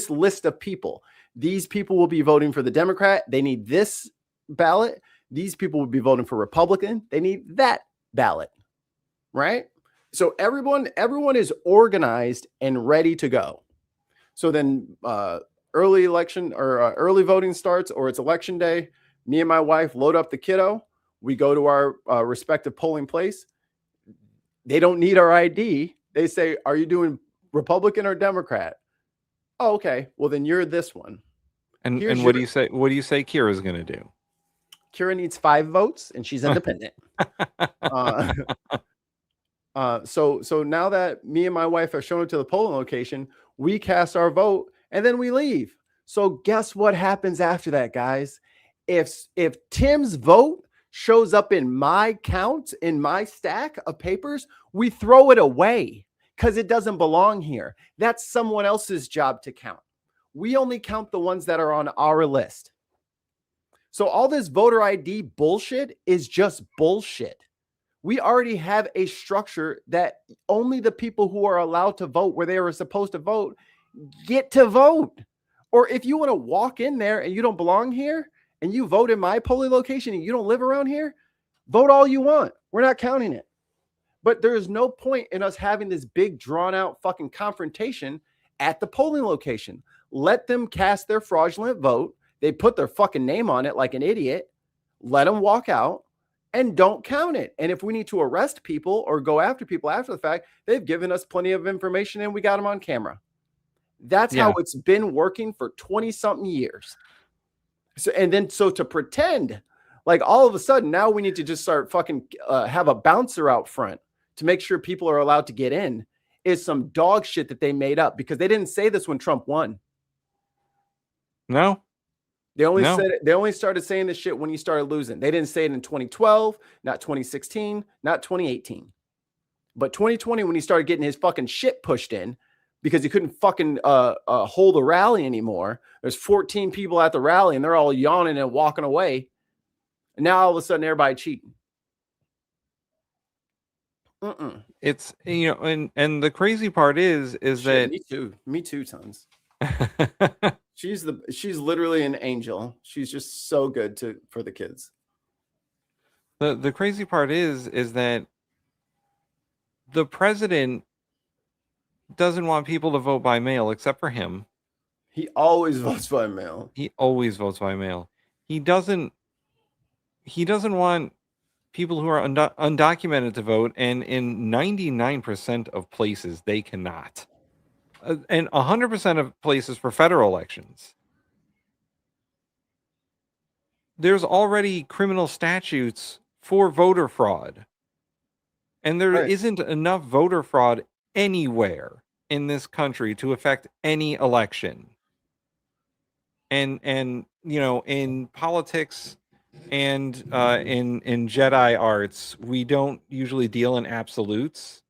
list of people. These people will be voting for the Democrat. They need this ballot. These people will be voting for Republican. They need that ballot, right? So everyone is organized and ready to go. So then early election or early voting starts, or it's election day. Me and my wife load up the kiddo. We go to our respective polling place. They don't need our ID. They say, "Are you doing Republican or Democrat?" Oh, okay. Well, then you're this one. And what do you say? What do you say Kira's going to do? Kira needs 5 votes, and she's independent. So now that me and my wife have shown up to the polling location, we cast our vote and then we leave. So guess what happens after that, guys? If Tim's vote shows up in my count, in my stack of papers, we throw it away because it doesn't belong here. That's someone else's job to count. We only count the ones that are on our list. So all this voter ID bullshit is just bullshit. We already have a structure that only the people who are allowed to vote where they were supposed to vote get to vote. Or if you want to walk in there and you don't belong here and you vote in my polling location and you don't live around here, vote all you want. We're not counting it. But there is no point in us having this big drawn out fucking confrontation at the polling location. Let them cast their fraudulent vote. They put their fucking name on it like an idiot. Let them walk out and don't count it. And if we need to arrest people or go after people after the fact, they've given us plenty of information and we got them on camera. That's how it's been working for 20 something years. So to pretend like all of a sudden now we need to just start fucking have a bouncer out front to make sure people are allowed to get in is some dog shit that they made up, because they didn't say this when Trump won. No. They only started saying this shit when he started losing. They didn't say it in 2012, not 2016, not 2018. But 2020, when he started getting his fucking shit pushed in because he couldn't fucking hold a rally anymore. There's 14 people at the rally and they're all yawning and walking away. And now all of a sudden everybody cheating. It's, and the crazy part is that me too, tons. She's literally an angel. She's just so good for the kids. The crazy part is that the president doesn't want people to vote by mail except for him. He always votes by mail. He always votes by mail. He doesn't want people who are undocumented to vote, and in 99% of places they cannot. And 100% of places for federal elections. There's already criminal statutes for voter fraud. And there isn't enough voter fraud anywhere in this country to affect any election. And in politics and in Jedi arts, we don't usually deal in absolutes.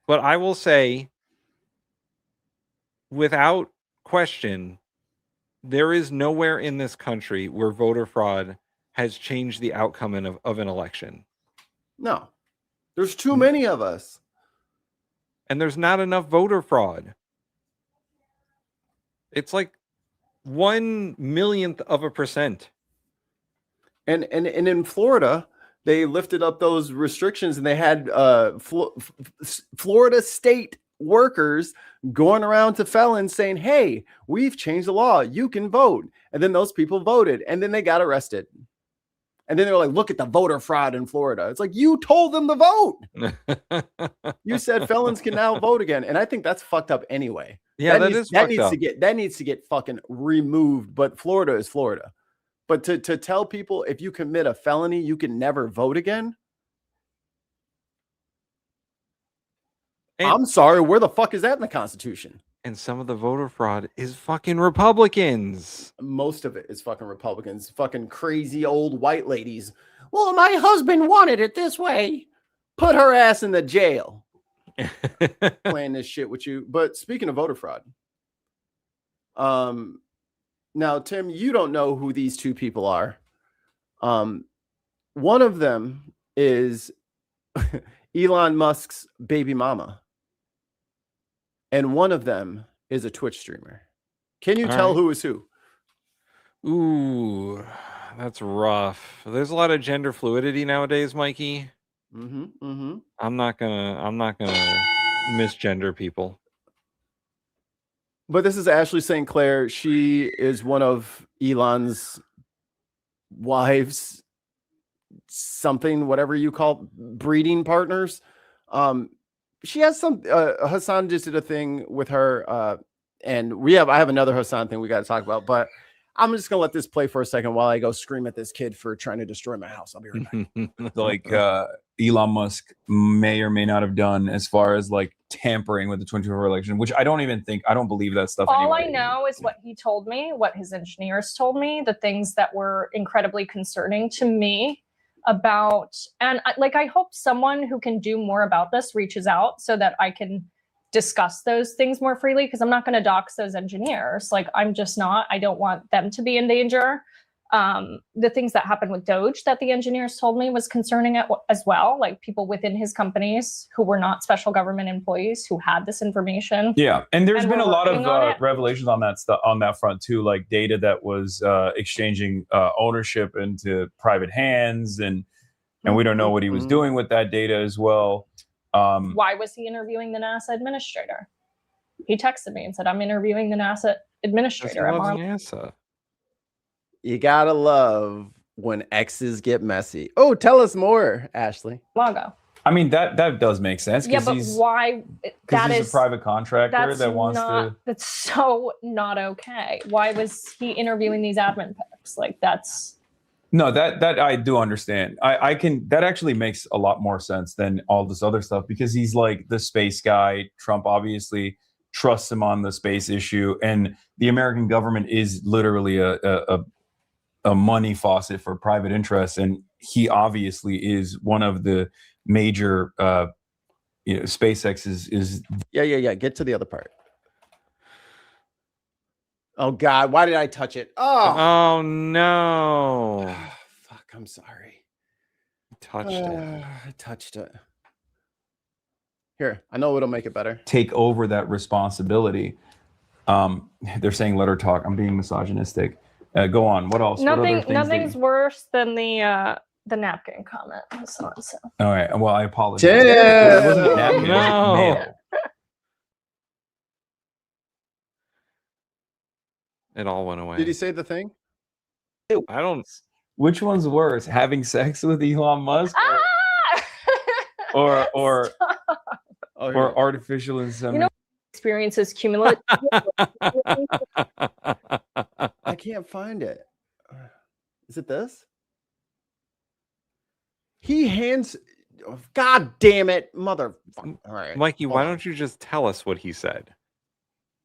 But I will say, without question, there is nowhere in this country where voter fraud has changed the outcome of an election. No. There's too many of us. And there's not enough voter fraud. It's like 1/1,000,000%. And in Florida, they lifted up those restrictions and they had Florida state workers going around to felons saying, "Hey, we've changed the law. You can vote." And then those people voted and then they got arrested. And then they were like, "Look at the voter fraud in Florida." It's like, you told them to vote. You said felons can now vote again. And I think that's fucked up anyway. Yeah, that needs to get fucking removed. But Florida is Florida. But to tell people if you commit a felony, you can never vote again. I'm sorry, where the fuck is that in the Constitution? And some of the voter fraud is fucking Republicans. Most of it is fucking Republicans. Fucking crazy old white ladies. Well, my husband wanted it this way. Put her ass in the jail. Playing this shit with you. But speaking of voter fraud, now, Tim, you don't know who these two people are. One of them is Elon Musk's baby mama. And one of them is a Twitch streamer. Can you tell who is who? Ooh, that's rough. There's a lot of gender fluidity nowadays, Mikey. I'm not gonna misgender people. But this is Ashley St. Clair. She is one of Elon's wives, something, whatever you call breeding partners. She has some. Hassan just did a thing with her, and I have another Hassan thing we got to talk about, but I'm just gonna let this play for a second while I go scream at this kid for trying to destroy my house. I'll be right back. Like Elon Musk may or may not have done as far as like tampering with the 2024 election, which I don't believe that stuff. All anyway. I know is what he told me, what his engineers told me, the things that were incredibly concerning to me about, and I hope someone who can do more about this reaches out so that I can discuss those things more freely, because I'm not going to dox those engineers. Like, I'm just not. I don't want them to be in danger. The things that happened with Doge that the engineers told me was concerning as well. Like, people within his companies who were not special government employees who had this information. Yeah, and there's been a lot of revelations on that stuff on that front too, like data that was exchanging ownership into private hands, and we don't know what he was doing with that data as well. Why was he interviewing the NASA administrator? He texted me and said, "I'm interviewing the NASA administrator." He loves NASA. You gotta love when exes get messy. Oh, tell us more, Ashley. Lago. I mean, that does make sense. Yeah, but why? Because he's a private contractor that wants to. That's so not okay. Why was he interviewing these admin picks? Like, that's. No, that I do understand. I can. That actually makes a lot more sense than all this other stuff, because he's like the space guy. Trump obviously trusts him on the space issue, and the American government is literally a money faucet for private interests, and he obviously is one of the major. SpaceX is. Yeah. Get to the other part. Oh God, why did I touch it? Oh no. Fuck, I'm sorry. Touched it. I touched it. Here, I know what'll make it better. Take over that responsibility. They're saying let her talk. I'm being misogynistic. Go on. What else? Nothing's worse than the napkin comment. So. All right. Well, I apologize. It wasn't a napkin. No. It all went away. Did he say the thing? I don't. Which one's worse, having sex with Elon Musk or artificial insemination? Experiences cumulative. I can't find it. Is it this? He hands. God damn it, motherfucker! All right, Mikey, why don't you just tell us what he said?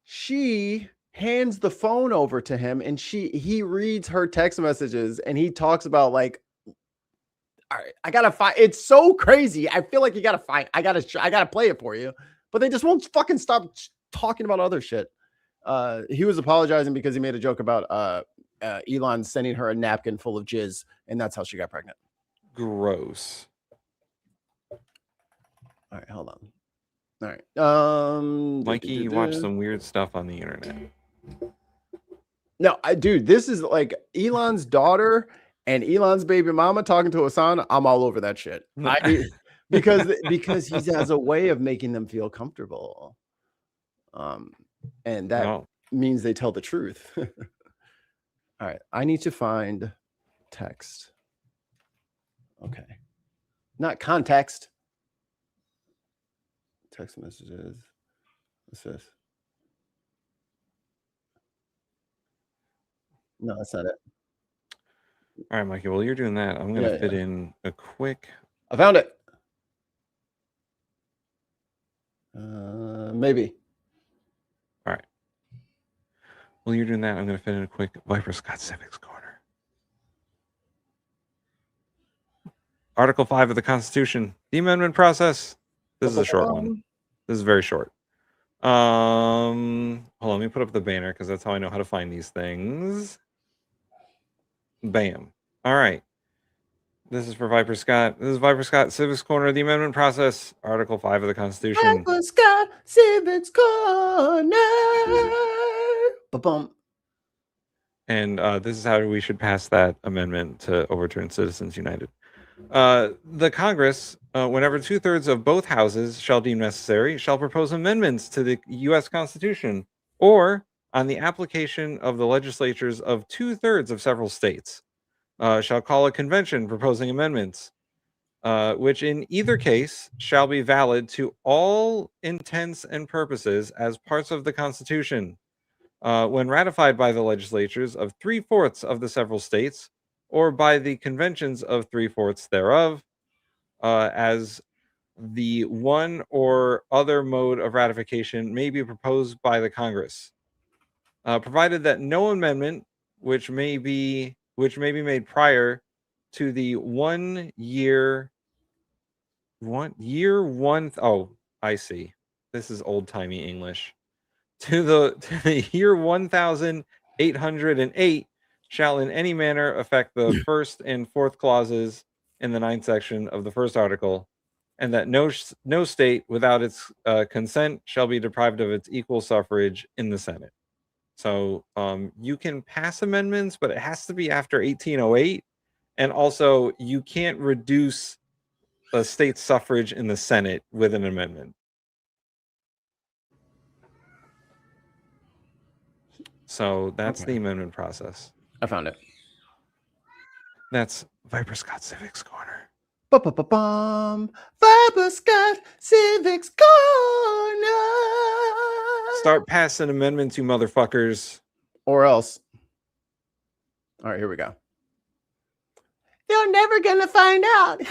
She hands the phone over to him, and he reads her text messages, and he talks about like, all right, I gotta find. It's so crazy. I feel like you gotta find. I gotta play it for you, but they just won't fucking stop talking about other shit. He was apologizing because he made a joke about Elon sending her a napkin full of jizz, and that's how she got pregnant. Gross. All right, hold on. All right, Mikey, you watch some weird stuff on the internet. No, dude, this is like Elon's daughter and Elon's baby mama talking to Hassan. I'm all over that shit. Because he has a way of making them feel comfortable, and that means they tell the truth. All right, I need to find text. Okay, not context. Text messages. What's this? No, that's not it. All right, Mikey. While you're doing that, I'm going to fit in a quick. I found it. Maybe. All right. While you're doing that, I'm going to fit in a quick Viper Scott Civics Corner. Article 5 of the Constitution, the amendment process. This is a short one. This is very short. Hold on, let me put up the banner because that's how I know how to find these things. Bam. All right. This is for Viper Scott. This is Viper Scott Civics Corner, the amendment process, Article 5 of the Constitution. Viper Scott Civics Corner. Ba-bum. And this is how we should pass that amendment to overturn Citizens United. The Congress, whenever 2/3 of both houses shall deem necessary, shall propose amendments to the U.S. Constitution or on the application of the legislatures of 2/3 of several states. shall call a convention proposing amendments, which in either case shall be valid to all intents and purposes as parts of the Constitution, when ratified by the legislatures of 3/4 of the several states, or by the conventions of 3/4 thereof, as the one or other mode of ratification may be proposed by the Congress, provided that no amendment which may be made prior to the 1 year. Oh, I see. This is old timey English. To the year 1808 shall in any manner affect the first and fourth clauses in the 9th section of the first article, and that no state without its consent shall be deprived of its equal suffrage in the Senate. So you can pass amendments, but it has to be after 1808, and also you can't reduce a state's suffrage in the Senate with an amendment. So that's the amendment process. I found it. That's Viper Scott Civics Corner. Ba-ba-ba-bum. Viper Scott Civics Corner. Start passing amendments, you motherfuckers. Or else. All right, here we go. You're never gonna find out.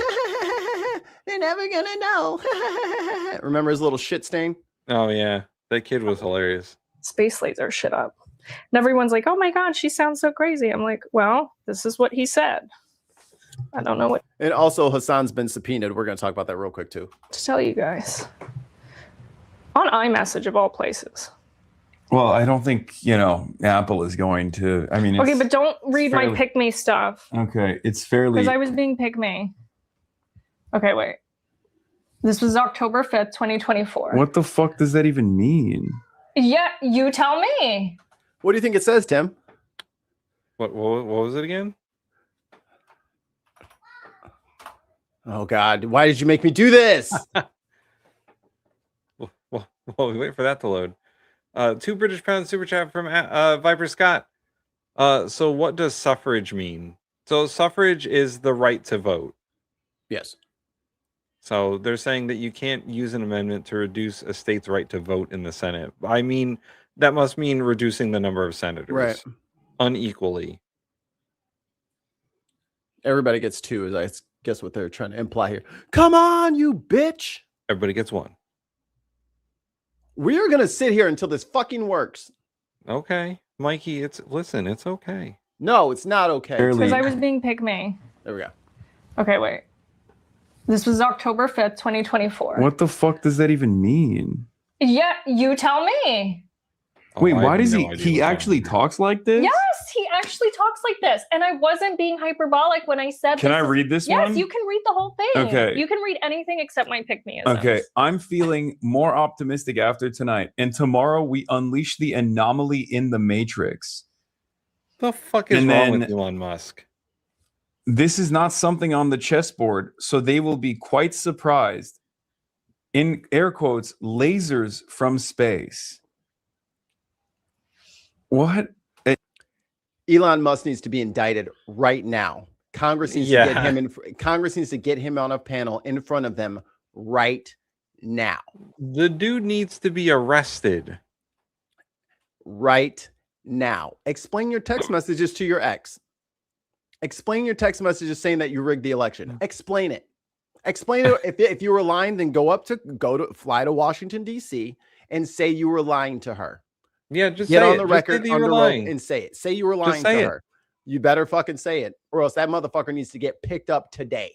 They're never gonna know. Remember his little shit stain? Oh yeah, that kid was hilarious. Space laser shit up. And everyone's like, oh my God, she sounds so crazy. I'm like, well, this is what he said. I don't know what And also Hassan's been subpoenaed. We're gonna talk about that real quick too. to tell you guys. On iMessage of all places. Well, I don't think, Apple is going to, Okay, but don't read my pick me stuff. Okay, it's fairly... Because I was being pick me. Okay, wait. This was October 5th, 2024. What the fuck does that even mean? Yeah, you tell me. What do you think it says, Tim? What was it again? Oh God, why did you make me do this? Well, we wait for that to load. 2 British pounds super chat from Viper Scott. So what does suffrage mean? So suffrage is the right to vote. Yes. So they're saying that you can't use an amendment to reduce a state's right to vote in the Senate. I mean, that must mean reducing the number of senators. Right. Unequally. Everybody gets 2, is I guess what they're trying to imply here. Come on, you bitch. Everybody gets 1. We are gonna sit here until this fucking works. Okay, Mikey, it's okay. No, it's not okay. Because I was being pick me. There we go. Okay, wait. This was October 5th, 2024. What the fuck does that even mean? Yeah, you tell me. Wait, why does he actually talks like this? Yes, he actually talks like this. And I wasn't being hyperbolic when I said Can I read this yes, one? Yes, you can read the whole thing. Okay. You can read anything except my pick-me-isms. Okay, I'm feeling more optimistic after tonight. And tomorrow we unleash the anomaly in the Matrix. The fuck is wrong with Elon Musk? This is not something on the chessboard, so they will be quite surprised. In air quotes, lasers from space. What? Elon Musk needs to be indicted right now. Congress needs to get him in. Congress needs to get him on a panel in front of them right now. The dude needs to be arrested right now. Explain your text messages to your ex. Explain your text messages saying that you rigged the election. Explain it. Explain it. If you were lying, then fly to Washington D.C. and say you were lying to her. Yeah, just get say on the record under oath and say it. Say you were lying to her. You better fucking say it, or else that motherfucker needs to get picked up today.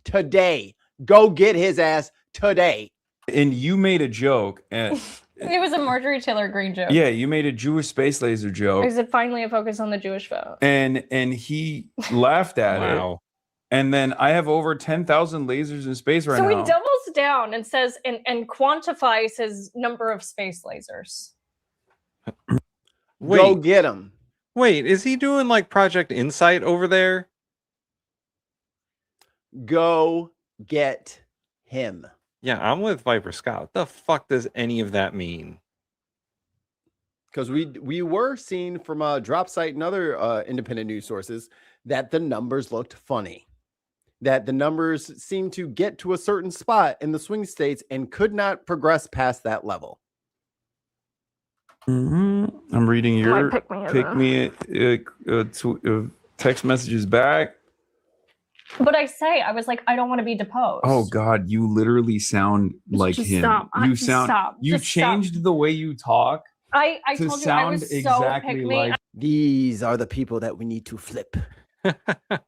Today, go get his ass today. And you made a joke, and it was a Marjorie Taylor Greene joke. Yeah, you made a Jewish space laser joke. Is it finally a focus on the Jewish vote? And he laughed at it. And then I have over 10,000 lasers in space right now. So he doubles down and says and quantifies his number of space lasers. Go get him. Wait, is he doing like Project Insight over there? Go get him. Yeah, I'm with Viper Scott. What the fuck does any of that mean? because we were seeing from Drop Site and other independent news sources that the numbers looked funny, that the numbers seemed to get to a certain spot in the swing states and could not progress past that level. I'm reading your text messages back. But I was like, I don't want to be deposed. Oh God, you literally sound like Just him. stop. You Just sound. stop. You Just stop. changed the way you talk. I to told you I was sound so exactly pick me. like. These are the people that we need to flip.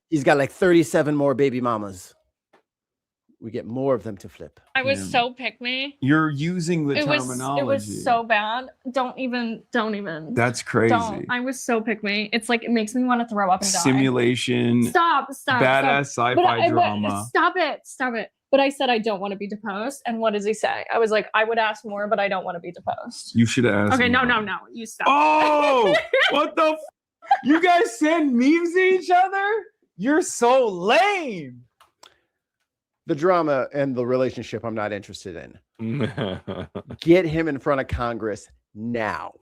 He's got like 37 more baby mamas. We get more of them to flip. I was so pick me. You're using the It terminology. was so bad. Don't even. That's crazy. Don't. I was so pick me. It's like it makes me want to throw up and die. Simulation. Stop. Badass stop. sci-fi drama. Stop it. But I said I don't want to be deposed. And what does he say? I was like, I would ask more, but I don't want to be deposed. You should have asked. Okay, him. no. You stop. Oh, what the? You guys send memes to each other? You're so lame. The drama and the relationship I'm not interested in. Get him in front of Congress now.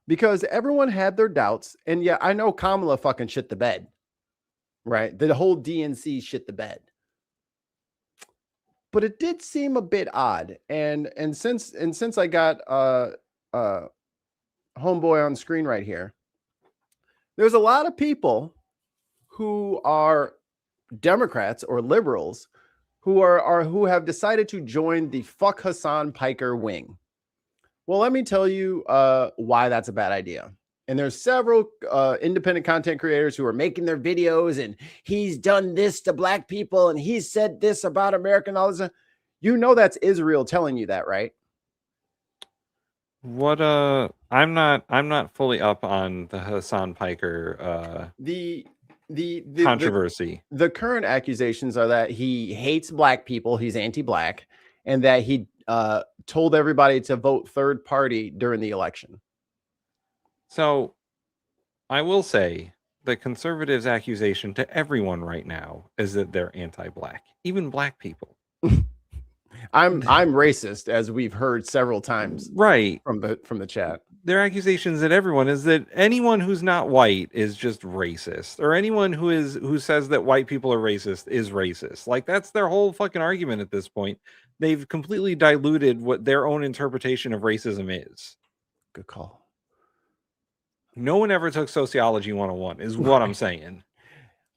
Because everyone had their doubts. And yeah, I know Kamala fucking shit the bed. Right? The whole DNC shit the bed. But it did seem a bit odd. And since I got homeboy on screen right here, there's a lot of people who are Democrats or liberals who have decided to join the fuck Hassan Piker wing. Well, let me tell you why that's a bad idea. And there's several independent content creators who are making their videos and he's done this to black people and he said this about America and all this. You know that's Israel telling you that, right? What I'm not fully up on the Hassan Piker the controversy. The current accusations are that he hates black people, he's anti-black, and that he told everybody to vote third party during the election. So I will say the conservatives' accusation to everyone right now is that they're anti-black, even black people. I'm racist, as we've heard several times, right, from the chat. Their accusations at everyone is that anyone who's not white is just racist, or anyone who says that white people are racist is racist. Like that's their whole fucking argument at this point. They've completely diluted what their own interpretation of racism is. Good call. No one ever took sociology 101 is what I'm saying.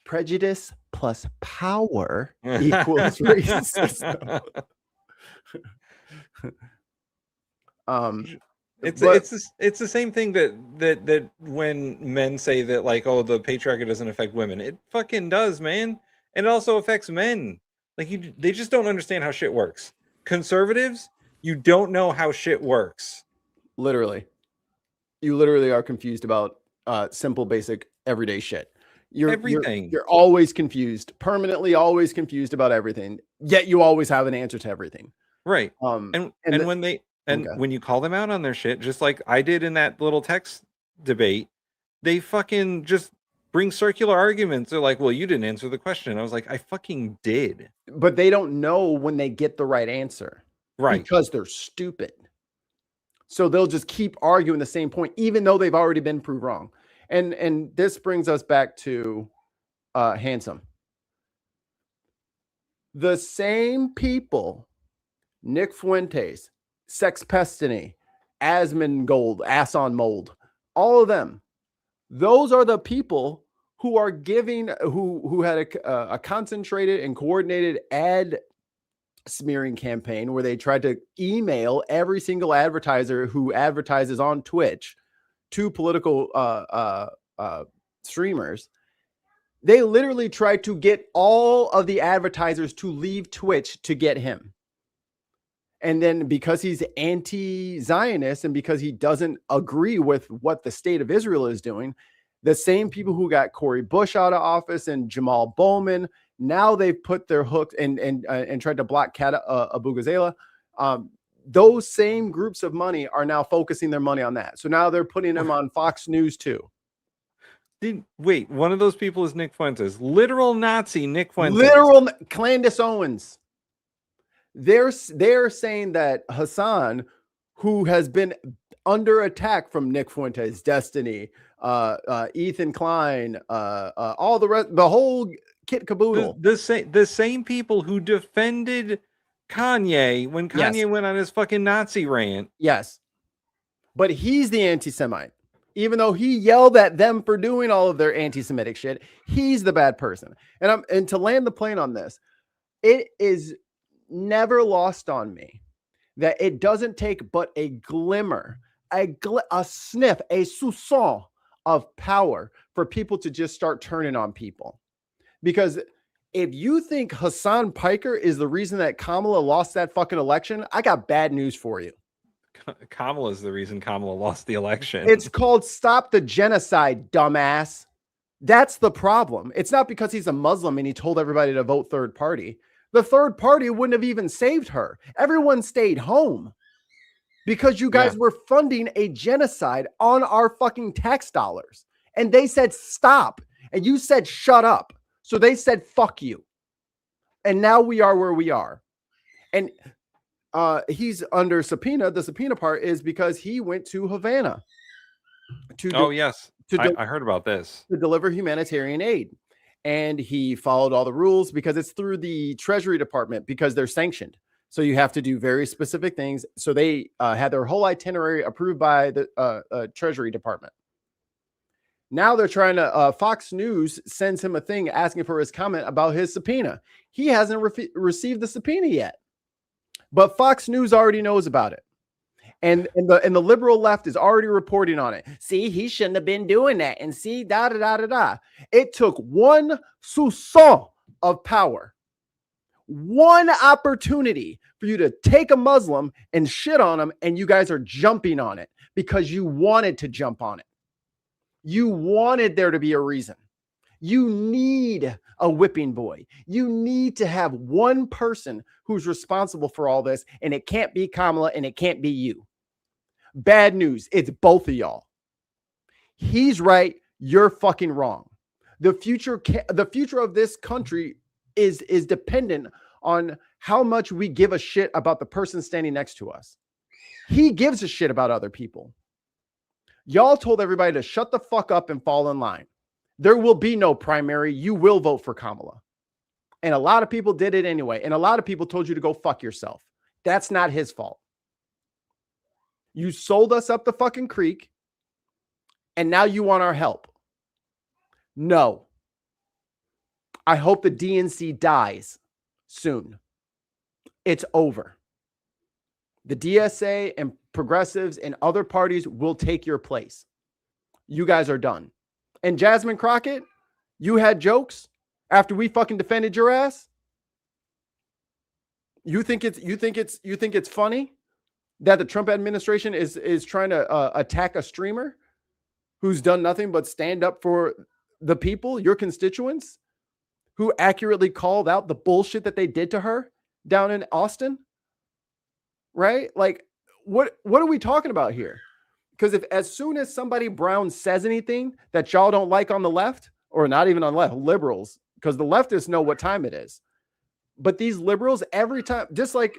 Prejudice plus power equals racism. It's the same thing that when men say that, like, oh, the patriarchy doesn't affect women. It fucking does, man. And it also affects men. Like they just don't understand how shit works. Conservatives, you don't know how shit works. Literally. You literally are confused about simple, basic, everyday shit. You're always confused, permanently always confused about everything. Yet you always have an answer to everything. Right. When you call them out on their shit, just like I did in that little text debate, they fucking just bring circular arguments. They're like, well, you didn't answer the question. I was like, I fucking did. But they don't know when they get the right answer. Right. Because they're stupid. So they'll just keep arguing the same point, even though they've already been proved wrong. And this brings us back to Handsome. The same people, Nick Fuentes, Sex Pestiny, Asmongold, Ass on Mold, all of them, those are the people who are giving, who had a concentrated and coordinated ad smearing campaign where they tried to email every single advertiser who advertises on Twitch to political streamers. They literally tried to get all of the advertisers to leave Twitch to get him. And then because he's anti-Zionist and because he doesn't agree with what the state of Israel is doing, the same people who got Cori Bush out of office and Jamal Bowman, now they've put their hooks and tried to block Abu Ghazala. Those same groups of money are now focusing their money on that. So now they're putting them on Fox News too. Wait, one of those people is Nick Fuentes, literal Nazi Nick Fuentes, literal Candace Owens. They're saying that Hassan, who has been under attack from Nick Fuentes, Destiny, Ethan Klein, all the rest, the whole kit caboodle. The same people who defended Kanye when Kanye Yes. went on his fucking Nazi rant. Yes. But he's the anti-Semite. Even though he yelled at them for doing all of their anti-Semitic shit, he's the bad person. And to land the plane on this, it is never lost on me that it doesn't take but a glimmer, a sniff, a soupçon of power for people to just start turning on people. Because if you think Hassan Piker is the reason that Kamala lost that fucking election, I got bad news for you. Kamala is the reason Kamala lost the election. It's called Stop the Genocide, dumbass. That's the problem. It's not because he's a Muslim and he told everybody to vote third party. The third party wouldn't have even saved her. Everyone stayed home because you guys were funding a genocide on our fucking tax dollars. And they said stop. And you said shut up. So they said fuck you. And now we are where we are. And he's under subpoena. The subpoena part is because he went to Havana. I heard about this. To deliver humanitarian aid. And he followed all the rules because it's through the Treasury Department because they're sanctioned. So you have to do very specific things. So they had their whole itinerary approved by the Treasury Department. Now they're trying to, Fox News sends him a thing asking for his comment about his subpoena. He hasn't received the subpoena yet. But Fox News already knows about it. And the liberal left is already reporting on it. See, he shouldn't have been doing that. And see, It took one soupçon of power, one opportunity for you to take a Muslim and shit on him, and you guys are jumping on it because you wanted to jump on it. You wanted there to be a reason. You need a whipping boy. You need to have one person who's responsible for all this, and it can't be Kamala and it can't be you. Bad news. It's both of y'all. He's right. You're fucking wrong. The future of this country is dependent on how much we give a shit about the person standing next to us. He gives a shit about other people. Y'all told everybody to shut the fuck up and fall in line. There will be no primary. You will vote for Kamala. And a lot of people did it anyway. And a lot of people told you to go fuck yourself. That's not his fault. You sold us up the fucking creek. And now you want our help. No. I hope the DNC dies soon. It's over. The DSA and progressives and other parties will take your place. You guys are done. And Jasmine Crockett, you had jokes after we fucking defended your ass. You think it's funny that the Trump administration is trying to attack a streamer who's done nothing but stand up for the people, your constituents, who accurately called out the bullshit that they did to her down in Austin? Right? Like, what are we talking about here? Because if as soon as somebody brown says anything that y'all don't like on the left, or not even on the left, liberals, because the leftists know what time it is. But these liberals, every time, just like,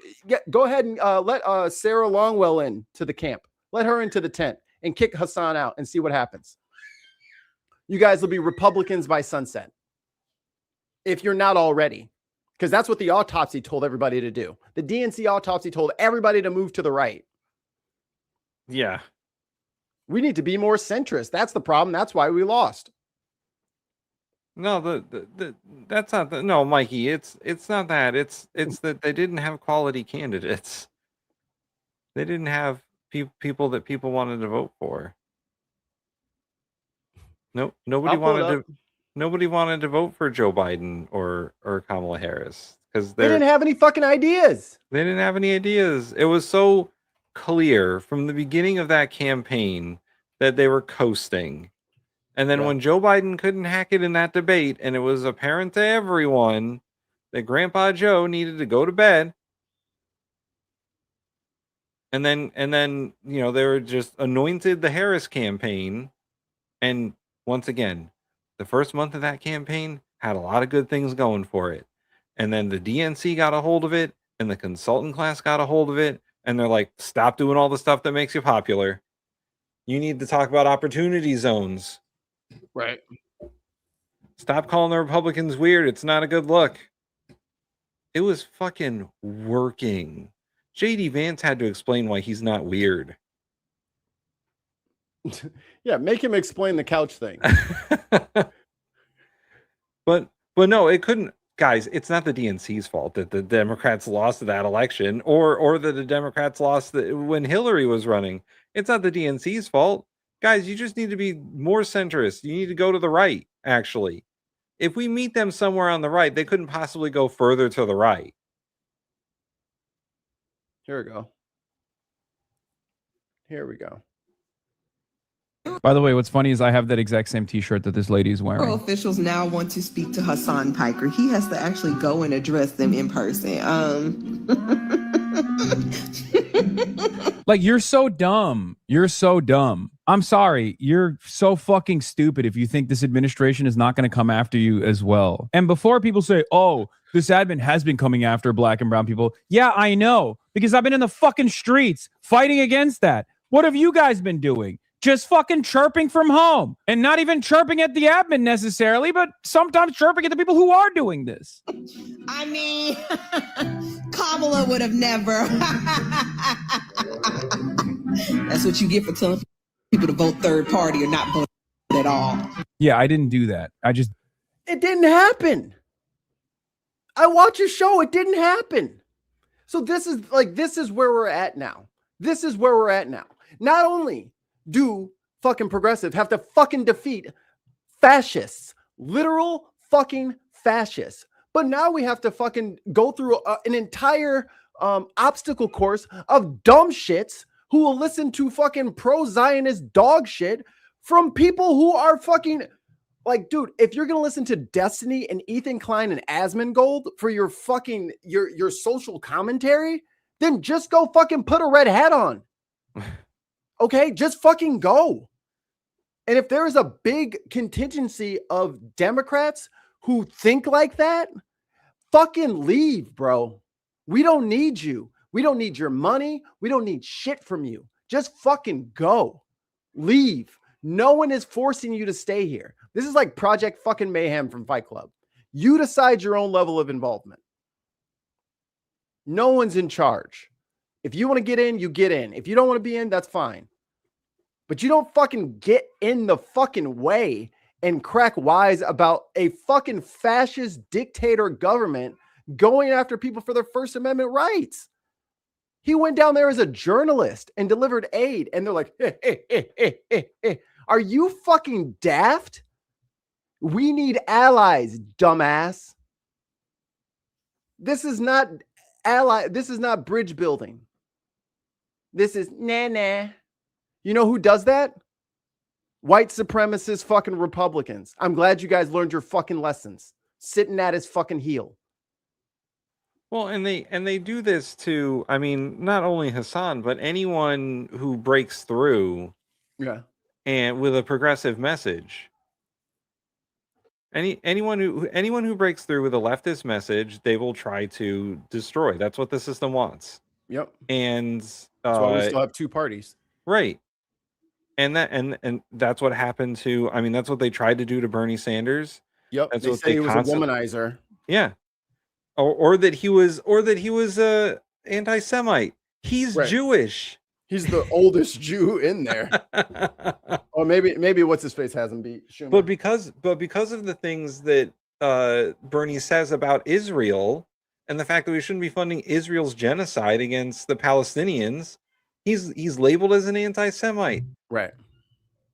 go ahead and let Sarah Longwell in to the camp. Let her into the tent and kick Hassan out and see what happens. You guys will be Republicans by sunset. If you're not already. Because that's what the autopsy told everybody to do. The DNC autopsy told everybody to move to the right. Yeah. We need to be more centrist. That's the problem. That's why we lost. No, that's not the, no, Mikey. It's not that. It's that they didn't have quality candidates. They didn't have people that people wanted to vote for. No, nobody wanted to vote for Joe Biden or Kamala Harris because they didn't have any fucking ideas. They didn't have any ideas. It was so clear from the beginning of that campaign that they were coasting. And then when Joe Biden couldn't hack it in that debate, and it was apparent to everyone that Grandpa Joe needed to go to bed. And then, you know, they were just anointed the Harris campaign. And once again, the first month of that campaign had a lot of good things going for it. And then the DNC got a hold of it, and the consultant class got a hold of it. And they're like, stop doing all the stuff that makes you popular. You need to talk about opportunity zones. Right. Stop calling the Republicans weird. It's not a good look. It was fucking working. JD Vance had to explain why he's not weird. Yeah, make him explain the couch thing. But no, it couldn't. Guys, it's not the DNC's fault that the Democrats lost that election, or that the Democrats lost when Hillary was running. It's not the DNC's fault. Guys, you just need to be more centrist. You need to go to the right, actually. If we meet them somewhere on the right, they couldn't possibly go further to the right. Here we go. Here we go. By the way, what's funny is I have that exact same T-shirt that this lady is wearing. Officials now want to speak to Hassan Piker. He has to actually go and address them in person. Like, you're so dumb. You're so dumb. I'm sorry. You're so fucking stupid if you think this administration is not going to come after you as well. And before people say, oh, this admin has been coming after black and brown people. Yeah, I know, because I've been in the fucking streets fighting against that. What have you guys been doing? Just fucking chirping from home, and not even chirping at the admin necessarily, but sometimes chirping at the people who are doing this. I mean, Kamala would have never. That's what you get for telling people to vote third party or not vote at all. Yeah, I didn't do that. It didn't happen. I watch a show. It didn't happen. So this is where we're at now. This is where we're at now. Not only do fucking progressives have to fucking defeat fascists, literal fucking fascists, but now we have to fucking go through an entire obstacle course of dumb shits who will listen to fucking pro-Zionist dog shit from people who are fucking like, dude, if you're gonna listen to Destiny and Ethan Klein and Asmongold for your fucking your social commentary, then just go fucking put a red hat on. Okay, just fucking go. And if there is a big contingency of Democrats who think like that, fucking leave, bro. We don't need you. We don't need your money. We don't need shit from you. Just fucking go. Leave. No one is forcing you to stay here. This is like Project fucking Mayhem from Fight Club. You decide your own level of involvement. No one's in charge. If you want to get in, you get in. If you don't want to be in, that's fine. But you don't fucking get in the fucking way and crack wise about a fucking fascist dictator government going after people for their First Amendment rights. He went down there as a journalist and delivered aid. And they're like, are you fucking daft? We need allies, dumbass. This is not This is not bridge building. This is nah. You know who does that? White supremacist fucking Republicans. I'm glad you guys learned your fucking lessons. Sitting at his fucking heel. Well, and they do this to, I mean, not only Hassan, but anyone who breaks through, yeah, and with a progressive message. Anyone who breaks through with a leftist message, they will try to destroy. That's what the system wants. Yep. And that's why we still have two parties. Right. And that's what happened to, I mean, that's what they tried to do to Bernie Sanders. Yep. That's they what say he was a womanizer. Yeah. Or that he was a anti-Semite. He's right. Jewish. He's the oldest Jew in there. Or maybe what's his face hasn't beat Schumer. But because of the things that Bernie says about Israel and the fact that we shouldn't be funding Israel's genocide against the Palestinians, he's labeled as an anti-Semite. Right.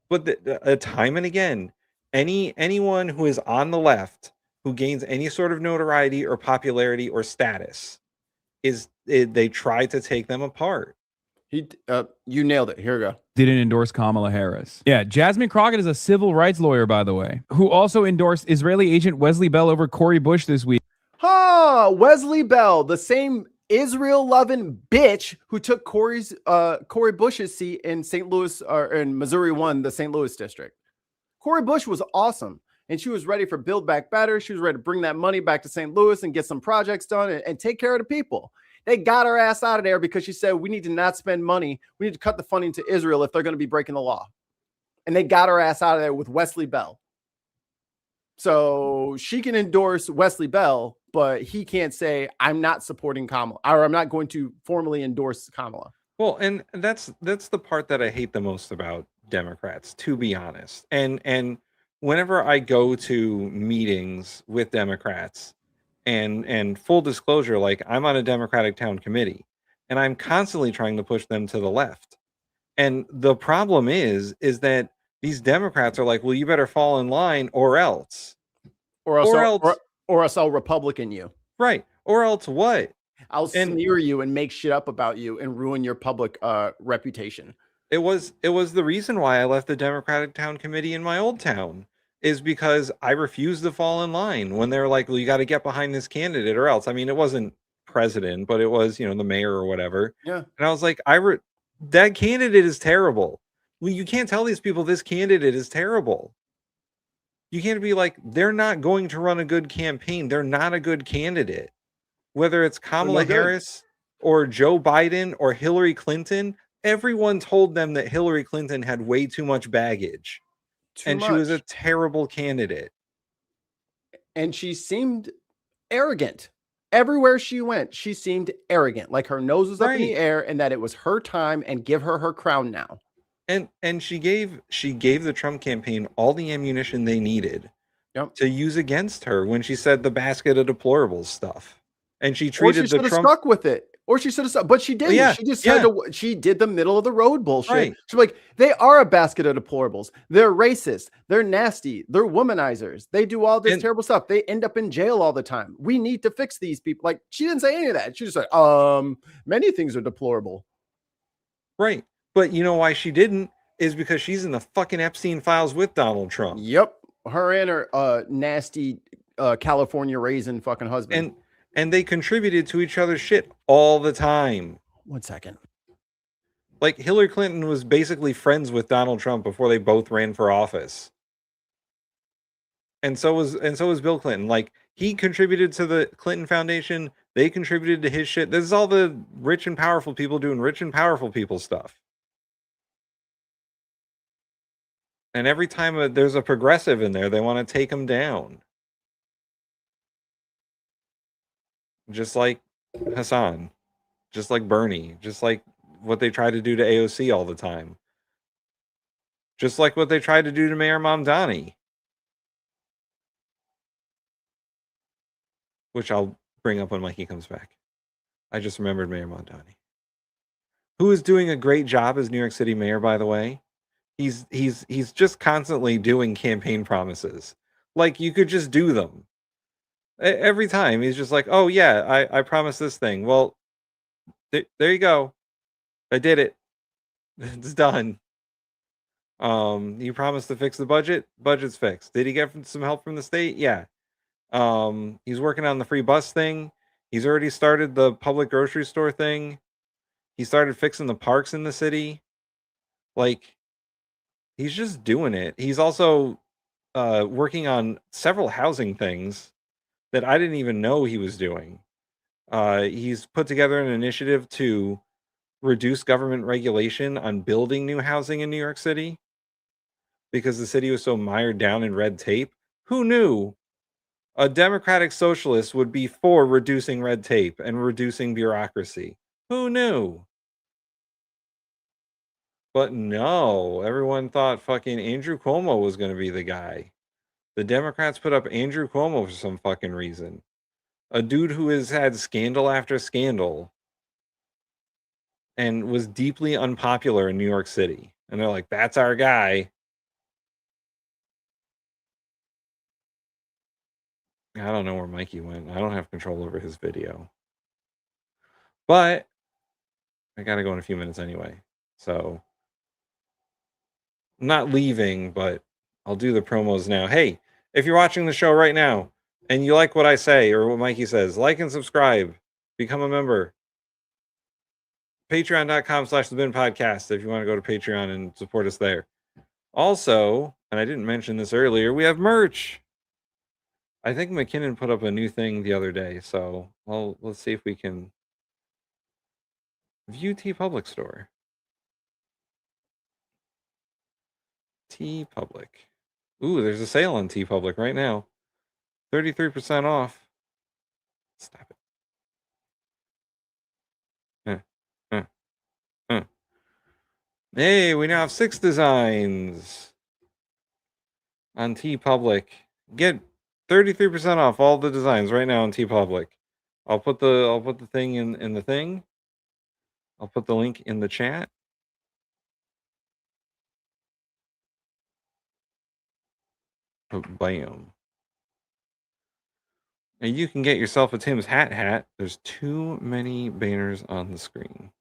But time and again, anyone who is on the left who gains any sort of notoriety or popularity or status they try to take them apart. You nailed it. Here we go. Didn't endorse Kamala Harris. Yeah, Jasmine Crockett is a civil rights lawyer, by the way, who also endorsed Israeli agent Wesley Bell over Cori Bush this week. Wesley Bell, the same Israel-loving bitch who took Cori Bush's seat in St. Louis, or in Missouri 1, the St. Louis district. Cori Bush was awesome, and she was ready for Build Back Better. She was ready to bring that money back to St. Louis and get some projects done and take care of the people. They got her ass out of there because she said we need to not spend money. We need to cut the funding to Israel if they're going to be breaking the law. And they got her ass out of there with Wesley Bell. So she can endorse Wesley Bell, but he can't say, I'm not supporting Kamala, or I'm not going to formally endorse Kamala. Well, and that's the part that I hate the most about Democrats, to be honest. And whenever I go to meetings with Democrats, and full disclosure, like I'm on a Democratic town committee, and I'm constantly trying to push them to the left. And the problem is that these Democrats are like, well, you better fall in line or else. Or else I'll Republican you. Right. Or else what? I'll smear you and make shit up about you and ruin your public reputation. It was the reason why I left the Democratic town committee in my old town, is because I refused to fall in line when they're like, well, you got to get behind this candidate or else. I mean, it wasn't president, but it was, the mayor or whatever. Yeah. And I was like, that candidate is terrible. Well, you can't tell these people this candidate is terrible. You can't be like, they're not going to run a good campaign. They're not a good candidate. Whether it's Kamala Harris or Joe Biden or Hillary Clinton, everyone told them that Hillary Clinton had way too much baggage. She was a terrible candidate. And she seemed arrogant. Everywhere she went, she seemed arrogant, like her nose was up in the air and that it was her time and give her her crown now. And she gave the Trump campaign all the ammunition they needed to use against her when she said the basket of deplorables stuff. And she treated the Trump stuck with it. Or she should have, but she didn't. Yeah, she just had to. She did the middle of the road bullshit. Right. She's like, they are a basket of deplorables. They're racist. They're nasty. They're womanizers. They do all this terrible stuff. They end up in jail all the time. We need to fix these people. Like, she didn't say any of that. She just said, many things are deplorable. Right. But you know why she didn't? Is because she's in the fucking Epstein files with Donald Trump. Yep. Her and her nasty California raisin fucking husband. And they contributed to each other's shit all the time. 1 second. Like, Hillary Clinton was basically friends with Donald Trump before they both ran for office. And so was Bill Clinton. Like, he contributed to the Clinton Foundation. They contributed to his shit. This is all the rich and powerful people doing rich and powerful people stuff. And every time there's a progressive in there, they want to take them down. Just like Hassan, just like Bernie, just like what they try to do to AOC all the time. Just like what they tried to do to Mayor Mamdani. Which I'll bring up when Mikey comes back. I just remembered Mayor Mamdani. Who is doing a great job as New York City mayor, by the way. He's just constantly doing campaign promises. Like, you could just do them. Every time he's just like, oh yeah, I promised this thing. Well, there you go. I did it. It's done. You promised to fix the budget. Budget's fixed. Did he get some help from the state? Yeah. He's working on the free bus thing. He's already started the public grocery store thing. He started fixing the parks in the city. Like, he's just doing it. He's also working on several housing things that I didn't even know he was doing. He's put together an initiative to reduce government regulation on building new housing in New York City because the city was so mired down in red tape. Who knew a democratic socialist would be for reducing red tape and reducing bureaucracy? Who knew? But no, everyone thought fucking Andrew Cuomo was going to be the guy. The Democrats put up Andrew Cuomo for some fucking reason. A dude who has had scandal after scandal and was deeply unpopular in New York City. And they're like, that's our guy. I don't know where Mikey went. I don't have control over his video. But I got to go in a few minutes anyway. So I'm not leaving, but I'll do the promos now. Hey, if you're watching the show right now and you like what I say or what Mikey says, like and subscribe, become a member. Patreon.com/TheBinPodcast if you want to go to Patreon and support us there. Also, and I didn't mention this earlier, we have merch. I think McKinnon put up a new thing the other day, so let's see if we can View T Public store. T Public. Ooh, there's a sale on T Public right now. 33% off. Stop it. Hey, we now have 6 designs on T Public. Get 33% off all the designs right now on T Public. I'll put the thing in the thing. I'll put the link in the chat. Oh, bam. And you can get yourself a Tim's hat. There's too many banners on the screen.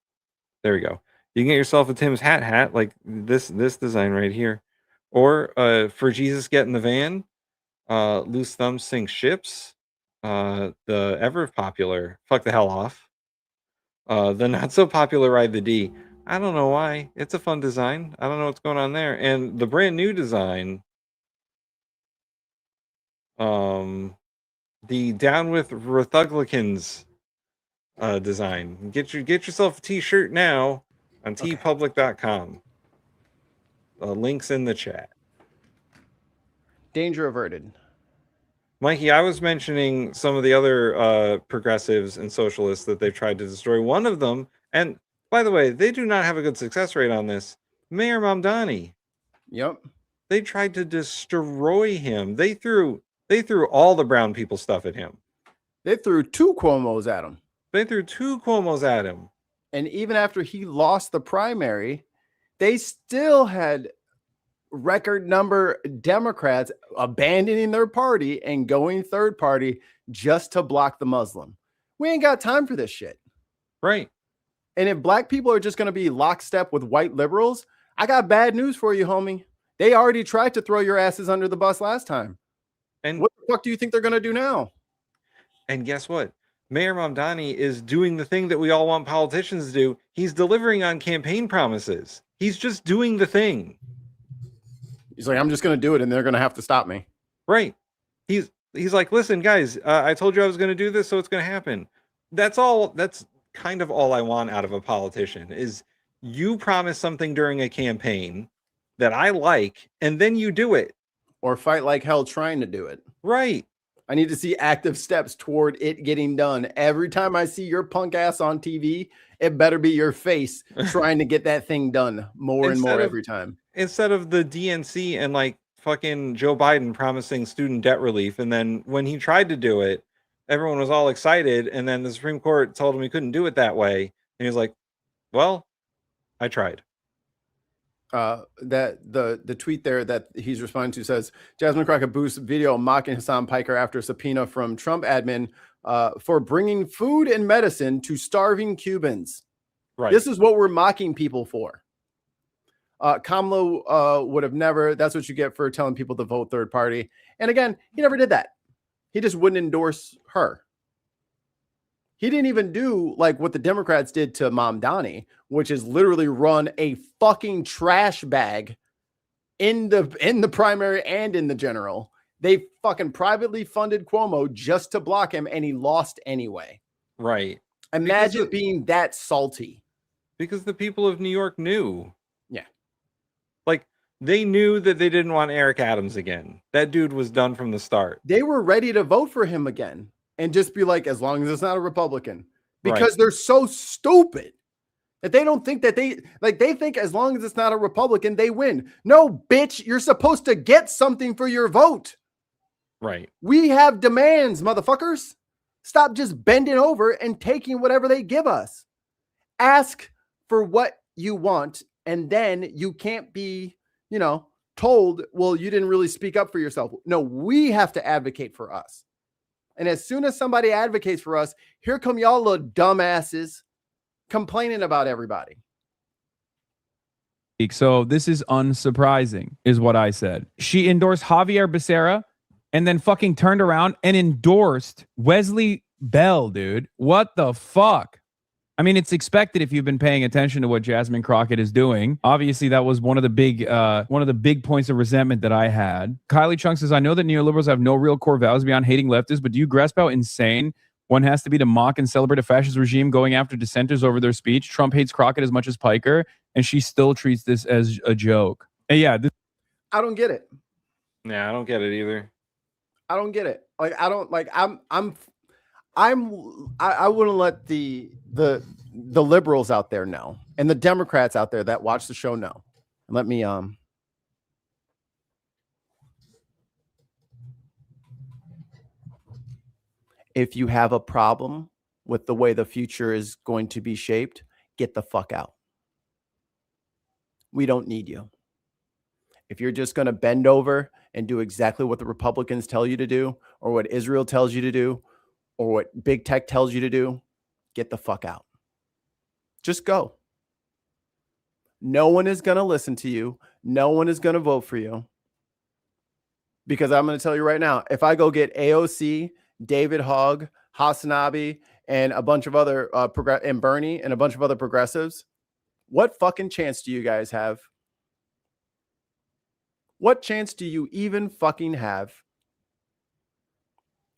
There we go. You can get yourself a Tim's hat like this design right here. Or for Jesus Get in the Van, Loose Thumbs Sink Ships, the ever popular Fuck the Hell Off, the not so popular Ride the D. I don't know why. It's a fun design. I don't know what's going on there. And the brand new design, the Down with Rethuglicans design. Get yourself a t-shirt now on tpublic.com. Links in the chat. Danger averted. Mikey, I was mentioning some of the other progressives and socialists that they've tried to destroy. One of them, and by the way, they do not have a good success rate on this, Mayor Mamdani. Yep. They tried to destroy him. They threw all the brown people stuff at him. They threw 2 Cuomos at him. They threw 2 Cuomos at him. And even after he lost the primary, they still had record number Democrats abandoning their party and going third party just to block the Muslim. We ain't got time for this shit. Right. And if black people are just going to be lockstep with white liberals, I got bad news for you, homie. They already tried to throw your asses under the bus last time. And what the fuck do you think they're going to do now? And guess what? Mayor Mamdani is doing the thing that we all want politicians to do. He's delivering on campaign promises. He's just doing the thing. He's like, I'm just going to do it, and they're going to have to stop me. Right. He's like, listen, guys, I told you I was going to do this, so it's going to happen. That's all. That's kind of all I want out of a politician is you promise something during a campaign that I like, and then you do it. Or fight like hell trying to do it. Right. I need to see active steps toward it getting done. Every time I see your punk ass on TV, it better be your face trying to get that thing done more and more every time. Instead of the DNC and like fucking Joe Biden promising student debt relief. And then when he tried to do it, everyone was all excited. And then the Supreme Court told him he couldn't do it that way. And he was like, well, I tried. That the tweet there that he's responding to says Jasmine Crockett boosts video mocking Hassan Piker after subpoena from Trump admin for bringing food and medicine to starving Cubans. Right. This is what we're mocking people for. Kamala would have never. That's what you get for telling people to vote third party. And again, he never did that. He just wouldn't endorse her. He didn't even do like what the Democrats did to Mamdani, which is literally run a fucking trash bag in the primary and in the general. They fucking privately funded Cuomo just to block him, and he lost anyway. Right. Imagine being that salty. Because the people of New York knew. Yeah. Like they knew that they didn't want Eric Adams again. That dude was done from the start. They were ready to vote for him again. And just be like, as long as it's not a Republican, because Right. they're so stupid that they don't think that they think as long as it's not a Republican, they win. No, bitch, you're supposed to get something for your vote. Right. We have demands, motherfuckers. Stop just bending over and taking whatever they give us. Ask for what you want, and then you can't be, told, well, you didn't really speak up for yourself. No, we have to advocate for us. And as soon as somebody advocates for us, here come y'all little dumbasses complaining about everybody. So this is unsurprising, is what I said. She endorsed Javier Becerra and then fucking turned around and endorsed Wesley Bell, dude. What the fuck? I mean, it's expected if you've been paying attention to what Jasmine Crockett is doing. Obviously, that was one of the big points of resentment that I had. Kylie Chung says, I know that neoliberals have no real core values beyond hating leftists, but do you grasp how insane One has to be to mock and celebrate a fascist regime going after dissenters over their speech. Trump hates Crockett as much as Piker, and she still treats this as a joke. And yeah, I don't get it. Yeah, I don't get it either. I don't get it. Like, I don't like. I wouldn't let the liberals out there know, and the Democrats out there that watch the show know. Let me if you have a problem with the way the future is going to be shaped, get the fuck out. We don't need you. If you're just going to bend over and do exactly what the Republicans tell you to do, or what Israel tells you to do, or what big tech tells you to do, get the fuck out. Just go. No one is going to listen to you. No one is going to vote for you. Because I'm going to tell you right now, if I go get AOC, David Hogg, Hasanabi, and a bunch of other and Bernie and a bunch of other progressives, what fucking chance do you guys have? What chance do you even fucking have?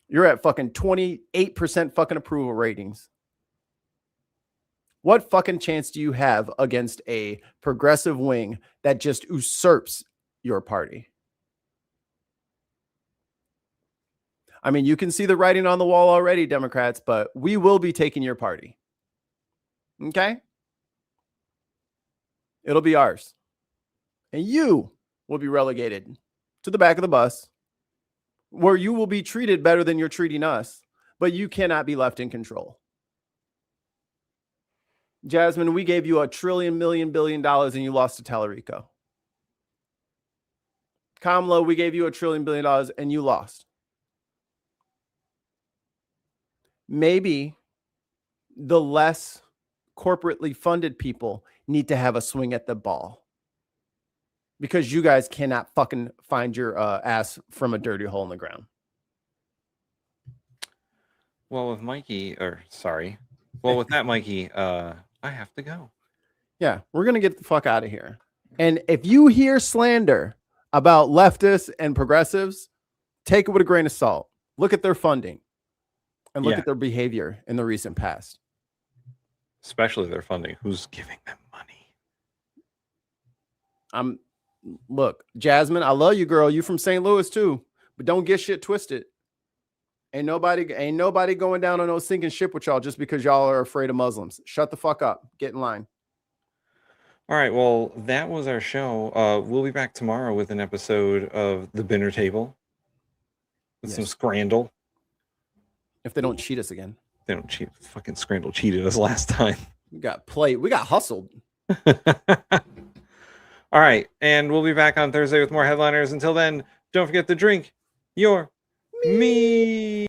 You're at fucking 28% fucking approval ratings. What fucking chance do you have against a progressive wing that just usurps your party? I mean, you can see the writing on the wall already, Democrats, but we will be taking your party. Okay? It'll be ours. And you will be relegated to the back of the bus, where you will be treated better than you're treating us, but you cannot be left in control. Jasmine, we gave you $1 trillion, $1 billion and you lost to Tallarico. Kamala, we gave you $1 trillion, $1 billion and you lost. Maybe the less corporately funded people need to have a swing at the ball, because you guys cannot fucking find your ass from a dirty hole in the ground. Well, with that, Mikey, I have to go. Yeah, we're going to get the fuck out of here. And if you hear slander about leftists and progressives, take it with a grain of salt. Look at their funding and look at their behavior in the recent past. Especially their funding. Who's giving them money? Look, Jasmine, I love you, girl. You from St. Louis too, but don't get shit twisted. Ain't nobody going down on no sinking ship with y'all just because y'all are afraid of Muslims. Shut the fuck up. Get in line. All right. Well, that was our show. We'll be back tomorrow with an episode of The Binner Table with some Scrandle. If they don't cheat us again. They don't cheat. Fucking Scrandle cheated us last time. We got played. We got hustled. All right. And we'll be back on Thursday with more headliners. Until then, don't forget to drink your me.